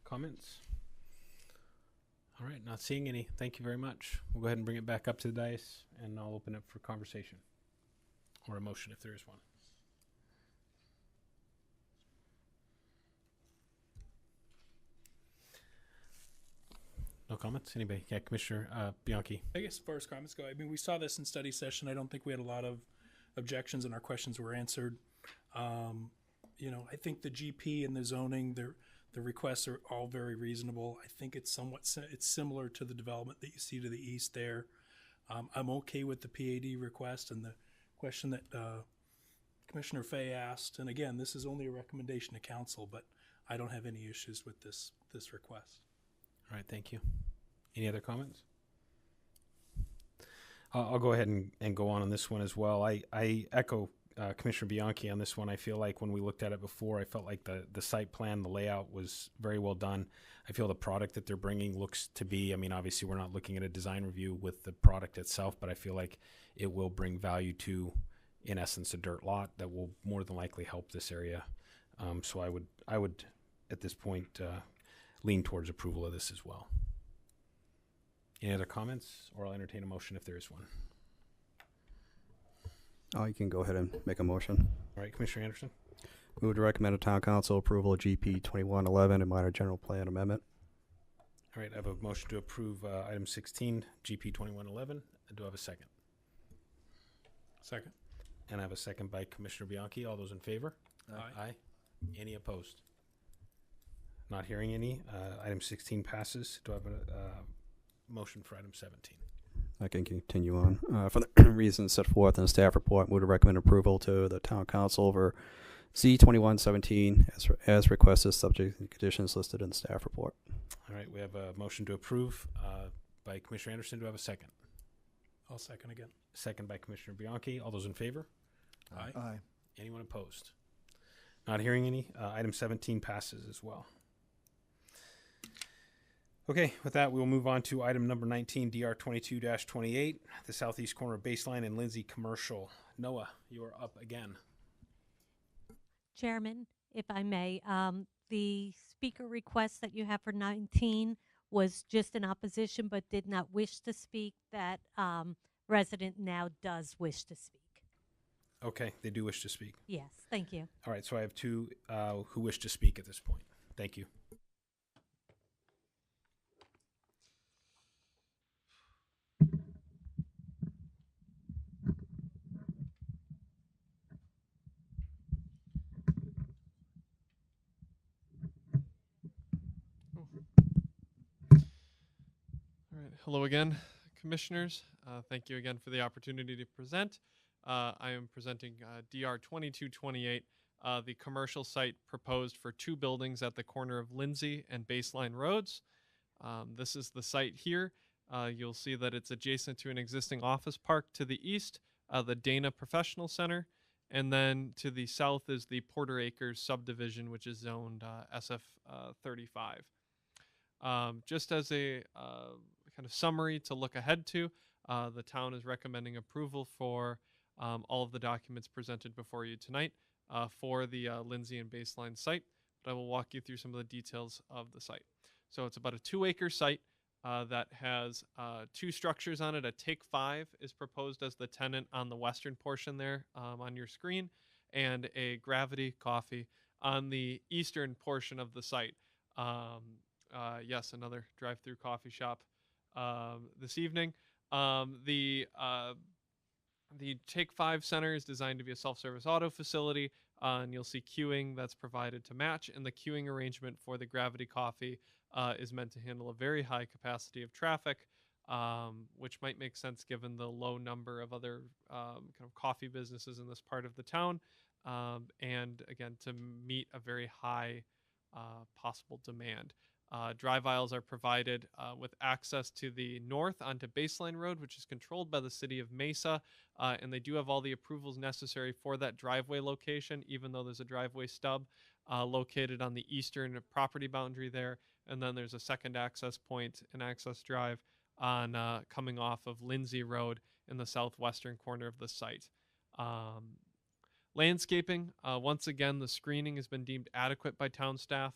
Comments? All right, not seeing any. Thank you very much. We'll go ahead and bring it back up to the dais, and I'll open it for conversation or a motion if there is one. No comments? Anybody? Yeah, Commissioner Bianchi. I guess as far as comments go, I mean, we saw this in study session. I don't think we had a lot of objections and our questions were answered. I think the GP and the zoning, the requests are all very reasonable. I think it's it's similar to the development that you see to the east there. I'm okay with the PAD request and the question that Commissioner Fay asked. And again, this is only a recommendation to council, but I don't have any issues with this request. All right, thank you. Any other comments? I'll go ahead and go on this one as well. I echo Commissioner Bianchi on this one. I feel like when we looked at it before, I felt like the site plan, the layout was very well done. I feel the product that they're bringing looks to be, I mean, obviously we're not looking at a design review with the product itself, but I feel like it will bring value to, in essence, a dirt lot that will more than likely help this area. So I would at this point lean towards approval of this as well. Any other comments, or I'll entertain a motion if there is one. Oh, you can go ahead and make a motion. All right, Commissioner Anderson. Move to recommend a town council approval of GP 2111 and minor general plan amendment. All right, I have a motion to approve item 16, GP 2111. Do I have a second? Second. And I have a second by Commissioner Bianchi. All those in favor? Aye. Aye. Any opposed? Not hearing any. Item 16 passes. Do I have a motion for item 17? I can continue on. For the reasons set forth in the staff report, move to recommend approval to the town council over C2117 as requested, subject to the conditions listed in the staff report. All right, we have a motion to approve by Commissioner Anderson. Do I have a second? I'll second again. Second by Commissioner Bianchi. All those in favor? Aye. Aye. Anyone opposed? Not hearing any. Item 17 passes as well. Okay, with that, we will move on to item number 19, DR 22-28, the southeast corner of Baseline and Lindsay Commercial. Noah, you are up again. Chairman, if I may, the speaker request that you have for 19 was just in opposition but did not wish to speak. That resident now does wish to speak. Okay, they do wish to speak. Yes, thank you. All right, so I have two who wish to speak at this point. Thank you. Hello again, commissioners. Thank you again for the opportunity to present. I am presenting DR 2228, the commercial site proposed for 2 buildings at the corner of Lindsay and Baseline Roads. This is the site here. You'll see that it's adjacent to an existing office park to the east, the Dana Professional Center, and then to the south is the Porter Acres subdivision, which is zoned SF 35. Just as a kind of summary to look ahead to, the town is recommending approval for all of the documents presented before you tonight for the Lindsay and Baseline site, but I will walk you through some of the details of the site. So it's about a 2-acre site that has 2 structures on it. A Take 5 is proposed as the tenant on the western portion there on your screen, and a Gravity Coffee on the eastern portion of the site. Yes, another drive-through coffee shop this evening. The Take 5 Center is designed to be a self-service auto facility, and you'll see queuing that's provided to match, and the queuing arrangement for the Gravity Coffee is meant to handle a very high capacity of traffic, which might make sense given the low number of other kind of coffee businesses in this part of the town, and again, to meet a very high possible demand. Drive aisles are provided with access to the north onto Baseline Road, which is controlled by the city of Mesa, and they do have all the approvals necessary for that driveway location, even though there's a driveway stub located on the eastern property boundary there, and then there's a second access point, an access drive on coming off of Lindsay Road in the southwestern corner of the site. Landscaping, once again, the screening has been deemed adequate by town staff.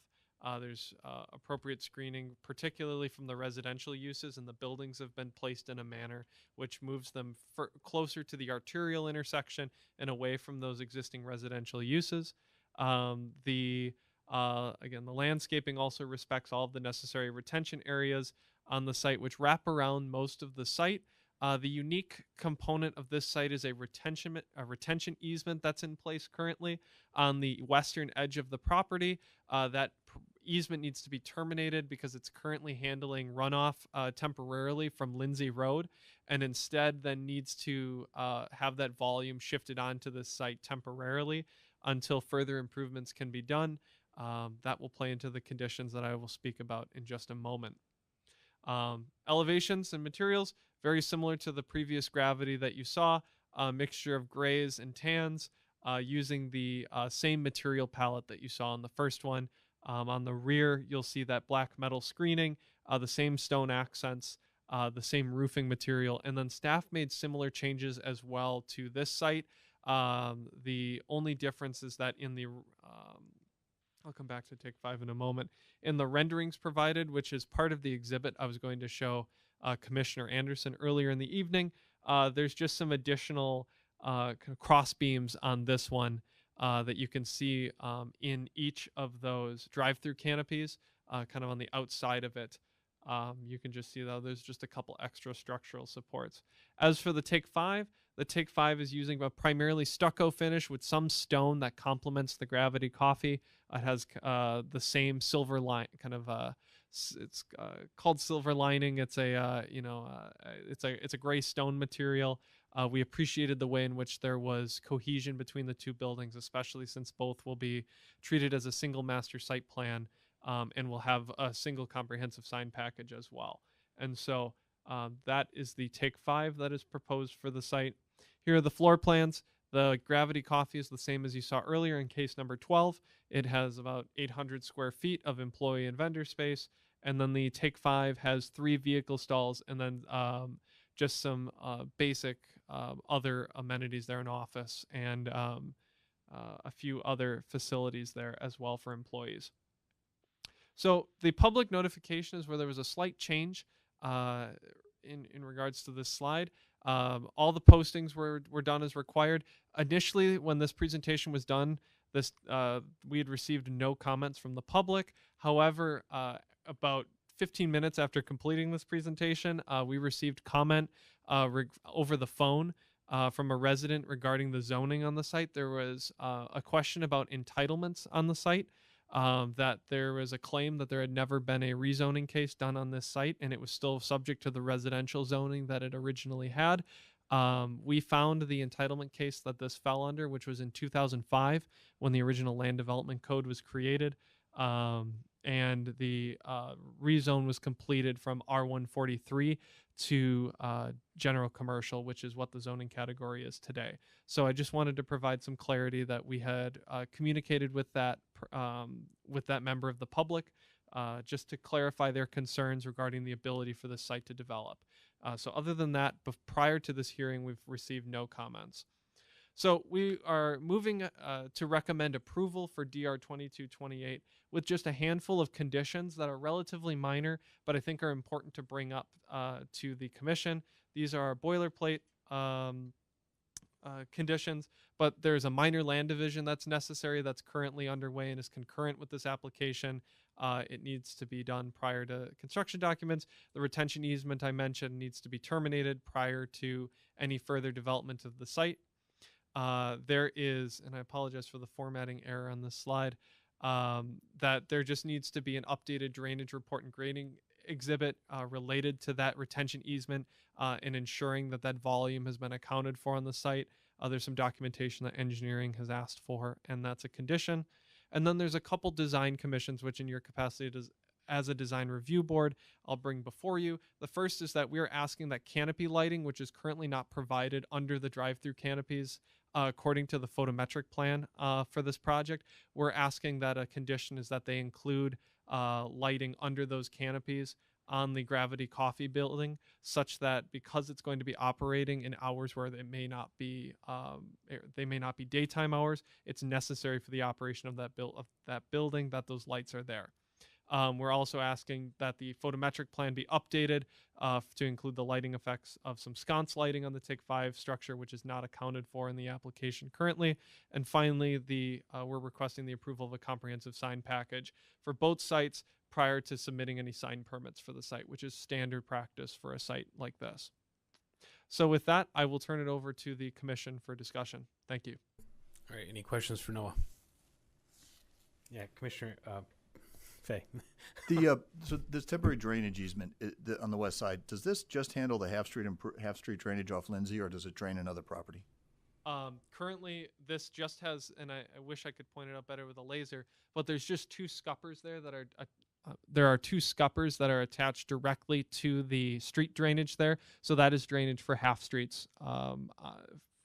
There's appropriate screening, particularly from the residential uses, and the buildings have been placed in a manner which moves them closer to the arterial intersection and away from those existing residential uses. Again, the landscaping also respects all of the necessary retention areas on the site, which wrap around most of the site. The unique component of this site is a retention easement that's in place currently on the western edge of the property. That easement needs to be terminated because it's currently handling runoff temporarily from Lindsay Road, and instead then needs to have that volume shifted onto the site temporarily until further improvements can be done. That will play into the conditions that I will speak about in just a moment. Elevations and materials, very similar to the previous Gravity that you saw, a mixture of grays and tans, using the same material palette that you saw on the first one. On the rear, you'll see that black metal screening, the same stone accents, the same roofing material, and then staff made similar changes as well to this site. The only difference is that in the I'll come back to Take 5 in a moment. In the renderings provided, which is part of the exhibit I was going to show Commissioner Anderson earlier in the evening, there's just some additional kind of cross beams on this one that you can see in each of those drive-through canopies, kind of on the outside of it. You can just see that there's just a couple extra structural supports. As for the Take 5, the Take 5 is using a primarily stucco finish with some stone that complements the Gravity Coffee. It has the same silver line, kind of it's called silver lining. It's a it's a gray stone material. We appreciated the way in which there was cohesion between the 2 buildings, especially since both will be treated as a single master site plan, and will have a single comprehensive sign package as well. And so that is the Take 5 that is proposed for the site. Here are the floor plans. The Gravity Coffee is the same as you saw earlier in case number 12. It has about 800 square feet of employee and vendor space. And then the Take 5 has 3 vehicle stalls, and then just some basic other amenities there, an office, and a few other facilities there as well for employees. So the public notification is where there was a slight change in regards to this slide. All the postings were done as required. Initially, when this presentation was done, we had received no comments from the public. However, about 15 minutes after completing this presentation, we received comment over the phone from a resident regarding the zoning on the site. There was a question about entitlements on the site. that there was a claim that there had never been a rezoning case done on this site, and it was still subject to the residential zoning that it originally had. We found the entitlement case that this fell under, which was in 2005 when the original land development code was created. And the rezone was completed from R143 to general commercial, which is what the zoning category is today. So I just wanted to provide some clarity that we had communicated with that member of the public, just to clarify their concerns regarding the ability for the site to develop. So other than that, prior to this hearing, we've received no comments. So we are moving to recommend approval for DR 2228 with just a handful of conditions that are relatively minor, but I think are important to bring up to the commission. These are our boilerplate conditions, but there's a minor land division that's necessary that's currently underway and is concurrent with this application. It needs to be done prior to construction documents. The retention easement I mentioned needs to be terminated prior to any further development of the site. There is, and I apologize for the formatting error on this slide, that there just needs to be an updated drainage report and grading exhibit related to that retention easement and ensuring that that volume has been accounted for on the site. There's some documentation that engineering has asked for, and that's a condition. And then there's a couple design commissions, which in your capacity as a design review board, I'll bring before you. The first is that we are asking that canopy lighting, which is currently not provided under the drive-through canopies, according to the photometric plan for this project, we're asking that a condition is that they include lighting under those canopies on the Gravity Coffee building, such that because it's going to be operating in hours where they may not be daytime hours, it's necessary for the operation of that building that those lights are there. We're also asking that the photometric plan be updated to include the lighting effects of some sconce lighting on the TIC 5 structure, which is not accounted for in the application currently. And finally, we're requesting the approval of a comprehensive sign package for both sites prior to submitting any sign permits for the site, which is standard practice for a site like this. So with that, I will turn it over to the commission for discussion. Thank you. All right, any questions for Noah? Yeah, Commissioner Fay. So this temporary drainage easement on the west side, does this just handle the half street drainage off Lindsay, or does it drain another property? Currently, this just has, and I wish I could point it out better with a laser, but there's just two scuppers there that are. There are two scuppers that are attached directly to the street drainage there, so that is drainage for half streets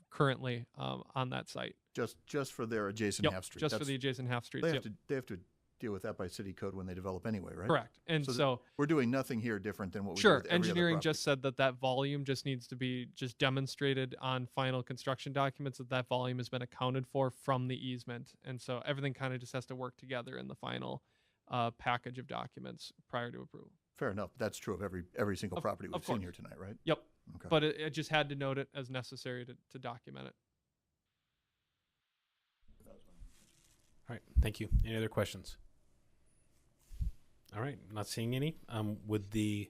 currently on that site. Just for their adjacent half street. Just for the adjacent half streets. They have to deal with that by city code when they develop anyway, right? Correct. And so we're doing nothing here different than what we do sure. with every Engineering other just said that volume just needs to be just demonstrated on final construction documents, that volume has been accounted for from the easement, and so everything kind of just has to work together in the final package of documents prior to approval. Fair enough. That's true of every single property we've seen here tonight, right? Yep. Okay. But it just had to note it as necessary to document it. All right, thank you. Any other questions? All right, not seeing any. Would the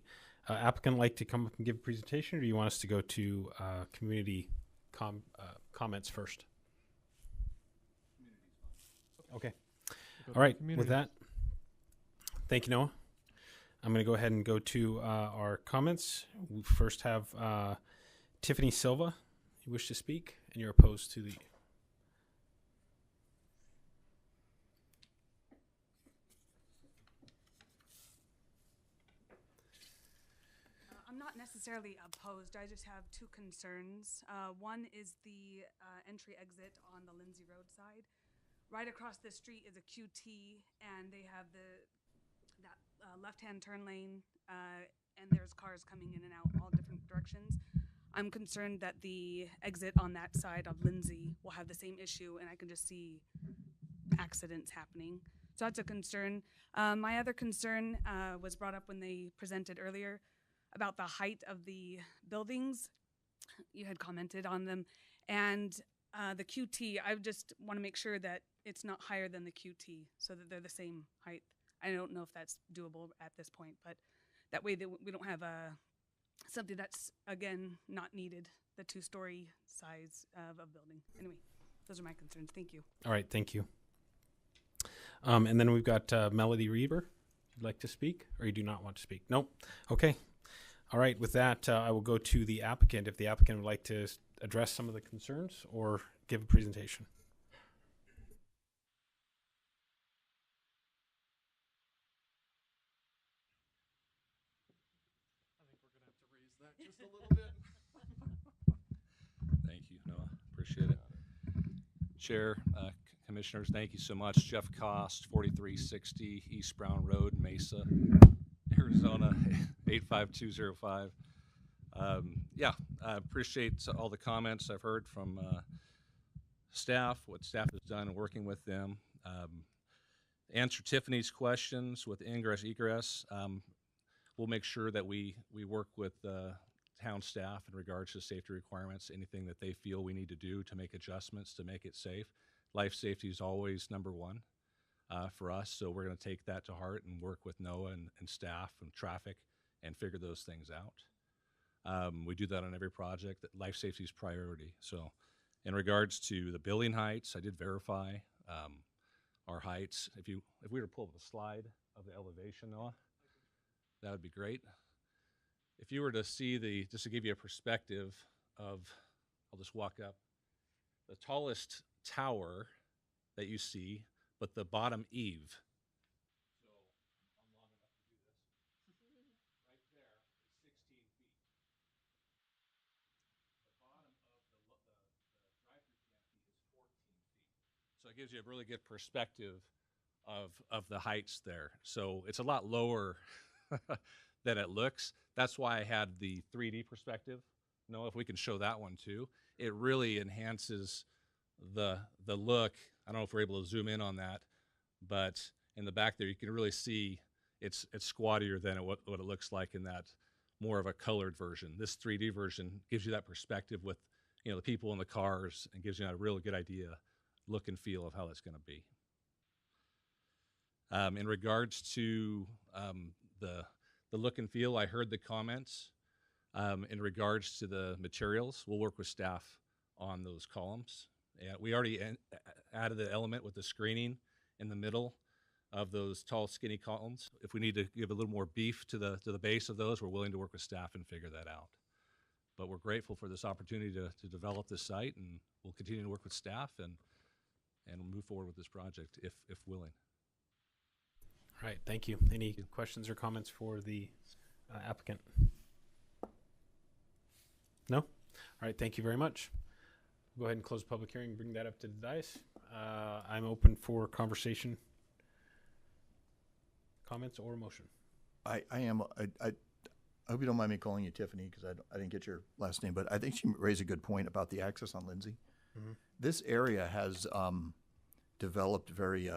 applicant like to come up and give a presentation, or do you want us to go to community comments first? Okay. All right, with that, thank you, Noah. I'm going to go ahead and go to our comments. We first have Tiffany Silva. You wish to speak, and you're opposed to the... I'm not necessarily opposed. I just have two concerns. One is the entry exit on the Lindsay Road side. Right across the street is a QT, and they have that left-hand turn lane, and there's cars coming in and out all different directions. I'm concerned that the exit on that side of Lindsay will have the same issue, and I can just see accidents happening. So that's a concern. My other concern was brought up when they presented earlier about the height of the buildings. You had commented on them. And the QT, I just want to make sure that it's not higher than the QT so that they're the same height. I don't know if that's doable at this point, but that way we don't have something that's, again, not needed, the two-story size of a building. Anyway, those are my concerns. Thank you. All right, thank you. And then we've got Melody Reber. You'd like to speak, or you do not want to speak? Nope. Okay. All right. With that, I will go to the applicant. If the applicant would like to address some of the concerns or give a presentation. Just a little bit. Thank you, Noah. Appreciate it. Chair, commissioners, thank you so much. Jeff Cost, 4360 East Brown Road, Mesa, Arizona, 85205. Yeah, I appreciate all the comments I've heard from staff, what staff has done in working with them. Answer Tiffany's questions with ingress, egress. We'll make sure that we work with town staff in regards to safety requirements, anything that they feel we need to do to make adjustments to make it safe. Life safety is always number one for us, so we're going to take that to heart and work with NOAA and staff and traffic and figure those things out. We do that on every project. That life safety is priority. So in regards to the building heights, I did verify our heights. If we were to pull up a slide of the elevation, Noah, that would be great. If you were to see just to give you a perspective of, I'll just walk up, the tallest tower that you see, but the bottom eave. So I'm long enough to do this. Right there is 16 feet. The bottom of the drive-through canopy is 14 feet. So it gives you a really good perspective of the heights there. So it's a lot lower than it looks. That's why I had the 3D perspective. If we can show that one too, it really enhances the look. I don't know if we're able to zoom in on that, but in the back there, you can really see it's squattier than what it looks like in that more of a colored version. This 3D version gives you that perspective with the people in the cars and gives you a really good idea, look and feel of how that's going to be. In regards to the look and feel, I heard the comments. In regards to the materials, we'll work with staff on those columns. We already added the element with the screening in the middle of those tall, skinny columns. If we need to give a little more beef to the base of those, we're willing to work with staff and figure that out. But we're grateful for this opportunity to develop this site, and we'll continue to work with staff and move forward with this project if willing. All right, thank you. Any questions or comments for the applicant? No? All right, thank you very much. Go ahead and close the public hearing and bring that up to the dais. I'm open for conversation, comments, or motion. I hope you don't mind me calling you Tiffany because I didn't get your last name, but I think she raised a good point about the access on Lindsay. Mm-hmm. This area has developed very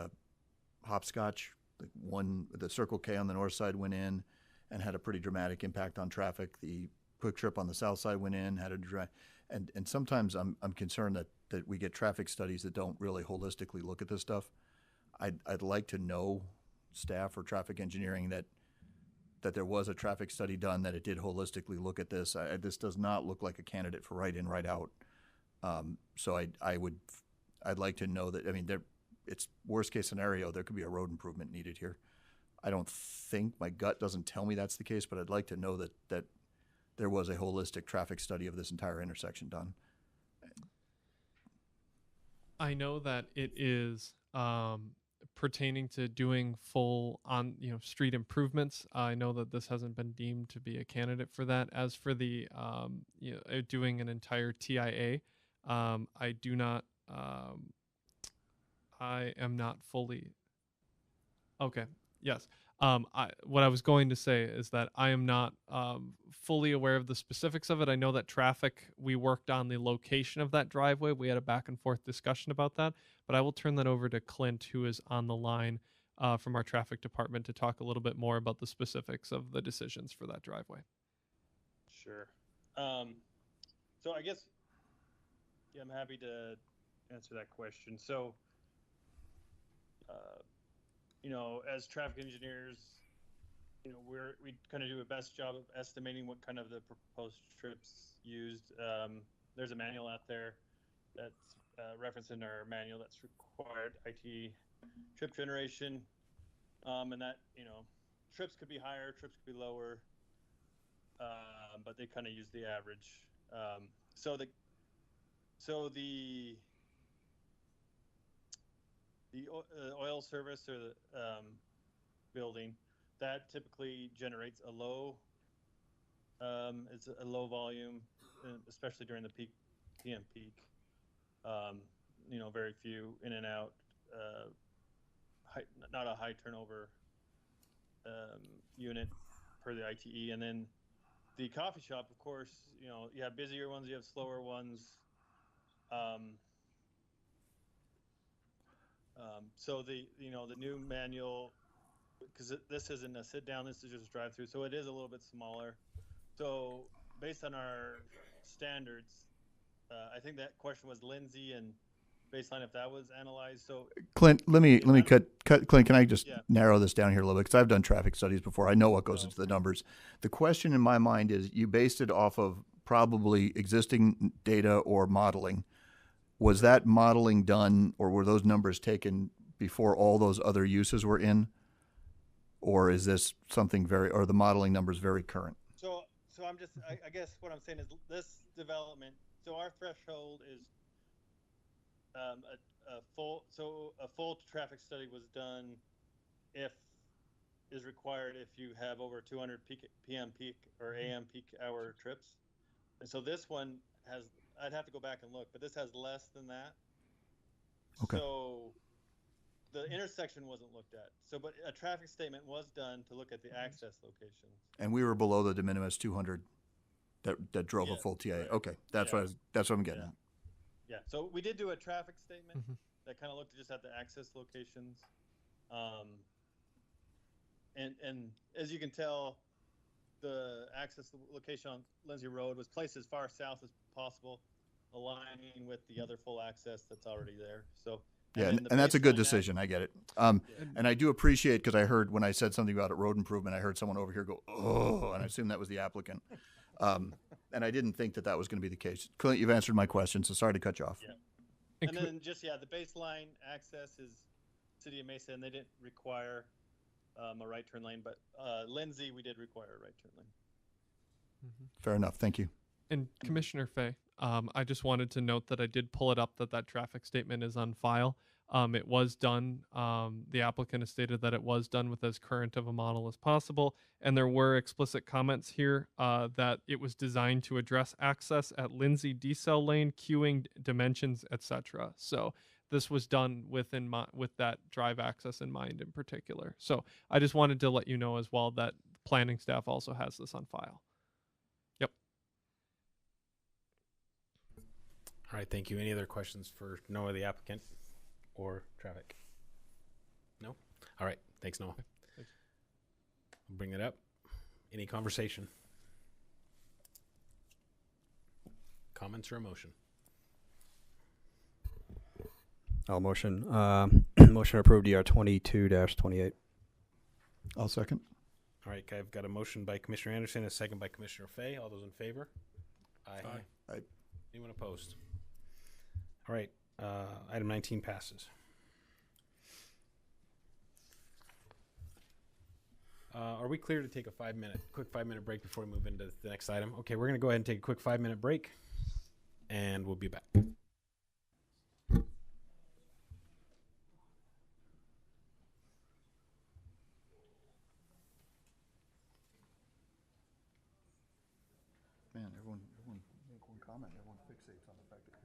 hopscotch. The Circle K on the north side went in and had a pretty dramatic impact on traffic. The Quick Trip on the south side went in, had and sometimes I'm concerned that we get traffic studies that don't really holistically look at this stuff. I'd like to know, staff or traffic engineering, that there was a traffic study done, that it did holistically look at this. This does not look like a candidate for right in, right out. So I'd like to know that. I mean, it's worst case scenario, there could be a road improvement needed here. I don't think, my gut doesn't tell me that's the case, but I'd like to know that there was a holistic traffic study of this entire intersection done. I know that it is pertaining to doing full on street improvements. I know that this hasn't been deemed to be a candidate for that. As for the doing an entire TIA, I do not. I am not fully. Okay. Yes. What I was going to say is that I am not fully aware of the specifics of it. I know that we worked on the location of that driveway. We had a back and forth discussion about that, but I will turn that over to Clint, who is on the line from our traffic department, to talk a little bit more about the specifics of the decisions for that driveway. Sure. So I guess, yeah, I'm happy to answer that question. So, as traffic engineers, we kind of do a best job of estimating what kind of the proposed trips used. There's a manual out there that's referenced in our manual that's required IT trip generation, and that, trips could be higher, trips could be lower, but they kind of use the average. So the oil service or the building that typically generates a low, it's a low volume, especially during the PM peak. Very few in and out, not a high turnover unit per the ITE. And then the coffee shop, of course, you have busier ones, you have slower ones. So the new manual, because this isn't a sit down, this is just drive through, so it is a little bit smaller. So based on our standards, I think that question was Lindsay and baseline if that was analyzed. So Clint, let me cut. Clint, can I just narrow this down here a little bit? Because I've done traffic studies before. I know what goes into the numbers. The question in my mind is, you based it off of probably existing data or modeling. Was that modeling done, or were those numbers taken before all those other uses were in? Or is this something or the modeling numbers very current? So I'm just, I guess what I'm saying is this development, so our threshold is a full traffic study was done is required if you have over 200 PM peak or AM peak hour trips. And so this one has, I'd have to go back and look, but this has less than that. Okay. So the intersection wasn't looked at. So, but a traffic statement was done to look at the access locations. And we were below the de minimis 200 that drove a full TIA. Right. Okay, that's what I'm getting at. Yeah. So we did do a traffic statement that kind of looked just at the access locations, and as you can tell, the access location on Lindsay Road was placed as far south as possible, aligning with the other full access that's already there. So yeah, and that's a good decision. I get it. And I do appreciate, because I heard when I said something about a road improvement, I heard someone over here go, oh, and I assumed that was the applicant. And I didn't think that was going to be the case. Clint, you've answered my question, so sorry to cut you off. Yeah. And then just, the baseline access is City of Mesa, and they didn't require a right turn lane, but Lindsay, we did require a right turn lane. Fair enough. Thank you. And Commissioner Fay, I just wanted to note that I did pull it up that traffic statement is on file. It was done. The applicant has stated that it was done with as current of a model as possible, and there were explicit comments here that it was designed to address access at Lindsay Decel Lane, queuing, dimensions, etc. So this was done with that drive access in mind in particular. So I just wanted to let you know as well that planning staff also has this on file. Yep. All right, thank you. Any other questions for Noah, the applicant, or traffic? No? All right, thanks, Noah. Thanks. I'll bring it up. Any conversation? Comments or a motion? I'll motion. Motion to approve DR 22-28. I'll second. All right, I've got a motion by Commissioner Anderson, a second by Commissioner Fay. All those in favor? Aye. Aye. Anyone opposed? All right, item 19 passes. Are we clear to take a quick 5-minute break before we move into the next item? Okay, we're going to go ahead and take a quick 5-minute break, and we'll be back. Man, everyone make one comment. Everyone fixates on the fact that you're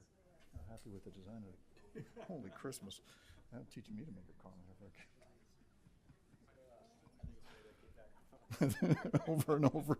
not happy with the design of it. Holy Christmas. That's teaching me to make a comment. Over and over.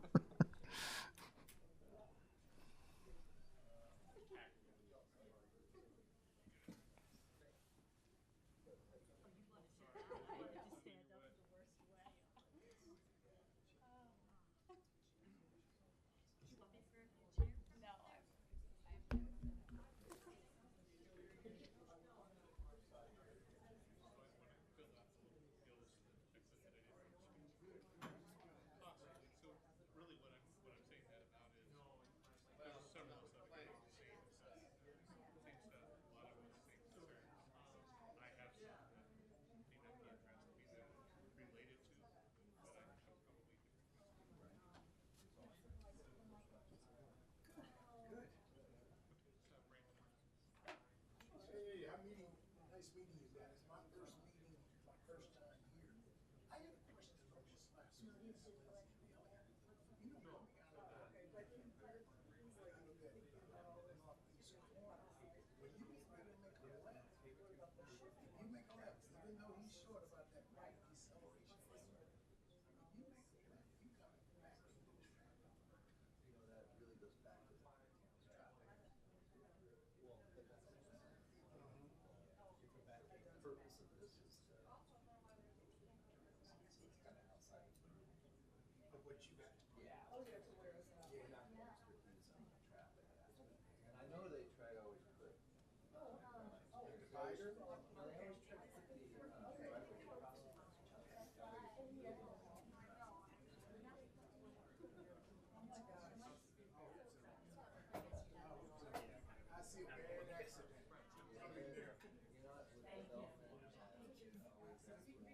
Really, what nice meeting you guys. My first meeting, my first time here. I have a question on this last one. You know, coming out of the Loft East corner, when you get ready to make a left, if you make a left, even though he's short about that right deceleration lane, if you make a left, you come back into the traffic. You know, that really goes back to the traffic. Well, the purpose of this is to so it's kind of outside Of what you got. yeah. Oh, yeah. We're not going to expertise on the traffic aspect. And I know they try to always put divider. They always try to put the driveway crossing. I see a bad accident. I mean, there. You know, with the development, always that's more travel.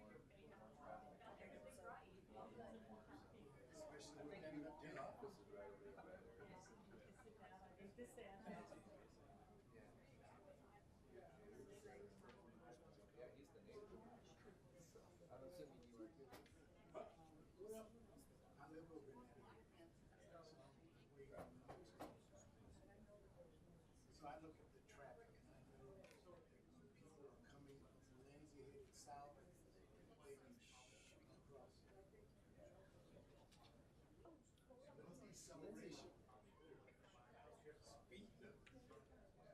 Especially when you the office is right over there. Yeah, he's the neighbor. So, I'm assuming you were too. Well, I live over in that area. So I look at the traffic and I know that when people are coming from Lindsay headed south, they can shoot across. No deceleration. Speed. Yeah,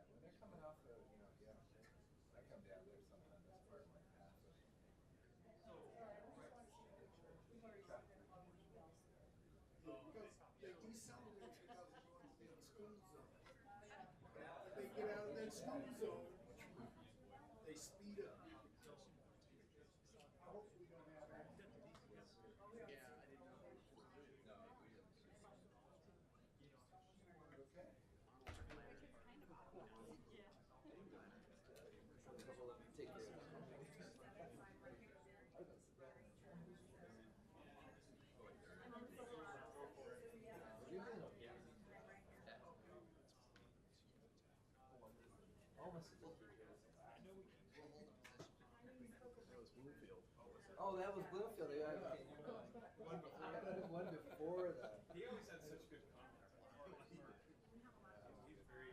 when they're coming off of, you know, yeah, I come down there sometimes, that's part of my path. Because they decelerate because they're going to the school zone. If they get out of that school zone, they speed up. I hope we don't have that. Yeah, I didn't know. No, we didn't. Okay. Take care. Oh, that was Bloomfield. Yeah, one before that. He always had such good comments. He's very.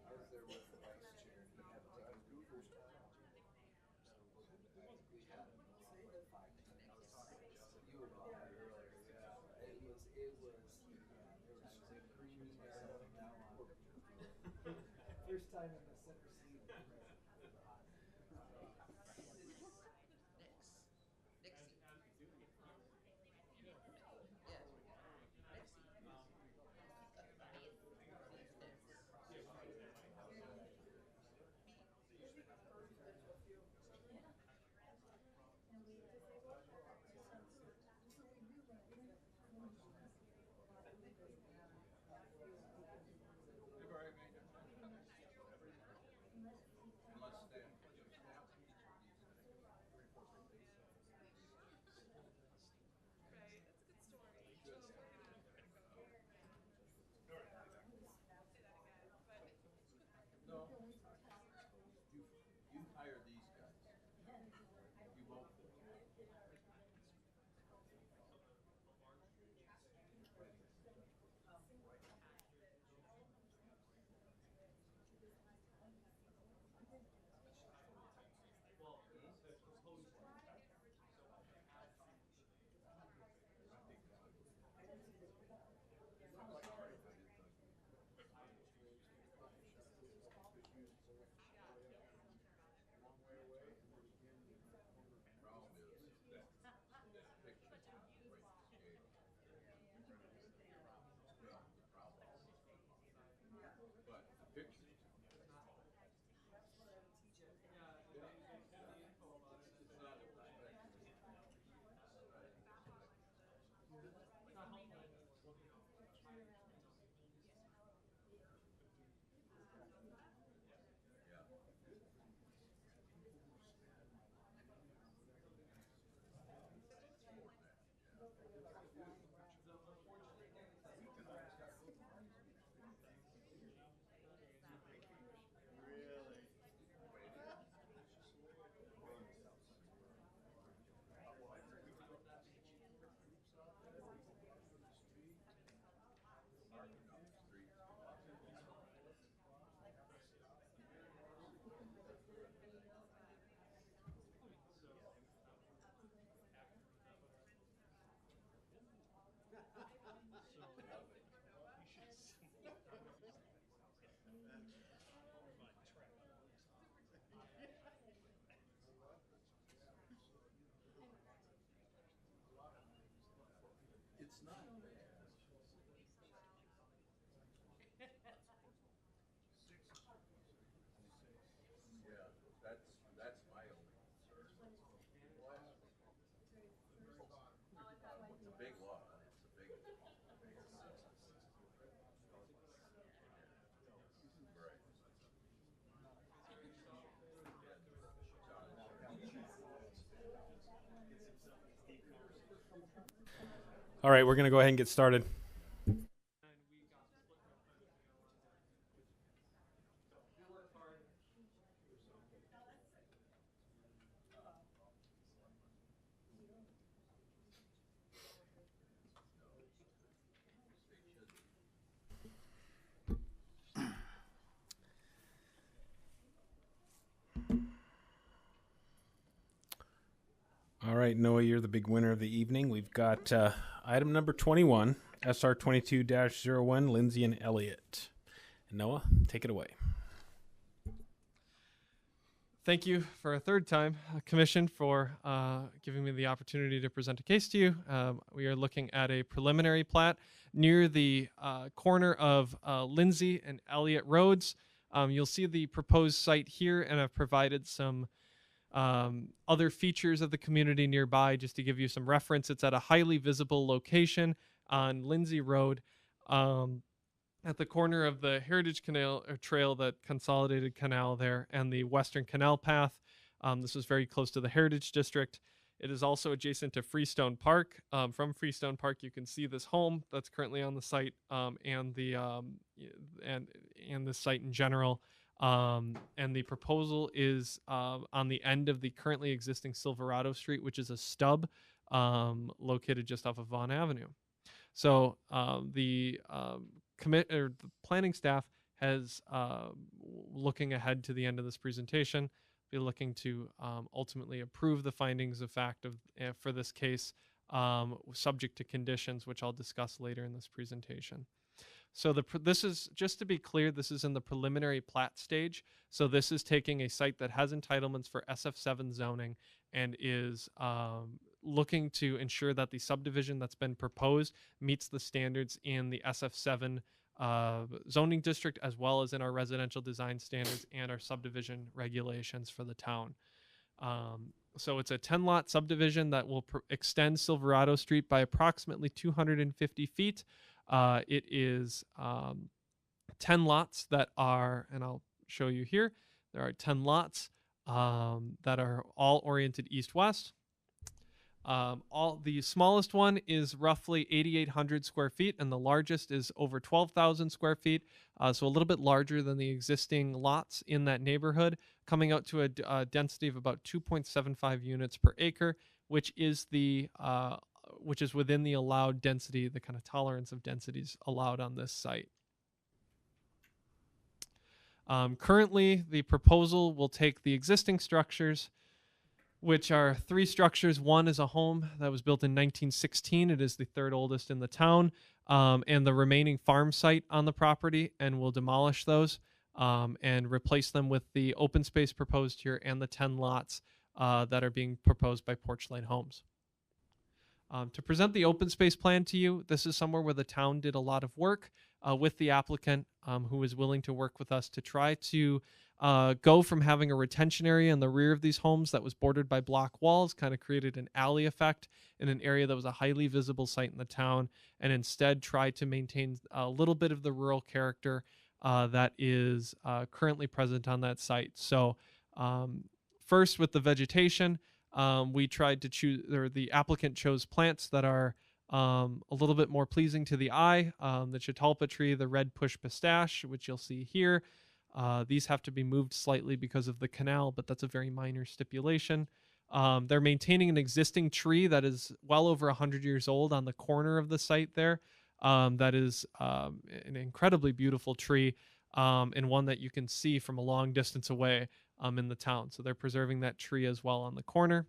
I was there with the vice chair. He had to take a Google. I think we had him like 5 minutes. You were on there earlier. Yeah, it was. Yeah, there was some creamy hair on that one. First time in the center seat. All right, we're going to go ahead and get started. All right, Noah, you're the big winner of the evening. We've got item number 21, SR 22-01, Lindsay and Elliott. Noah, take it away. Thank you for a third time, Commission, for giving me the opportunity to present a case to you. We are looking at a preliminary plat near the corner of Lindsay and Elliott Roads. You'll see the proposed site here, and I've provided some other features of the community nearby just to give you some reference. It's at a highly visible location on Lindsay Road, at the corner of the Heritage Canal or Trail, that consolidated canal there, and the Western Canal Path. This is very close to the Heritage District. It is also adjacent to Freestone Park. From Freestone Park, you can see this home that's currently on the site, and the site in general. And the proposal is on the end of the currently existing Silverado Street, which is a stub located just off of Vaughan Avenue. So the planning staff has, looking ahead to the end of this presentation, be looking to ultimately approve the findings of fact of for this case, subject to conditions, which I'll discuss later in this presentation. So this is, just to be clear, this is in the preliminary plat stage. So this is taking a site that has entitlements for SF7 zoning and is looking to ensure that the subdivision that's been proposed meets the standards in the SF7 zoning district, as well as in our residential design standards and our subdivision regulations for the town. So it's a 10-lot subdivision that will extend Silverado Street by approximately 250 feet. It is 10 lots that are, and I'll show you here, there are 10 lots that are all oriented east-west. The smallest one is roughly 8,800 square feet, and the largest is over 12,000 square feet, so a little bit larger than the existing lots in that neighborhood, coming out to a density of about 2.75 units per acre, which is within the allowed density, the kind of tolerance of densities allowed on this site. Currently, the proposal will take the existing structures, which are 3 structures. One is a home that was built in 1916. It is the 3rd oldest in the town, and the remaining farm site on the property, and we'll demolish those and replace them with the open space proposed here and the 10 lots that are being proposed by Porchlight Homes. To present the open space plan to you, this is somewhere where the town did a lot of work with the applicant, who was willing to work with us to try to go from having a retention area in the rear of these homes that was bordered by block walls, kind of created an alley effect in an area that was a highly visible site in the town, and instead tried to maintain a little bit of the rural character that is currently present on that site. So first, with the vegetation, we tried to choose, or the applicant chose plants that are a little bit more pleasing to the eye. The Catalpa tree, the red push pistache, which you'll see here. These have to be moved slightly because of the canal, but that's a very minor stipulation. They're maintaining an existing tree that is well over 100 years old on the corner of the site there. That is an incredibly beautiful tree, and one that you can see from a long distance away in the town. So they're preserving that tree as well on the corner.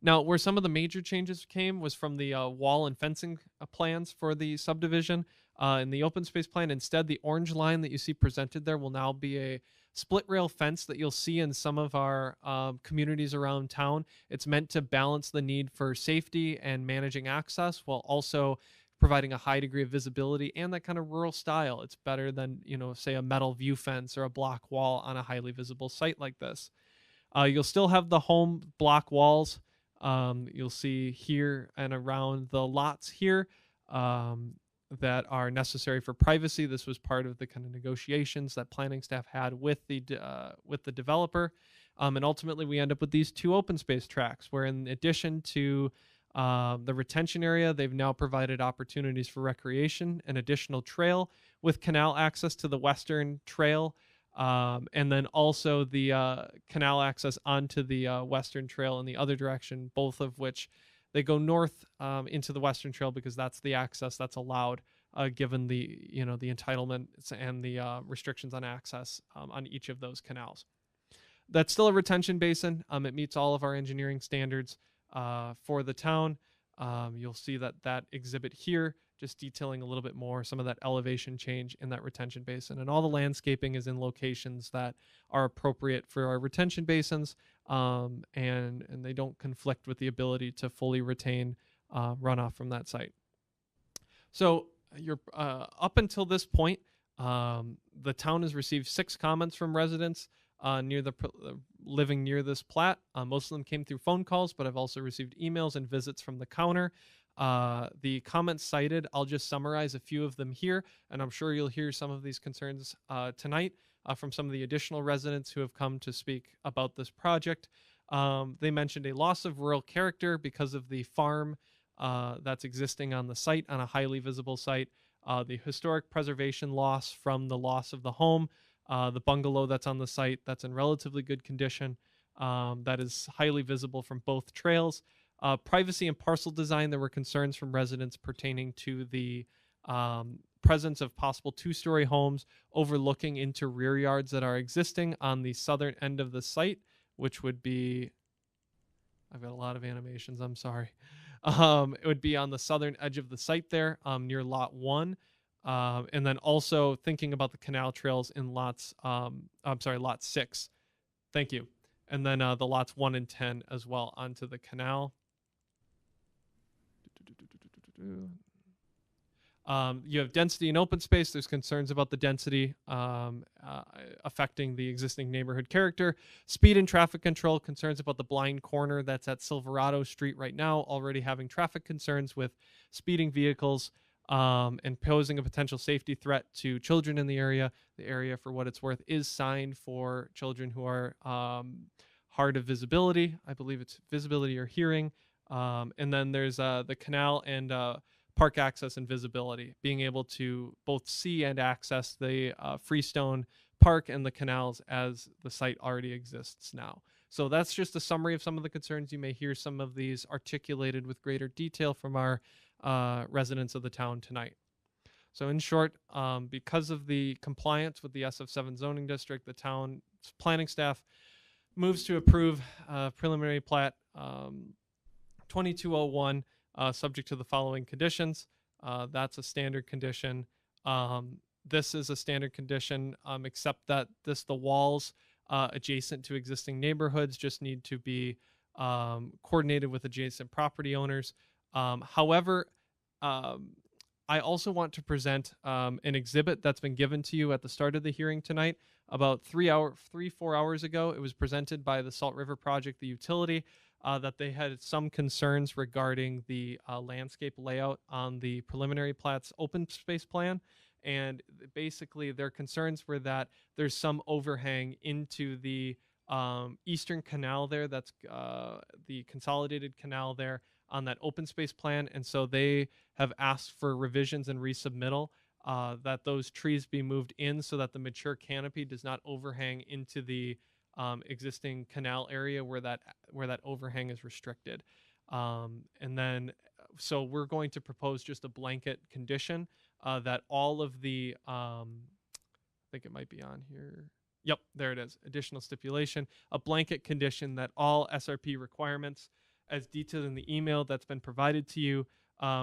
Now, where some of the major changes came was from the wall and fencing plans for the subdivision. In the open space plan, instead, the orange line that you see presented there will now be a split rail fence that you'll see in some of our communities around town. It's meant to balance the need for safety and managing access while also providing a high degree of visibility and that kind of rural style. It's better than, say a metal view fence or a block wall on a highly visible site like this. You'll still have the home block walls. You'll see here and around the lots here that are necessary for privacy. This was part of the kind of negotiations that planning staff had with the developer. And ultimately we end up with these 2 open space tracks where, in addition to The retention area, they've now provided opportunities for recreation, an additional trail with canal access to the western trail, and then also the canal access onto the western trail in the other direction, both of which they go north into the western trail because that's the access that's allowed, given the the entitlements and the restrictions on access on each of those canals. That's still a retention basin. It meets all of our engineering standards for the town. You'll see that exhibit here, just detailing a little bit more some of that elevation change in that retention basin. And all the landscaping is in locations that are appropriate for our retention basins, and they don't conflict with the ability to fully retain runoff from that site. So you're up until this point, the town has received 6 comments from residents living near this plat. Most of them came through phone calls, but I've also received emails and visits from the counter. The comments cited, I'll just summarize a few of them here, and I'm sure you'll hear some of these concerns tonight from some of the additional residents who have come to speak about this project. They mentioned a loss of rural character because of the farm that's existing on the site, on a highly visible site, the historic preservation loss from the loss of the home, the bungalow that's on the site that's in relatively good condition, that is highly visible from both trails. Privacy and parcel design, there were concerns from residents pertaining to the presence of possible 2-story homes overlooking into rear yards that are existing on the southern end of the site, which would be, I've got a lot of animations, I'm sorry. It would be on the southern edge of the site there, near lot 1. And then also thinking about the canal trails in lot 6. Thank you. And then the lots 1 and 10 as well onto the canal. You have density and open space. There's concerns about the density affecting the existing neighborhood character. Speed and traffic control, concerns about the blind corner that's at Silverado Street right now, already having traffic concerns with speeding vehicles and posing a potential safety threat to children in the area. The area, for what it's worth, is signed for children who are hard of visibility. I believe it's visibility or hearing. And then there's the canal and park access and visibility, being able to both see and access the Freestone Park and the canals as the site already exists now. So that's just a summary of some of the concerns. You may hear some of these articulated with greater detail from our residents of the town tonight. So in short, because of the compliance with the SF7 zoning district, the town's planning staff moves to approve preliminary plat 2201, subject to the following conditions. That's a standard condition. This is a standard condition, except that the walls adjacent to existing neighborhoods just need to be coordinated with adjacent property owners. However, I also want to present an exhibit that's been given to you at the start of the hearing tonight. About 4 hours ago, it was presented by the Salt River Project, the utility, that they had some concerns regarding the landscape layout on the preliminary plat's open space plan. And basically their concerns were that there's some overhang into the eastern canal there, that's the consolidated canal there on that open space plan. And so they have asked for revisions and resubmittal, that those trees be moved in so that the mature canopy does not overhang into the existing canal area where that overhang is restricted. And then, so we're going to propose just a blanket condition that all of the, I think it might be on here. Yep, there it is. Additional stipulation, a blanket condition that all SRP requirements as detailed in the email that's been provided to you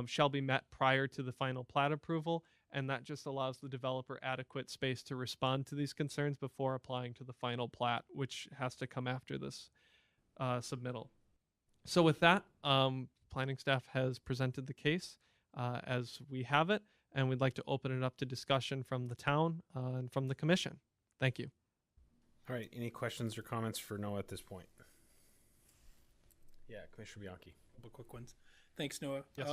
shall be met prior to the final plat approval. And that just allows the developer adequate space to respond to these concerns before applying to the final plat, which has to come after this submittal. So with that, planning staff has presented the case as we have it, and we'd like to open it up to discussion from the town and from the commission. Thank you. All right, any questions or comments for Noah at this point? Yeah, Commissioner Bianchi. A couple quick ones. Thanks, Noah. Yes.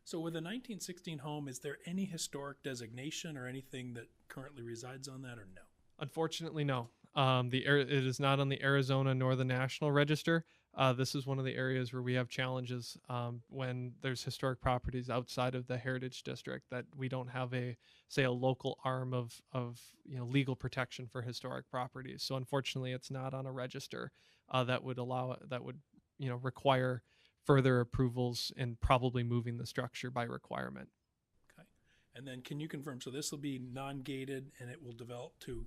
So with a 1916 home, is there any historic designation or anything that currently resides on that, or no? Unfortunately, no. It is not on the Arizona nor the National Register. this is one of the areas where we have challenges when there's historic properties outside of the heritage district, that we don't have a local arm of legal protection for historic properties. So unfortunately, it's not on a register that would require further approvals and probably moving the structure by requirement. Okay. And then can you confirm, so this will be non-gated and it will develop to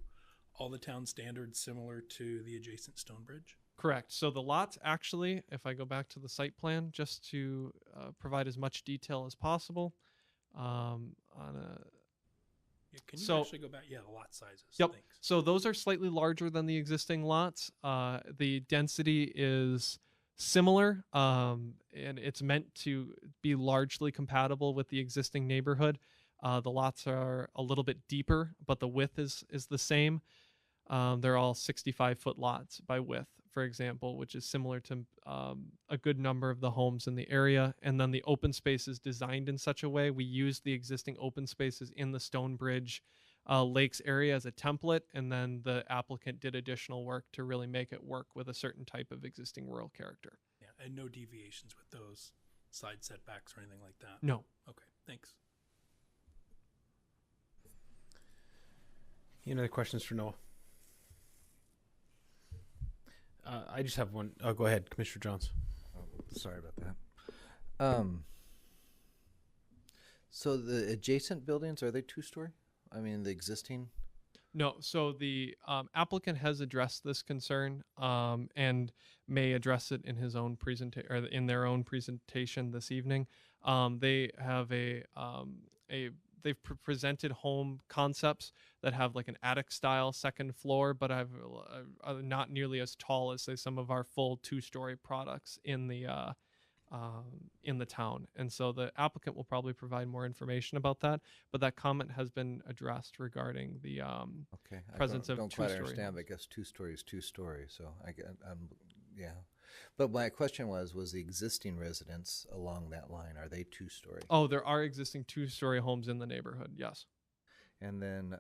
all the town standards similar to the adjacent stone bridge? Correct. So the lots actually, if I go back to the site plan, just to provide as much detail as possible, on a. Yeah, can you actually go back? Yeah, the lot sizes. Yep. Thanks. So those are slightly larger than the existing lots. The density is similar, and it's meant to be largely compatible with the existing neighborhood. The lots are a little bit deeper, but the width is the same. They're all 65-foot lots by width, for example, which is similar to a good number of the homes in the area. And then the open space is designed in such a way. We used the existing open spaces in the Stonebridge Lakes area as a template, and then the applicant did additional work to really make it work with a certain type of existing rural character. Yeah, and no deviations with those side setbacks or anything like that? No. Okay, thanks. Any other questions for Noah? I just have one. Oh, go ahead, Commissioner Jones. Oh, sorry about that. So the adjacent buildings, are they two-story? I mean, the existing? No. So the applicant has addressed this concern and may address it in his own presentation, or in their own presentation this evening. They have they've presented home concepts that have like an attic style second floor, but are not nearly as tall as say some of our full two-story products in the town. And so the applicant will probably provide more information about that, but that comment has been addressed regarding the presence of don't two-story quite understand, homes. but I guess two-story is two-story, so yeah. But my question was the existing residence along that line, are they two-story? Oh, there are existing two-story homes in the neighborhood, yes. And then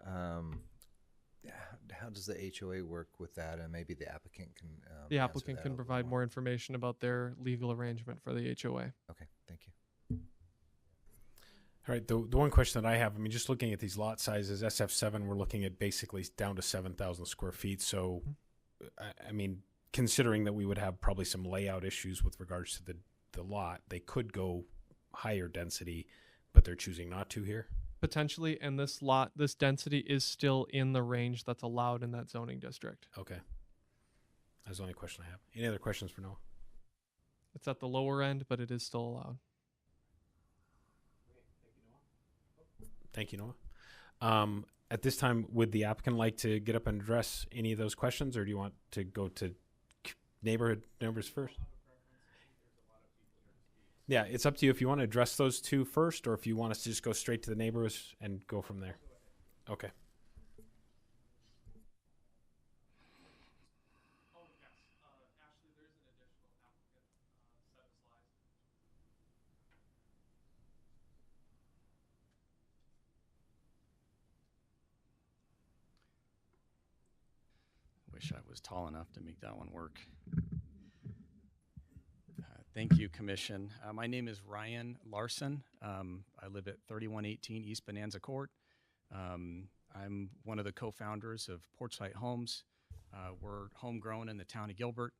how does the HOA work with that? And maybe the applicant can The answer applicant that can a little provide more information about their legal arrangement for the HOA. Okay, thank you. All right, the one question that I have, I mean, just looking at these lot sizes, SF7, we're looking at basically down to 7,000 square feet. So, I mean, considering that we would have probably some layout issues with regards to the lot, they could go higher density, but they're choosing not to here. Potentially, and this density is still in the range that's allowed in that zoning district. Okay. That's the only question I have. Any other questions for Noah? It's at the lower end, but it is still allowed. Thank you, Noah. At this time, would the applicant like to get up and address any of those questions, or do you want to go to neighborhood numbers first? Yeah, it's up to you if you want to address those two first, or if you want us to just go straight to the neighbors and go from there. Okay. Wish I was tall enough to make that one work. Thank you, Commission. My name is Ryan Larson. I live at 3118 East Bonanza Court. I'm one of the co-founders of Porchlight Homes. We're homegrown in the town of Gilbert.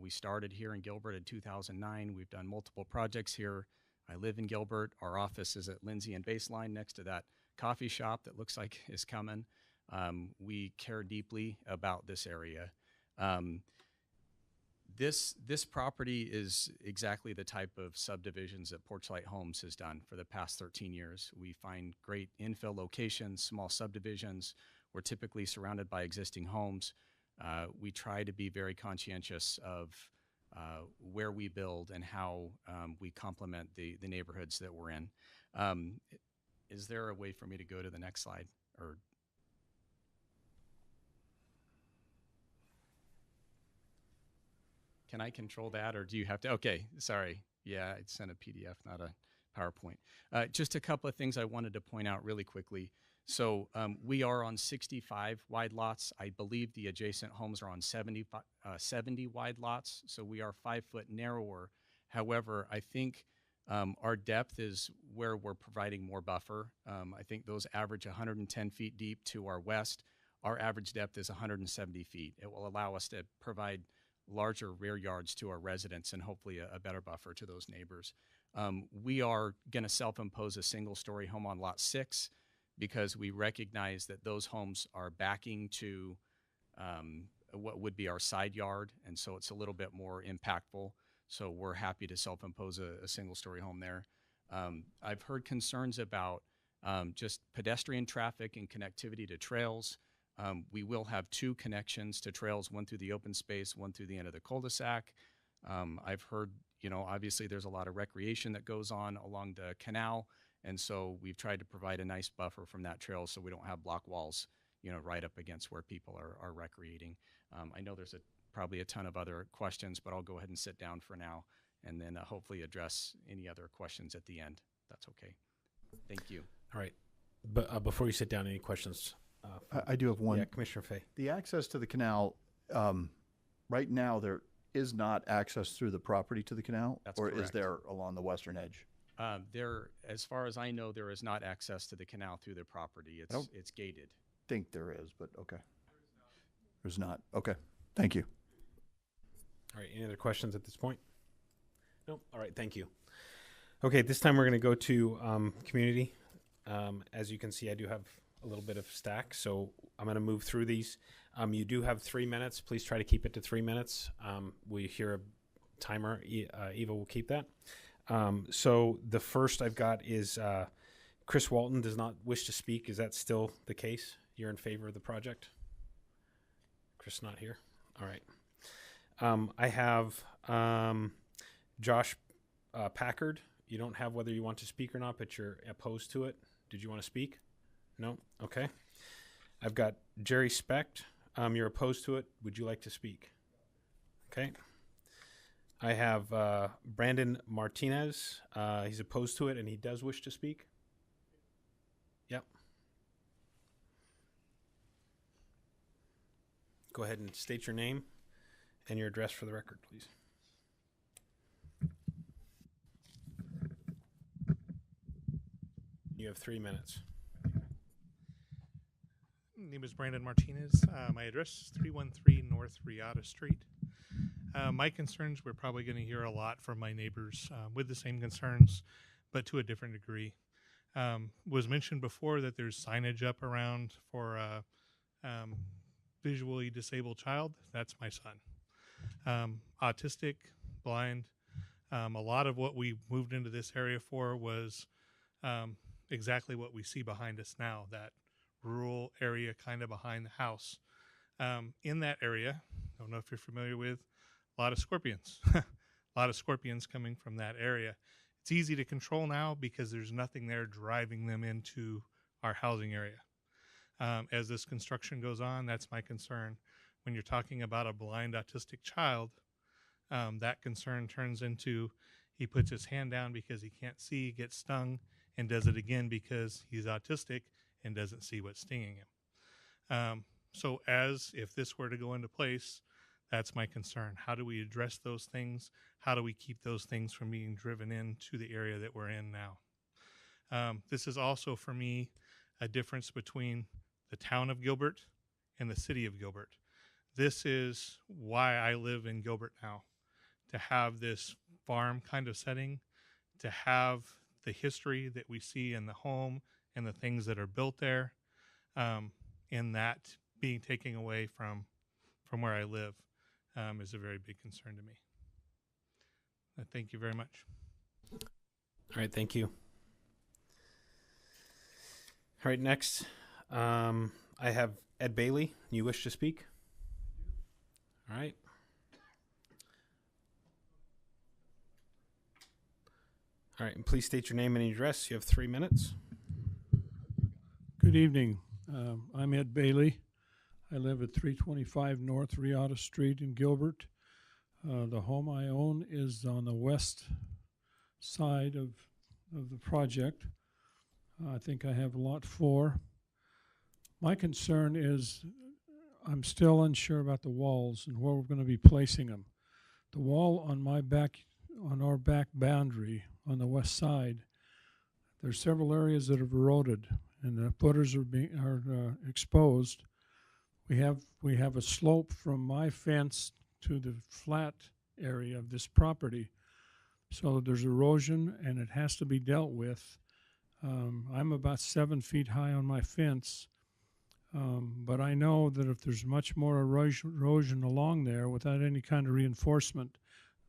We started here in Gilbert in 2009. We've done multiple projects here. I live in Gilbert. Our office is at Lindsay and Baseline next to that coffee shop that looks like is coming. We care deeply about this area. This property is exactly the type of subdivisions that Porchlight Homes has done for the past 13 years. We find great infill locations, small subdivisions. We're typically surrounded by existing homes. We try to be very conscientious of where we build and how we complement the neighborhoods that we're in. Is there a way for me to go to the next slide? Or can I control that, or do you have to? Okay, sorry. Yeah, I sent a PDF, not a PowerPoint. Just a couple of things I wanted to point out really quickly. So we are on 65 wide lots. I believe the adjacent homes are on 70 wide lots. So we are 5 foot narrower. However, I think our depth is where we're providing more buffer. I think those average 110 feet deep to our west. Our average depth is 170 feet. It will allow us to provide larger rear yards to our residents and hopefully a better buffer to those neighbors. We are going to self-impose a single-story home on lot 6 because we recognize that those homes are backing to what would be our side yard, and so it's a little bit more impactful. So we're happy to self-impose a single-story home there. I've heard concerns about just pedestrian traffic and connectivity to trails. We will have 2 connections to trails, one through the open space, one through the end of the cul-de-sac. I've heard, obviously there's a lot of recreation that goes on along the canal, and so we've tried to provide a nice buffer from that trail so we don't have block walls, right up against where people are recreating. I know there's probably a ton of other questions, but I'll go ahead and sit down for now and then hopefully address any other questions at the end. That's okay. Thank you. All right. But before you sit down, any questions? I do have one. Yeah, Commissioner Fay. The access to the canal, right now there is not access through the property to the canal, That's or correct. is there along the western edge? As far as I know, there is not access to the canal through the property. It's gated. Think there is, but okay. There's not. Okay. Thank you. All right. Any other questions at this point? No. All right. Thank you. Okay. This time we're going to go to community. As you can see, I do have a little bit of stack, so I'm going to move through these. You do have 3 minutes. Please try to keep it to 3 minutes. We hear a timer. Eva will keep that. So the first I've got is Chris Walton does not wish to speak. Is that still the case? You're in favor of the project? Chris not here? All right. I have Josh Packard. You don't have whether you want to speak or not, but you're opposed to it. Did you want to speak? No? Okay. I've got Jerry Specht. You're opposed to it. Would you like to speak? Okay. I have Brandon Martinez. He's opposed to it, and he does wish to speak. Yep. Go ahead and state your name and your address for the record, please. You have 3 minutes. Name is Brandon Martinez. My address is 313 North Riata Street. My concerns, we're probably going to hear a lot from my neighbors with the same concerns, but to a different degree. Was mentioned before that there's signage up around for a visually disabled child. That's my son. Autistic, blind. A lot of what we moved into this area for was exactly what we see behind us now, that rural area kind of behind the house. In that area, I don't know if you're familiar with, a lot of scorpions. A lot of scorpions coming from that area. It's easy to control now because there's nothing there driving them into our housing area. As this construction goes on, that's my concern. When you're talking about a blind autistic child, that concern turns into he puts his hand down because he can't see, gets stung, and does it again because he's autistic and doesn't see what's stinging him. So if this were to go into place, that's my concern. How do we address those things? How do we keep those things from being driven into the area that we're in now? This is also, for me, a difference between the town of Gilbert and the city of Gilbert. This is why I live in Gilbert now, to have this farm kind of setting, to have the history that we see in the home and the things that are built there, and that being taken away from where I live is a very big concern to me. Thank you very much. All right, thank you. All right, next, I have Ed Bailey. You wish to speak? All right. All right, and please state your name and address. You have 3 minutes. Good evening. I'm Ed Bailey. I live at 325 North Riata Street in Gilbert. The home I own is on the west side of the project. I think I have lot 4. My concern is I'm still unsure about the walls and where we're going to be placing them. The wall on our back boundary on the west side, there's several areas that have eroded and the footers are exposed. We have a slope from my fence to the flat area of this property, so there's erosion and it has to be dealt with. I'm about 7 feet high on my fence, but I know that if there's much more erosion along there without any kind of reinforcement,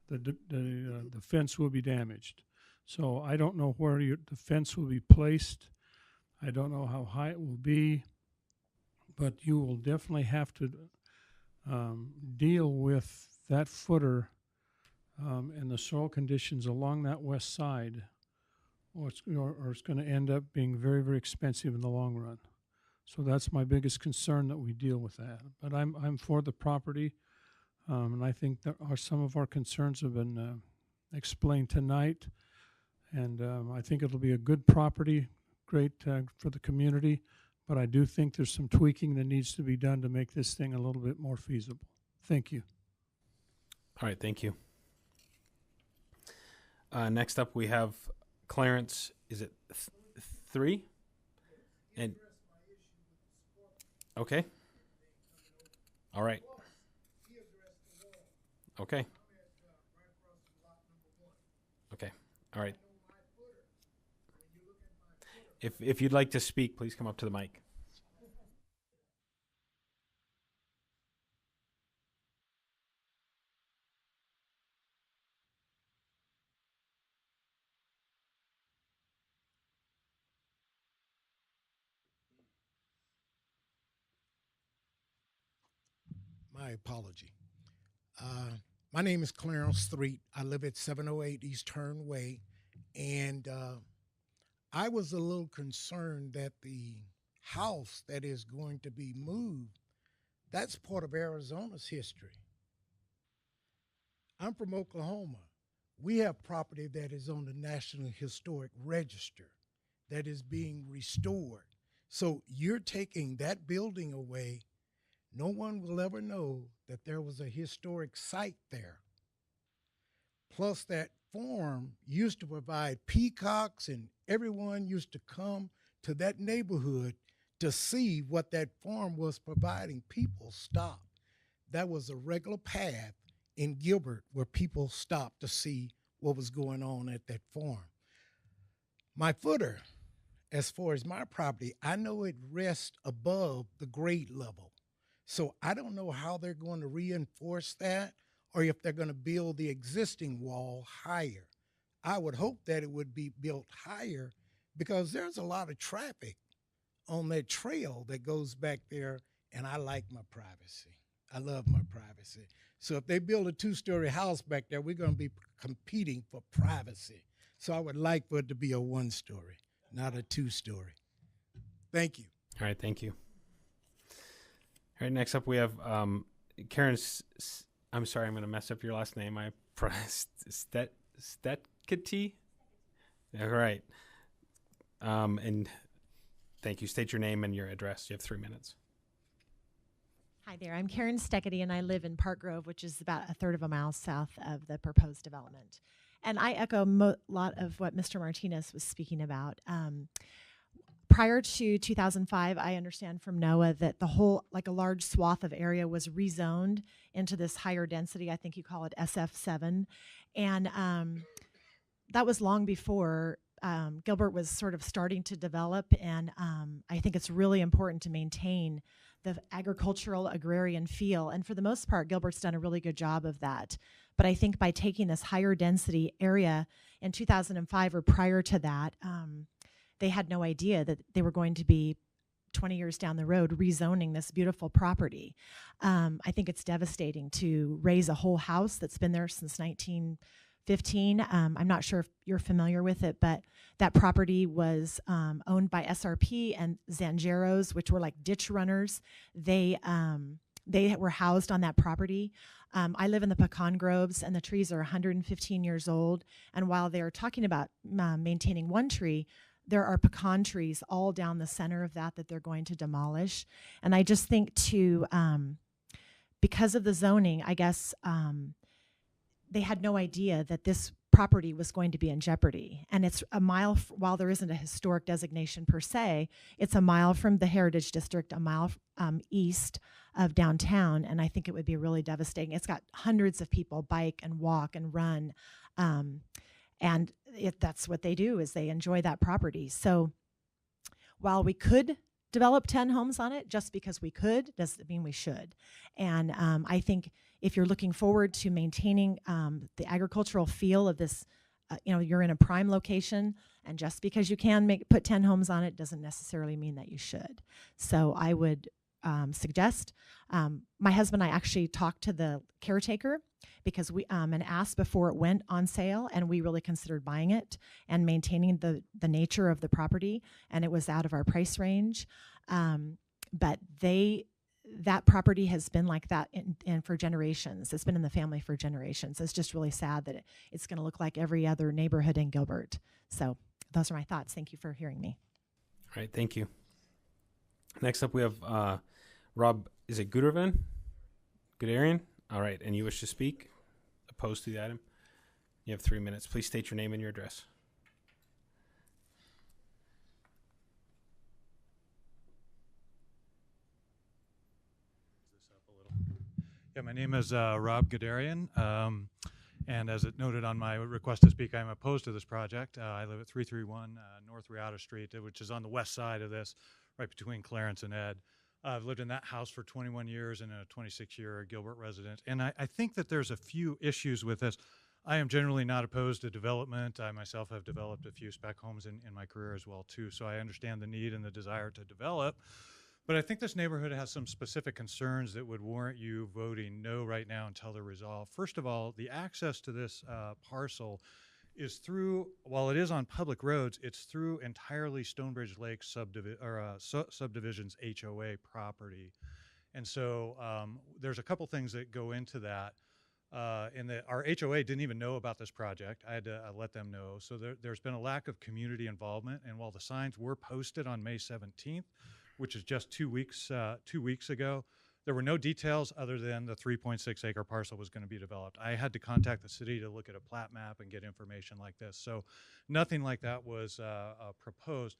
the fence will be damaged. So I don't know where the fence will be placed. I don't know how high it will be, but you will definitely have to deal with that footer and the soil conditions along that west side, or it's going to end up being very, very expensive in the long run. So that's my biggest concern, that we deal with that. But I'm for the property, and I think that some of our concerns have been explained tonight. And I think it'll be a good property, great for the community. But I do think there's some tweaking that needs to be done to make this thing a little bit more feasible. Thank you. All right, thank you. Next up, we have Clarence. Is it 3? And okay. All right. Okay. Okay. All right. If you'd like to speak, please come up to the mic. My apology. My name is Clarence Street. I live at 708 East Turn Way, and I was a little concerned that the house that is going to be moved, that's part of Arizona's history. I'm from Oklahoma. We have property that is on the National Historic Register that is being restored. So you're taking that building away. No one will ever know that there was a historic site there. Plus, that farm used to provide peacocks, and everyone used to come to that neighborhood to see what that farm was providing. People stopped. That was a regular path in Gilbert where people stopped to see what was going on at that farm. My footer, as far as my property, I know it rests above the grade level. So I don't know how they're going to reinforce that, or if they're going to build the existing wall higher. I would hope that it would be built higher because there's a lot of traffic on that trail that goes back there, and I like my privacy. I love my privacy. So if they build a 2-story house back there, we're going to be competing for privacy. So I would like for it to be a 1-story, not a 2-story. Thank you. All right, thank you. All right, next up we have Karen. I'm sorry, I'm going to mess up your last name. I Stetkety. All right. And thank you. State your name and your address. You have 3 minutes. Hi there. I'm Karen Steckety, and I live in Park Grove, which is about a third of a mile south of the proposed development. And I echo a lot of what Mr. Martinez was speaking about. Prior to 2005, I understand from NOAA that the whole, like a large swath of area was rezoned into this higher density, I think you call it SF7. And that was long before Gilbert was sort of starting to develop. And I think it's really important to maintain the agricultural agrarian feel. And for the most part, Gilbert's done a really good job of that. But I think by taking this higher density area in 2005 or prior to that, they had no idea that they were going to be 20 years down the road rezoning this beautiful property. I think it's devastating to raise a whole house that's been there since 1915. I'm not sure if you're familiar with it, but that property was owned by SRP and Zanjeros, which were like ditch runners. They were housed on that property. I live in the pecan groves, and the trees are 115 years old. And while they're talking about maintaining one tree, there are pecan trees all down the center of that they're going to demolish. And I just think because of the zoning, I guess they had no idea that this property was going to be in jeopardy. And it's a mile, while there isn't a historic designation per se, it's a mile from the Heritage District, a mile east of downtown. And I think it would be really devastating. It's got hundreds of people bike and walk and run. And that's what they do, is they enjoy that property. So while we could develop 10 homes on it, just because we could doesn't mean we should. And I think if you're looking forward to maintaining the agricultural feel of this, you're in a prime location, and just because you can put 10 homes on it doesn't necessarily mean that you should. So I would suggest, my husband and I actually talked to the caretaker because we and asked before it went on sale, and we really considered buying it and maintaining the nature of the property, and it was out of our price range. But that property has been like that and for generations. It's been in the family for generations. It's just really sad that it's going to look like every other neighborhood in Gilbert. So those are my thoughts. Thank you for hearing me. All right, thank you. Next up, we have Rob. Is it Guderian? All right, and you wish to speak? Opposed to the item? You have 3 minutes. Please state your name and your address. Yeah, my name is Rob Guderian, and as it noted on my request to speak, I'm opposed to this project. I live at 331 North Riata Street, which is on the west side of this, right between Clarence and Ed. I've lived in that house for 21 years and a 26-year Gilbert resident, and I think that there's a few issues with this. I am generally not opposed to development. I myself have developed a few spec homes in my career as well, too, so I understand the need and the desire to develop. But I think this neighborhood has some specific concerns that would warrant you voting no right now until they're resolved. First of all, the access to this parcel is through, while it is on public roads, it's through entirely Stonebridge Lake subdivision's HOA property. And so there's a couple things that go into that. Our HOA didn't even know about this project. I had to let them know. So there's been a lack of community involvement. And while the signs were posted on May 17th, which is just 2 weeks ago, there were no details other than the 3.6 acre parcel was going to be developed. I had to contact the city to look at a plat map and get information like this. So nothing like that was proposed.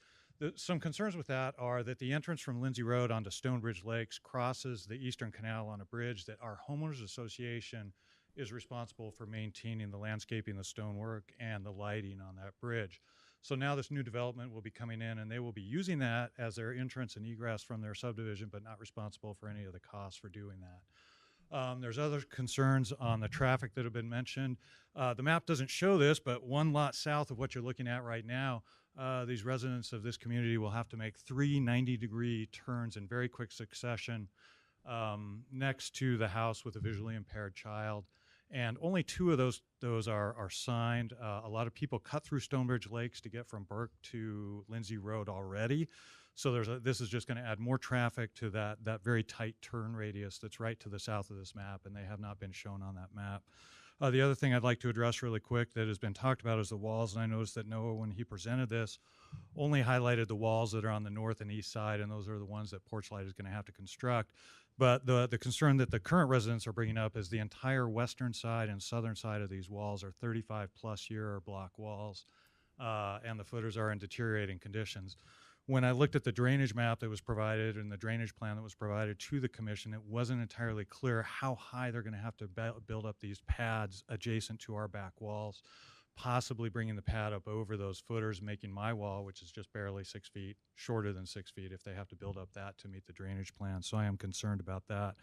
Some concerns with that are that the entrance from Lindsay Road onto Stonebridge Lakes crosses the Eastern Canal on a bridge that our homeowners association is responsible for maintaining the landscaping, the stonework, and the lighting on that bridge. So now this new development will be coming in, and they will be using that as their entrance and egress from their subdivision, but not responsible for any of the costs for doing that. There's other concerns on the traffic that have been mentioned. The map doesn't show this, but one lot south of what you're looking at right now, these residents of this community will have to make 3 90-degree turns in very quick succession next to the house with a visually impaired child. And only 2 of those are signed. A lot of people cut through Stonebridge Lakes to get from Burke to Lindsay Road already. So this is just going to add more traffic to that very tight turn radius that's right to the south of this map, and they have not been shown on that map. The other thing I'd like to address really quick that has been talked about is the walls, and I noticed that Noah, when he presented this, only highlighted the walls that are on the north and east side, and those are the ones that Porchlight is going to have to construct. But the concern that the current residents are bringing up is the entire western side and southern side of these walls are 35-plus year block walls, and the footers are in deteriorating conditions. When I looked at the drainage map that was provided and the drainage plan that was provided to the commission, it wasn't entirely clear how high they're going to have to build up these pads adjacent to our back walls, possibly bringing the pad up over those footers, making my wall, which is just barely 6 feet, shorter than 6 feet if they have to build up that to meet the drainage plan. So I am concerned about that.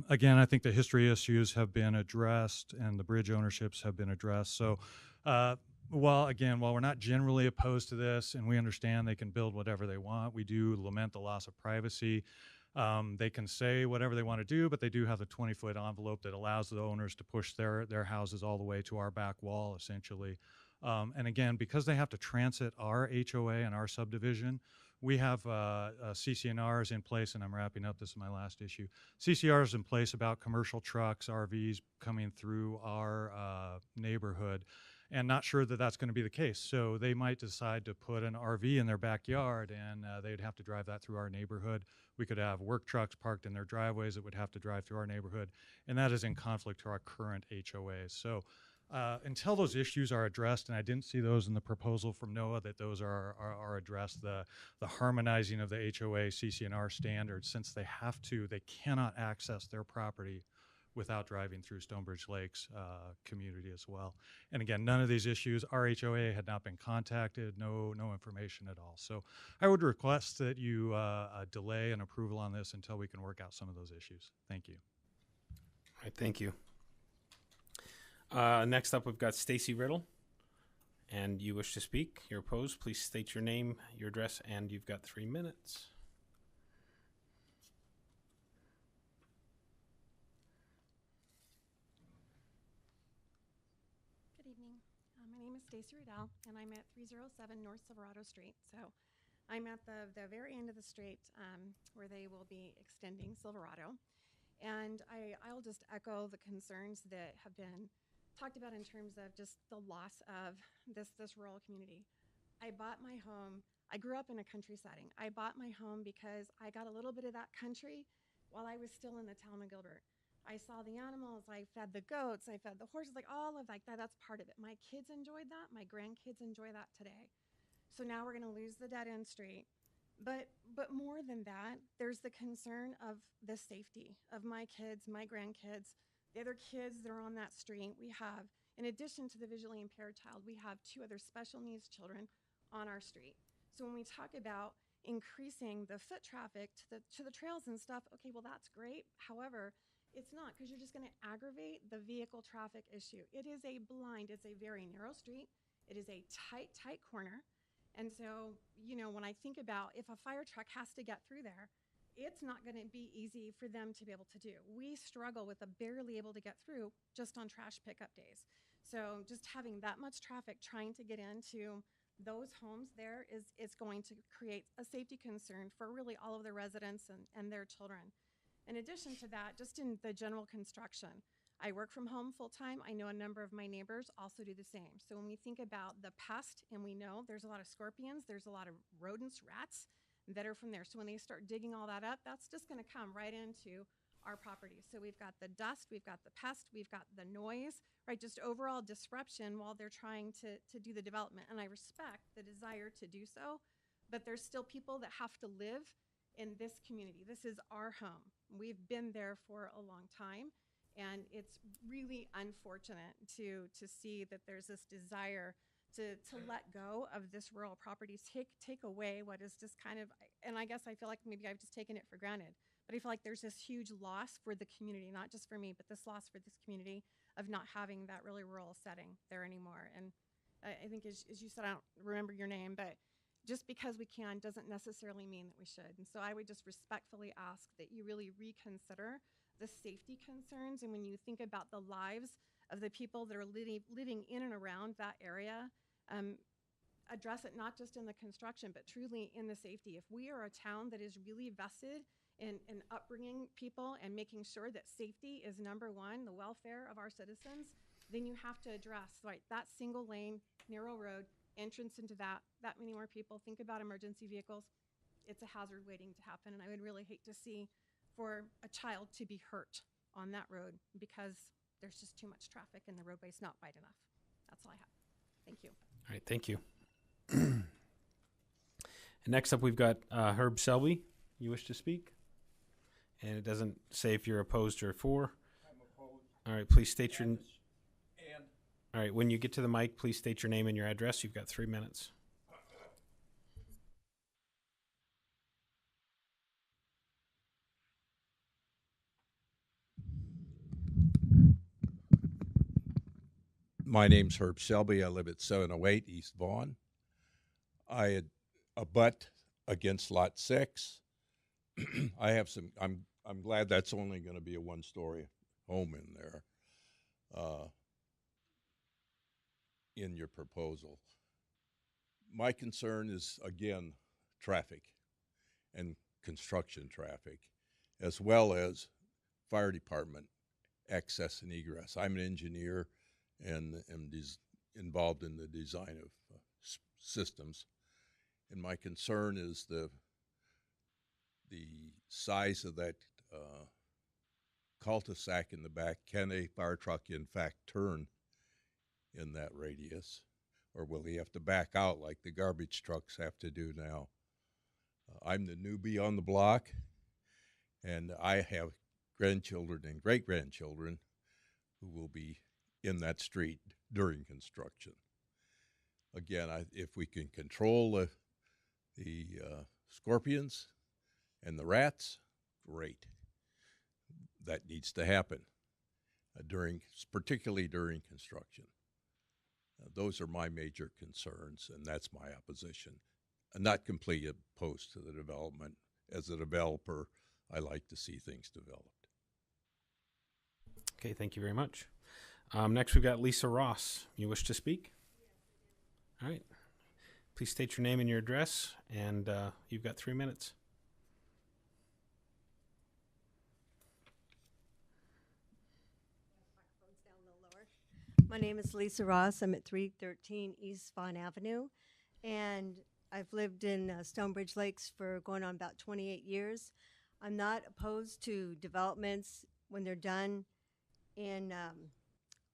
Again, I think the history issues have been addressed and the bridge ownerships have been addressed. So while we're not generally opposed to this and we understand they can build whatever they want, we do lament the loss of privacy. They can say whatever they want to do, but they do have the 20-foot envelope that allows the owners to push their houses all the way to our back wall, essentially. And again, because they have to transit our HOA and our subdivision, We have CCNRs in place, and I'm wrapping up. This is my last issue. CCRs in place about commercial trucks, RVs coming through our neighborhood, and not sure that that's going to be the case. So they might decide to put an RV in their backyard, and they'd have to drive that through our neighborhood. We could have work trucks parked in their driveways that would have to drive through our neighborhood, and that is in conflict to our current HOAs. So until those issues are addressed, and I didn't see those in the proposal from NOAA that those are addressed, the harmonizing of the HOA CCNR standards, since they cannot access their property without driving through Stonebridge Lakes community as well. And again, none of these issues, our HOA had not been contacted, no information at all. So I would request that you delay an approval on this until we can work out some of those issues. Thank you. All right, thank you. Next up, we've got Stacy Riddle, and you wish to speak. You're opposed. Please state your name, your address, and you've got 3 minutes. Good evening. My name is Stacy Riddle, and I'm at 307 North Silverado Street. So I'm at the very end of the street where they will be extending Silverado. And I'll just echo the concerns that have been talked about in terms of just the loss of this rural community. I bought my home. I grew up in a country setting. I bought my home because I got a little bit of that country while I was still in the town of Gilbert. I saw the animals, I fed the goats, I fed the horses, like all of like that. That's part of it. My kids enjoyed that. My grandkids enjoy that today. So now we're going to lose the dead end street. But more than that, there's the concern of the safety of my kids, my grandkids, the other kids that are on that street. We have, in addition to the visually impaired child, we have 2 other special needs children on our street. So when we talk about increasing the foot traffic to the trails and stuff, okay, well, that's great. However, it's not, because you're just going to aggravate the vehicle traffic issue. It is a very narrow street. It is a tight corner. And so, you know, when I think about if a fire truck has to get through there, it's not going to be easy for them to be able to do. We struggle with barely able to get through just on trash pickup days. So just having that much traffic trying to get into those homes there is going to create a safety concern for really all of the residents and their children. In addition to that, just in the general construction, I work from home full time. I know a number of my neighbors also do the same. So when we think about the pest, and we know there's a lot of scorpions, there's a lot of rodents, rats that are from there. So when they start digging all that up, that's just going to come right into our property. So we've got the dust, we've got the pest, we've got the noise, right? Just overall disruption while they're trying to do the development. And I respect the desire to do so, but there's still people that have to live in this community. This is our home. We've been there for a long time, and it's really unfortunate to see that there's this desire to let go of this rural property, take away what is just kind of, and I guess I feel like maybe I've just taken it for granted, but I feel like there's this huge loss for the community, not just for me, but this loss for this community of not having that really rural setting there anymore. And I think as you said, I don't remember your name, but just because we can doesn't necessarily mean that we should. And so I would just respectfully ask that you really reconsider the safety concerns. And when you think about the lives of the people that are living in and around that area, address it not just in the construction, but truly in the safety. If we are a town that is really vested in upbringing people and making sure that safety is number one, the welfare of our citizens, then you have to address that single lane, narrow road, entrance into that many more people. Think about emergency vehicles. It's a hazard waiting to happen, and I would really hate to see for a child to be hurt on that road because there's just too much traffic and the roadway's not wide enough. That's all I have. Thank you. All right, thank you. And next up, we've got Herb Selby. You wish to speak? And it doesn't say if you're opposed or for. I'm opposed. All right, please state your... All right, when you get to the mic, please state your name and your address. You've got 3 minutes. My name's Herb Selby. I live at 708 East Vaughan. I had abut against Lot 6. I have some. I'm glad that's only going to be a 1-story home in there. In your proposal. My concern is, again, traffic and construction traffic, as well as fire department access and egress. I'm an engineer and am involved in the design of systems, and my concern is the size of that cul-de-sac in the back. Can a fire truck in fact turn in that radius, or will he have to back out like the garbage trucks have to do now? I'm the newbie on the block, and I have grandchildren and great-grandchildren who will be in that street during construction. Again, if we can control the scorpions and the rats, great. That needs to happen particularly during construction. Those are my major concerns, and that's my opposition. I'm not completely opposed to the development. As a developer, I like to see things developed. Okay, thank you very much. Next, we've got Lisa Ross. You wish to speak? All right. Please state your name and your address, and you've got 3 minutes. My name is Lisa Ross. I'm at 313 East Vaughn Avenue, and I've lived in Stonebridge Lakes for going on about 28 years. I'm not opposed to developments when they're done in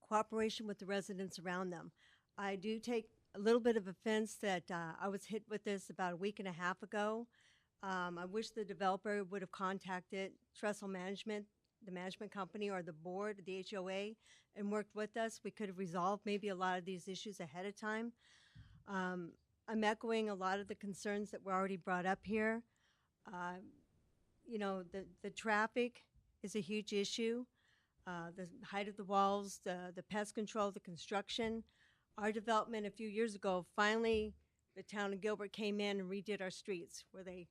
cooperation with the residents around them. I do take a little bit of offense that I was hit with this about a week and a half ago. I wish the developer would have contacted Trestle Management, the management company, or the board, the HOA, and worked with us. We could have resolved maybe a lot of these issues ahead of time. I'm echoing a lot of the concerns that were already brought up here. You know, the traffic is a huge issue. The height of the walls, the pest control, the construction. Our development a few years ago, finally, the town of Gilbert came in and redid our streets, where they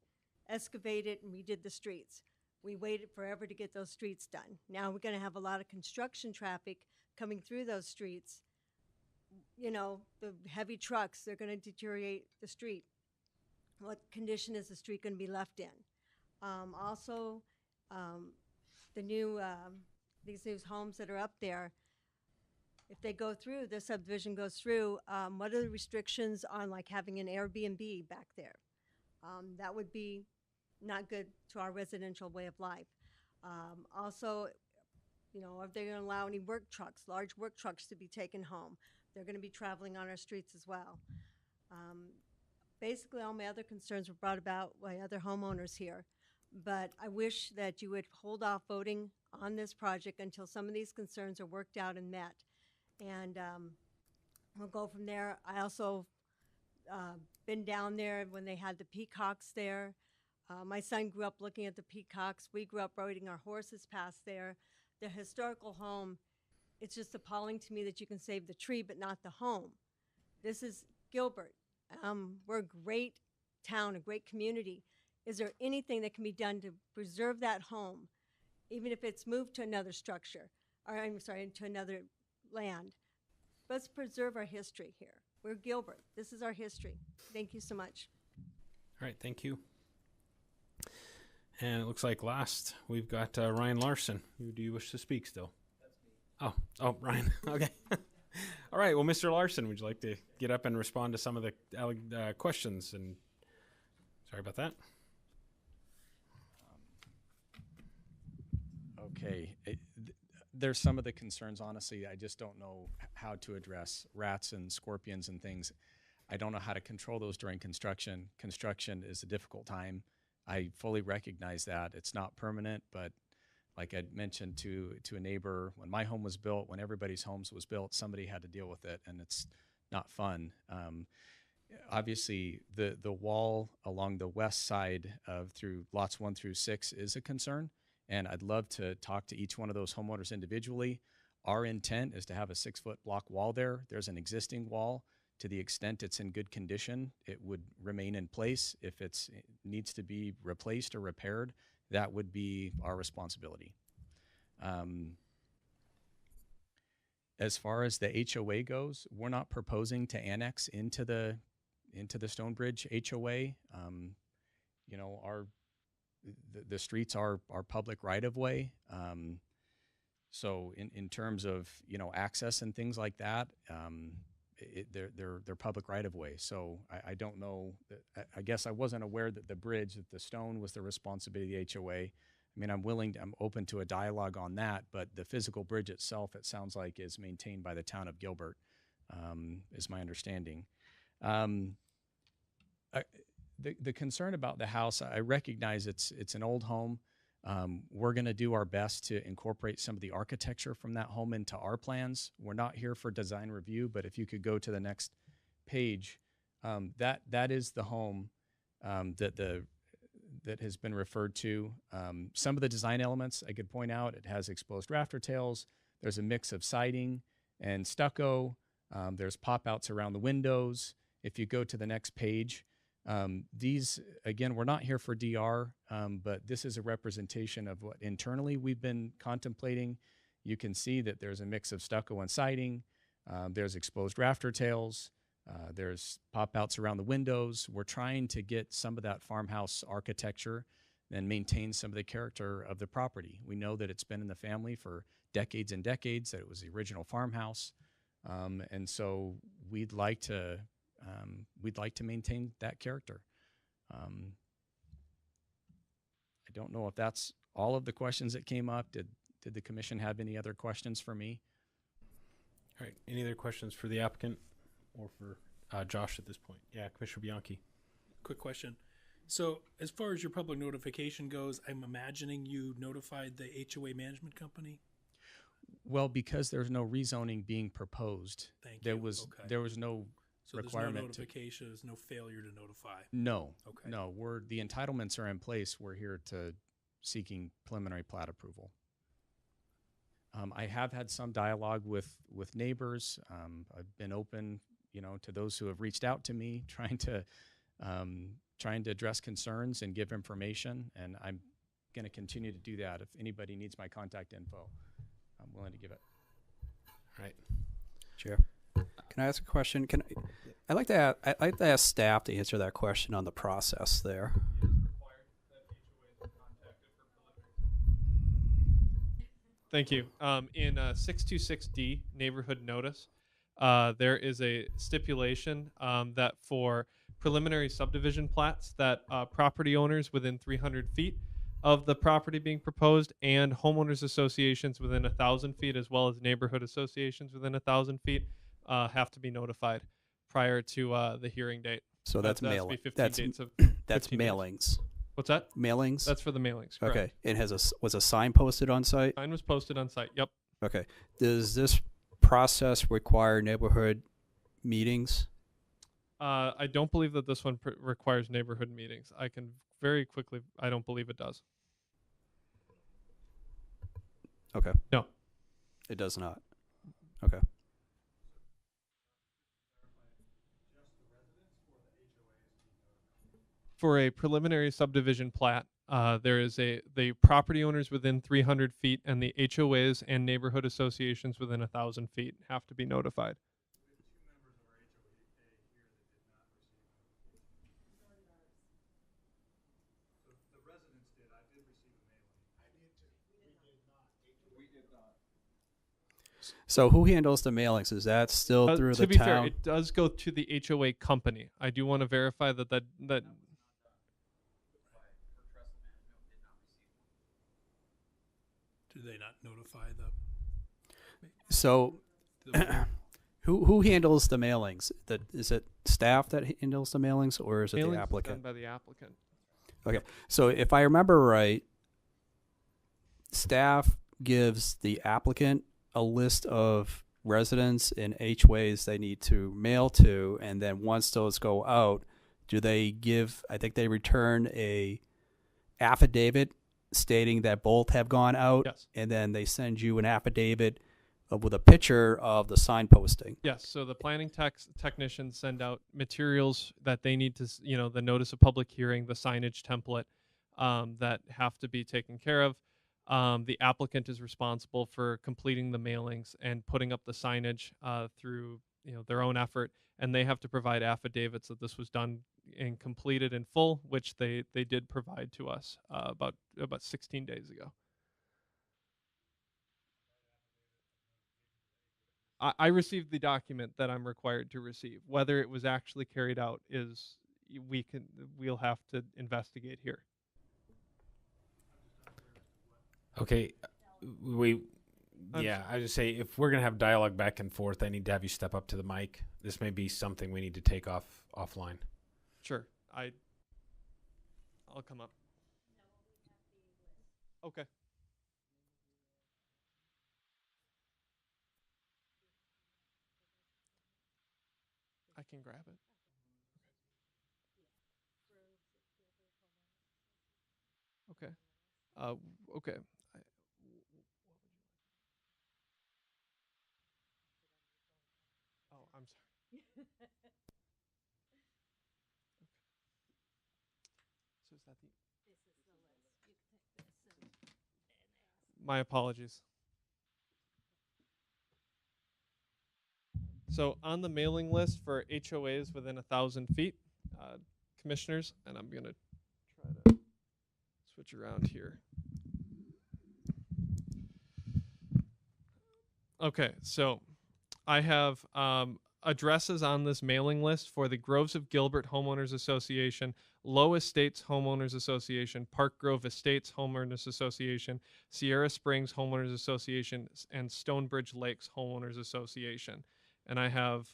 excavated and redid the streets. We waited forever to get those streets done. Now we're going to have a lot of construction traffic coming through those streets. You know, the heavy trucks, they're going to deteriorate the street. What condition is the street going to be left in? Also, the new, these new homes that are up there, if they go through, the subdivision goes through, what are the restrictions on like having an Airbnb back there? That would be not good to our residential way of life. Also, you know, are they going to allow any work trucks, large work trucks, to be taken home? They're going to be traveling on our streets as well. Basically, all my other concerns were brought about by other homeowners here. But I wish that you would hold off voting on this project until some of these concerns are worked out and met. And we'll go from there. I also been down there when they had the peacocks there. My son grew up looking at the peacocks. We grew up riding our horses past there. The historical home, it's just appalling to me that you can save the tree but not the home. This is Gilbert. We're a great town, a great community. Is there anything that can be done to preserve that home, even if it's moved to another structure, or I'm sorry, into another land? Let's preserve our history here. We're Gilbert. This is our history. Thank you so much. All right, thank you. And it looks like last we've got Ryan Larson. Do you wish to speak still? That's me. Oh, Ryan. Okay. All right. Well, Mr. Larson, would you like to get up and respond to some of the questions? And sorry about that. Okay. There's some of the concerns, honestly, I just don't know how to address rats and scorpions and things. I don't know how to control those during construction. Construction is a difficult time. I fully recognize that. It's not permanent, but like I mentioned to a neighbor, when my home was built, when everybody's homes was built, somebody had to deal with it, and it's not fun. Obviously, the wall along the west side of through lots 1 through 6 is a concern, and I'd love to talk to each one of those homeowners individually. Our intent is to have a 6-foot block wall there. There's an existing wall. To the extent it's in good condition, it would remain in place. If it needs to be replaced or repaired, that would be our responsibility. As far as the HOA goes, we're not proposing to annex into the into the Stonebridge HOA. You know, the streets are public right of way. So in terms of, you know, access and things like that, they're public right of way. So I don't know. I guess I wasn't aware that the stone was the responsibility of the HOA. I mean, I'm open to a dialogue on that, but the physical bridge itself, it sounds like, is maintained by the town of Gilbert, is my understanding. The concern about the house, I recognize it's an old home. We're going to do our best to incorporate some of the architecture from that home into our plans. We're not here for design review, but if you could go to the next page, that is the home that has been referred to. Some of the design elements I could point out: it has exposed rafter tails. There's a mix of siding and stucco. There's pop-outs around the windows. If you go to the next page, these, again, we're not here for DR, but this is a representation of what internally we've been contemplating. You can see that there's a mix of stucco and siding. There's exposed rafter tails. There's pop-outs around the windows. We're trying to get some of that farmhouse architecture and maintain some of the character of the property. We know that it's been in the family for decades and decades, that it was the original farmhouse. And so we'd like to maintain that character. I don't know if that's all of the questions that came up. Did the commission have any other questions for me? All right. Any other questions for the applicant or for Josh at this point? Yeah, Commissioner Bianchi. Quick question. So as far as your public notification goes, I'm imagining you notified the HOA management company? Well, because there's no rezoning being proposed, there was no So requirement. there's no notification, there's no failure to notify? No. Okay. No, the entitlements are in place. We're here to seeking preliminary plat approval. I have had some dialogue with neighbors. I've been open, you know, to those who have reached out to me, trying to address concerns and give information, and I'm going to continue to do that. If anybody needs my contact info, I'm willing to give it. All right. Chair, can I ask a question? I'd like to ask staff to answer that question on the process there. Thank you. In 626D neighborhood notice, there is a stipulation that for preliminary subdivision plats, that property owners within 300 feet of the property being proposed and homeowners associations within 1,000 feet, as well as neighborhood associations within 1,000 feet, have to be notified prior to the hearing date. So that's mailing. That's 15 mailings. days. What's that? Mailings. That's for the mailings. Correct. Okay. And was a sign posted on site? Sign was posted on site. Yep. Okay. Does this process require neighborhood meetings? I don't believe that this one requires neighborhood meetings. I can very quickly. I don't believe it does. Okay. No. It does not. Okay. For a preliminary subdivision plat, there is the property owners within 300 feet and the HOAs and neighborhood associations within 1,000 feet have to be notified. So who handles the mailings? Is that still through the town? To be fair, it does go to the HOA company. I do want to verify that. Do they not notify the? So, who handles the mailings? Is it staff that handles the mailings, or is it Mailings the is applicant? done by the applicant. Okay. So if I remember right, staff gives the applicant a list of residents and HOAs they need to mail to, and then once those go out, do they give? I think they return a affidavit stating that both have gone out, yes. And then they send you an affidavit with a picture of the sign posting. Yes, so the planning technicians send out materials that they need to, the notice of public hearing, the signage template that have to be taken care of. The applicant is responsible for completing the mailings and putting up the signage through their own effort, and they have to provide affidavits that this was done and completed in full, which they did provide to us about 16 days ago. I received the document that I'm required to receive. Whether it was actually carried out is we'll have to investigate here. Okay, I just say if we're gonna have dialogue back and forth, I need to have you step up to the mic. This may be something we need to take offline. Sure, I'll come up. Okay. I can grab it. Okay. Okay. Oh, I'm sorry. So is that the? This is the list. You can take this and ask. My apologies. So on the mailing list for HOAs within 1,000 feet, commissioners, and I'm gonna try to switch around here. Okay, so I have addresses on this mailing list for the Groves of Gilbert Homeowners Association, Low Estates Homeowners Association, Park Grove Estates Homeowners Association, Sierra Springs Homeowners Association, and Stonebridge Lakes Homeowners Association. And I have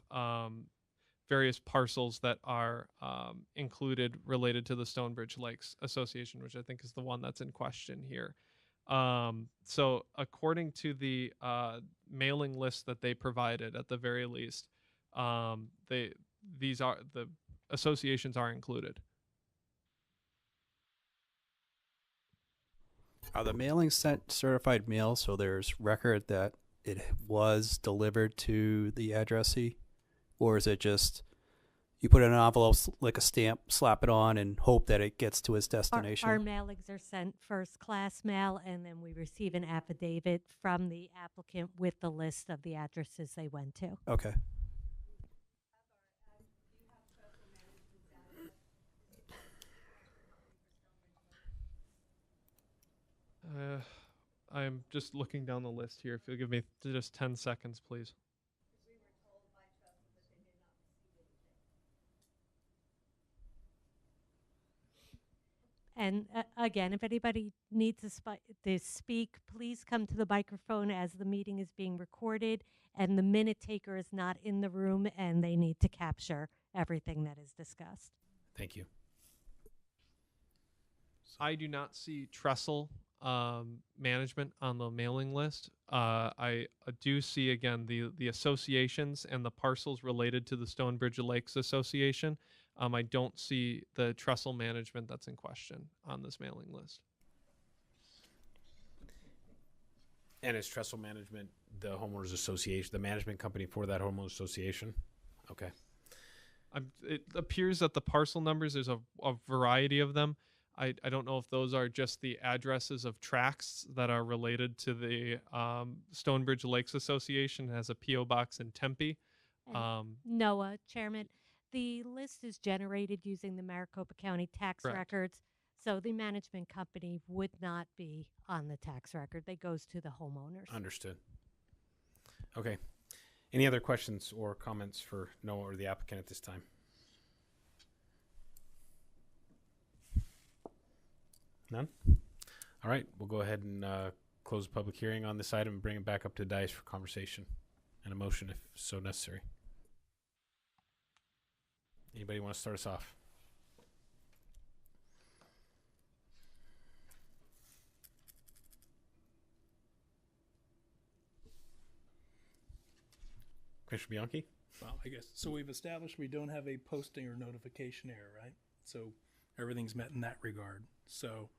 various parcels that are included related to the Stonebridge Lakes Association, which I think is the one that's in question here. So according to the mailing list that they provided, at the very least, these are the associations are included. Are the mailings sent certified mail so there's record that it was delivered to the addressee? Or is it just you put it in an envelope, like a stamp, slap it on, and hope that it gets to its destination? Our mailings are sent first class mail, and then we receive an affidavit from the applicant with the list of the addresses they went to. Okay. I'm just looking down the list here. If you'll give me just 10 seconds, please. And again, if anybody needs to speak, please come to the microphone as the meeting is being recorded and the minute taker is not in the room and they need to capture everything that is discussed. Thank you. I do not see trestle management on the mailing list. I do see, again, the associations and the parcels related to the Stonebridge Lakes Association. I don't see the trestle management that's in question on this mailing list. And is trestle management the homeowners association, the management company for that homeowners association? Okay. It appears that the parcel numbers, there's a variety of them. I don't know if those are just the addresses of tracts that are related to the Stonebridge Lakes Association. It has a P.O. box in Tempe. Noah, Chairman, the list is generated using the Maricopa County tax Correct. records, so the management company would not be on the tax record. That goes to the homeowners. Understood. Okay. Any other questions or comments for Noah or the applicant at this time? None? All right. We'll go ahead and close the public hearing on this item and bring it back up to the dais for conversation and a motion if so necessary. Anybody want to start us off? Commissioner Bianchi? Well, I guess, so we've established we don't have a posting or notification error, right? So everything's met in that regard. So,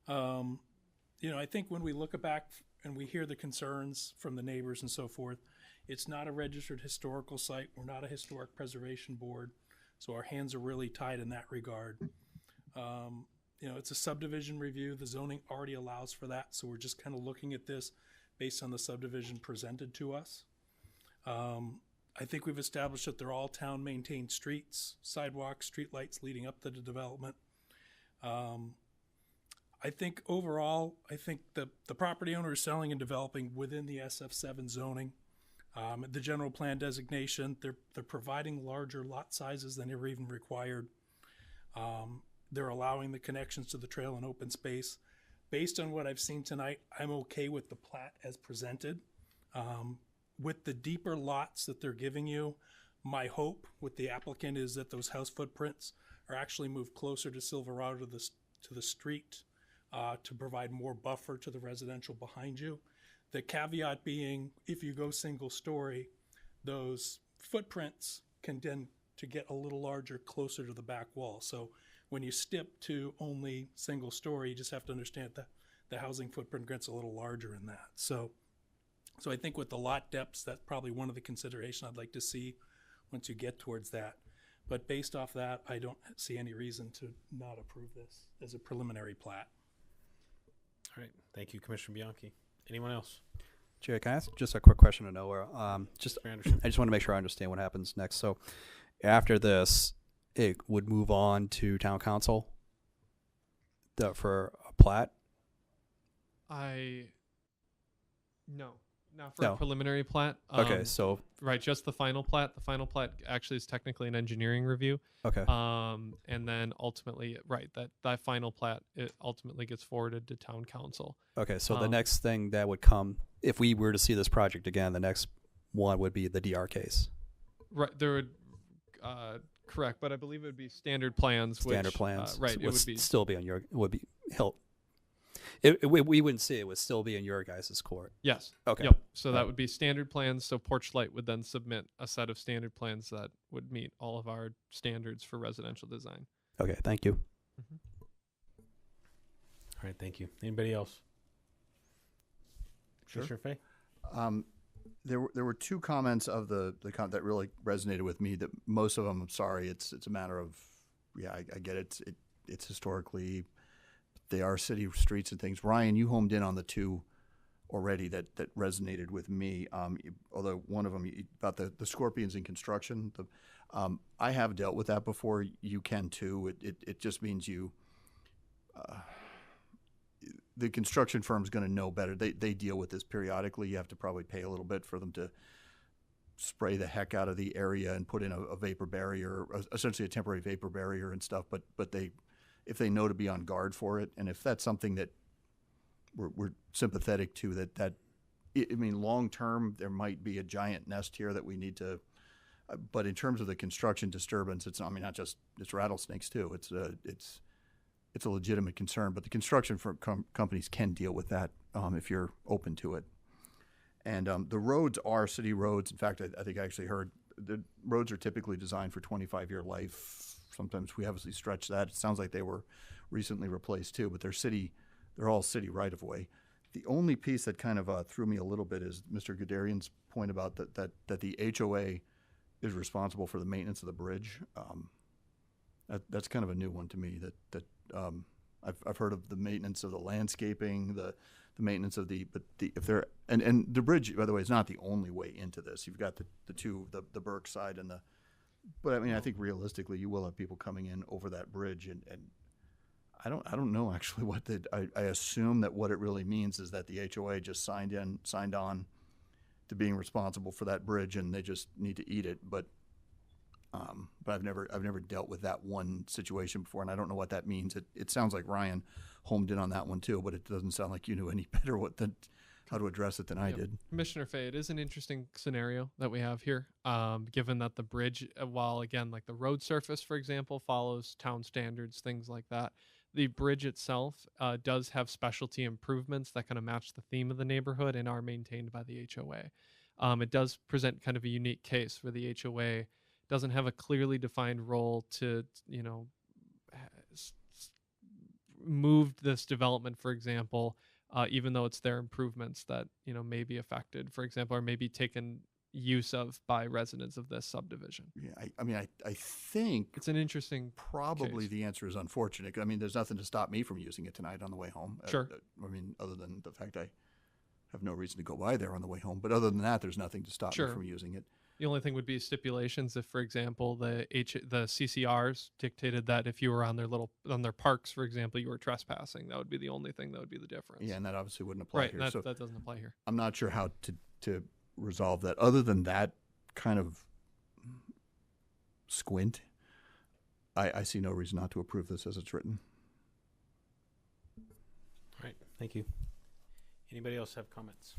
I think when we look back and we hear the concerns from the neighbors and so forth, it's not a registered historical site. We're not a historic preservation board. So our hands are really tied in that regard. It's a subdivision review. The zoning already allows for that. So we're just kind of looking at this based on the subdivision presented to us. I think we've established that they're all town maintained streets, sidewalks, street lights leading up to the development. I think overall, I think the property owner is selling and developing within the SF7 zoning. The general plan designation, they're providing larger lot sizes than are even required. They're allowing the connections to the trail and open space. Based on what I've seen tonight, I'm okay with the plat as presented. With the deeper lots that they're giving you, my hope with the applicant is that those house footprints are actually moved closer to Silverado to the street to provide more buffer to the residential behind you. The caveat being, if you go single story, those footprints can tend to get a little larger closer to the back wall. So when you step to only single story, you just have to understand that the housing footprint gets a little larger in that. So I think with the lot depths, that's probably one of the considerations I'd like to see once you get towards that. But based off that, I don't see any reason to not approve this as a preliminary plat. All right. Thank you, Commissioner Bianchi. Anyone else? Chair, can I ask just a quick question to Noah? I just want to make sure I understand what happens next. So after this, it would move on to town council for a plat? No. Not for a preliminary plat. Okay, so right, just the final plat. The final plat actually is technically an engineering review. Okay. And then ultimately, right, that final plat, it ultimately gets forwarded to town council. Okay, so the next thing that would come, if we were to see this project again, the next one would be the DR case. Right, there would, correct, but I believe it would be standard plans. Standard plans, right? It would be still be on your we wouldn't see it. It would still be in your guys' court. Yes. Okay. Yep. So that would be standard plans. So Porch Light would then submit a set of standard plans that would meet all of our standards for residential design. Okay. Thank you. Mm-hmm. All right. Thank you. Anybody else? Sure. Commissioner Fay? There were two comments of the comment that really resonated with me. That most of them, I'm sorry, it's a matter of, yeah, I get it. It's historically, they are city streets and things. Ryan, you homed in on the two already that resonated with me. Although one of them about the scorpions in construction, I have dealt with that before. You can too. It just means you. The construction firm's going to know better. They deal with this periodically. You have to probably pay a little bit for them to spray the heck out of the area and put in a vapor barrier, essentially a temporary vapor barrier and stuff. But if they know to be on guard for it, and if that's something that we're sympathetic to, I mean, long term there might be a giant nest here that we need to. But in terms of the construction disturbance, it's rattlesnakes too. It's a legitimate concern, but the construction companies can deal with that if you're open to it. And the roads are city roads. In fact, I think I actually heard the roads are typically designed for 25-year life. Sometimes we obviously stretch that. It sounds like they were recently replaced too, but they're all city right-of-way. The only piece that kind of threw me a little bit is Mr. Guderian's point about that the HOA is responsible for the maintenance of the bridge. That's kind of a new one to me. I've heard of the maintenance of the landscaping, the maintenance of the bridge, by the way, is not the only way into this. You've got the Burke side but I mean, I think realistically you will have people coming in over that bridge, and I don't know actually I assume that what it really means is that the HOA just signed on to being responsible for that bridge, and they just need to eat it. But I've never dealt with that one situation before, and I don't know what that means. It sounds like Ryan homed in on that one too, but it doesn't sound like you knew any better how to address it than I did. Commissioner Fay, it is an interesting scenario that we have here, given that the bridge, while again, like the road surface, for example, follows town standards, things like that, the bridge itself does have specialty improvements that kind of match the theme of the neighborhood and are maintained by the HOA. It does present kind of a unique case where the HOA doesn't have a clearly defined role to, move this development, for example, even though it's their improvements that, may be affected, for example, or may be taken use of by residents of this subdivision. Yeah, I mean, I think it's an interesting probably case. The answer is unfortunate. I mean, there's nothing to stop me from using it tonight on the way home. Sure. I mean, other than the fact I have no reason to go by there on the way home. But other than that, there's nothing to stop me from using it. The only thing would be stipulations if, for example, the CCRs dictated that if you were on their parks, for example, you were trespassing. That would be the only thing that would be the difference. Yeah, and that obviously wouldn't apply Right, here. that, So that doesn't apply here. I'm not sure how to resolve that. Other than that kind of squint, I see no reason not to approve this as it's written. All right, thank you. Anybody else have comments?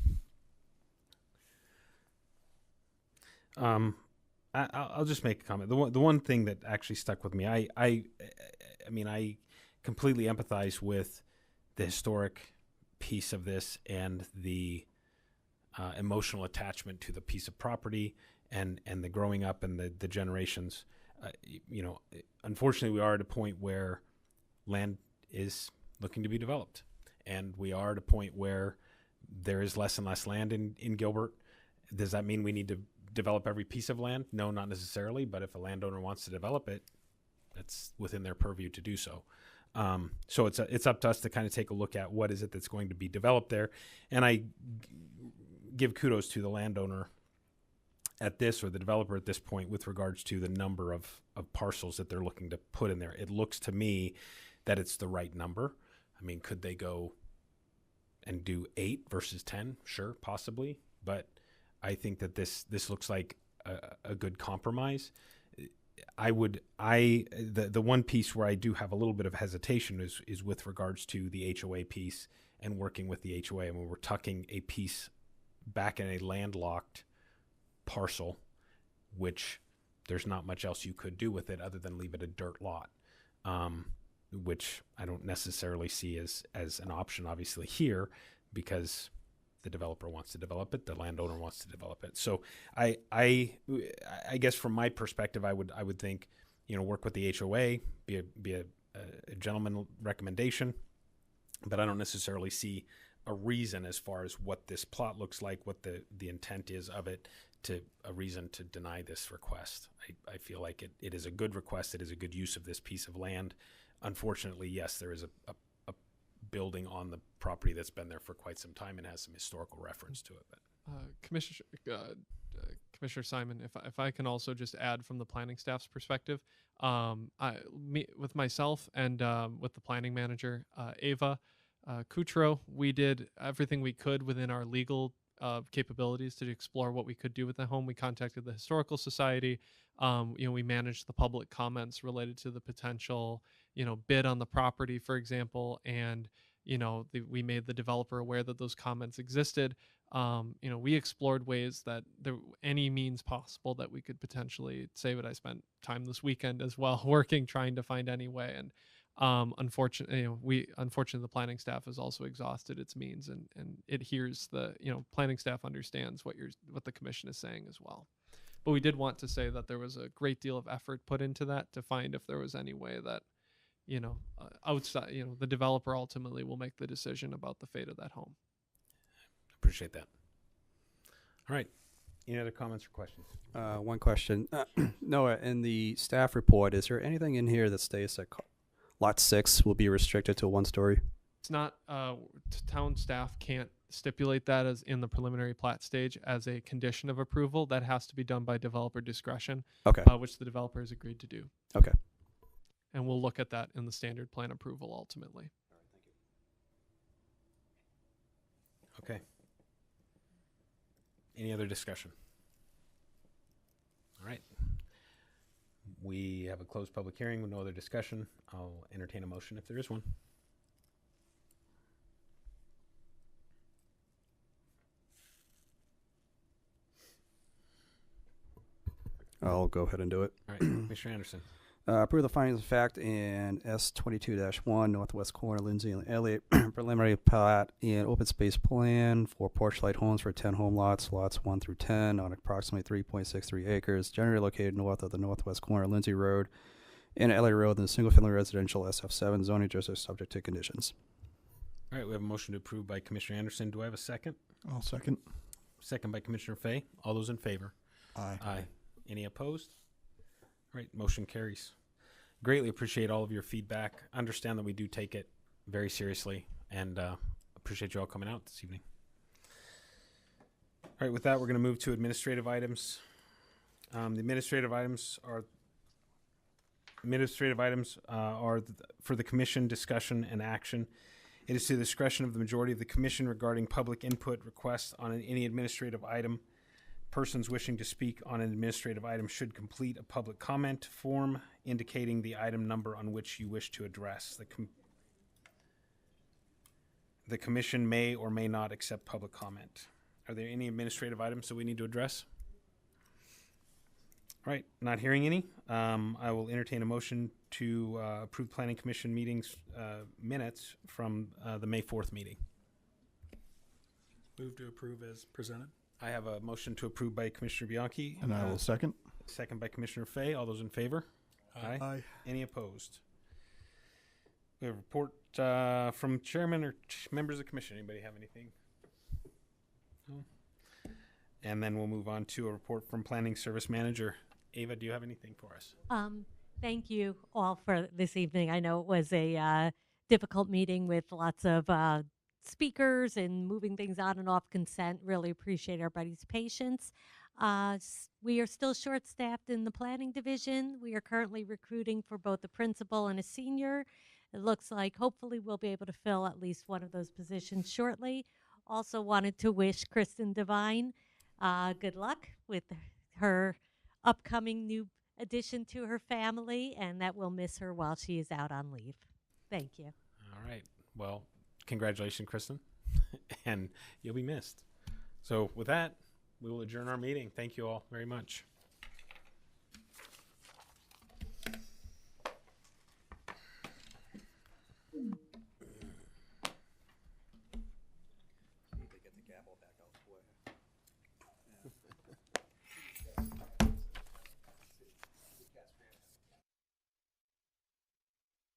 I'll just make a comment. The one thing that actually stuck with me, I mean, I completely empathize with the historic piece of this and the emotional attachment to the piece of property and the growing up and the generations. You know, unfortunately, we are at a point where land is looking to be developed, and we are at a point where there is less and less land in Gilbert. Does that mean we need to develop every piece of land? No, not necessarily, but if a landowner wants to develop it, that's within their purview to do so. So it's up to us to kind of take a look at what is it that's going to be developed there. And I give kudos to the landowner at this, or the developer at this point, with regards to the number of parcels that they're looking to put in there. It looks to me that it's the right number. I mean, could they go and do 8 versus 10? Sure, possibly. But I think that this looks like a good compromise. The one piece where I do have a little bit of hesitation is with regards to the HOA piece and working with the HOA. I mean, we're tucking a piece back in a landlocked parcel, which there's not much else you could do with it other than leave it a dirt lot, which I don't necessarily see as an option, obviously, here, because the developer wants to develop it, the landowner wants to develop it. So I guess from my perspective, I would think, you know, work with the HOA, be a gentleman recommendation, but I don't necessarily see a reason as far as what this plot looks like, what the intent is of it, to a reason to deny this request. I feel like it is a good request. It is a good use of this piece of land. Unfortunately, yes, there is a building on the property that's been there for quite some time and has some historical reference to it. But Commissioner Simon, if I can also just add from the planning staff's perspective, with myself and with the planning manager, Ava Kutro, we did everything we could within our legal capabilities to explore what we could do with the home. We contacted the Historical Society. We managed the public comments related to the potential, bid on the property, for example, and we made the developer aware that those comments existed. We explored ways that any means possible that we could potentially save it. I spent time this weekend as well working, trying to find any way. And unfortunately, the planning staff has also exhausted its means, and it hears planning staff understands what the commission is saying as well. But we did want to say that there was a great deal of effort put into that to find if there was any way that, outside, the developer ultimately will make the decision about the fate of that home. Appreciate that. All right. Any other comments or questions? One question. Noah, in the staff report, is there anything in here that states that Lot 6 will be restricted to 1 story? It's not, town staff can't stipulate that as in the preliminary plat stage as a condition of approval. That has to be done by developer discretion, okay, which the developer has agreed to do. Okay. And we'll look at that in the standard plan approval ultimately. Okay. Any other discussion? All right. We have a closed public hearing with no other discussion. I'll entertain a motion if there is one. I'll go ahead and do it. All right, Commissioner Anderson. Approve the findings of fact in S22-1 northwest corner, Lindsay and Elliott preliminary plat and open space plan for Porchlight Homes for 10 home lots 1 through 10 on approximately 3.63 acres, generally located north of the northwest corner, Lindsay Road and Elliott Road in the single-family residential SF7 zoning district subject to conditions. All right, we have a motion to approve by Commissioner Anderson. Do I have a second? I'll second. Second by Commissioner Fay. All those in favor? Aye. Aye. Any opposed? All right, motion carries. Greatly appreciate all of your feedback. Understand that we do take it very seriously, and appreciate you all coming out this evening. All right, with that, we're going to move to administrative items. The administrative items are for the commission discussion and action. It is to the discretion of the majority of the commission regarding public input requests on any administrative item. Persons wishing to speak on an administrative item should complete a public comment form indicating the item number on which you wish to address. The commission may or may not accept public comment. Are there any administrative items that we need to address? All right, not hearing any. I will entertain a motion to approve Planning Commission meetings minutes from the May 4th meeting. Move to approve as presented. I have a motion to approve by Commissioner Bianchi. And I will second. Second by Commissioner Fay. All those in favor? Aye. Aye. Any opposed? We have a report from chairman or members of the commission. Anybody have anything? No? And then we'll move on to a report from planning service manager. Ava, do you have anything for us? Thank you all for this evening. I know it was a difficult meeting with lots of speakers and moving things on and off consent. Really appreciate everybody's patience. We are still short-staffed in the planning division. We are currently recruiting for both a principal and a senior. It looks like hopefully we'll be able to fill at least one of those positions shortly. Also wanted to wish Kristen Devine good luck with her upcoming new addition to her family, and that we'll miss her while she is out on leave. Thank you. All right. Well, congratulations, Kristen, and you'll be missed. So with that, we will adjourn our meeting. Thank you all very much.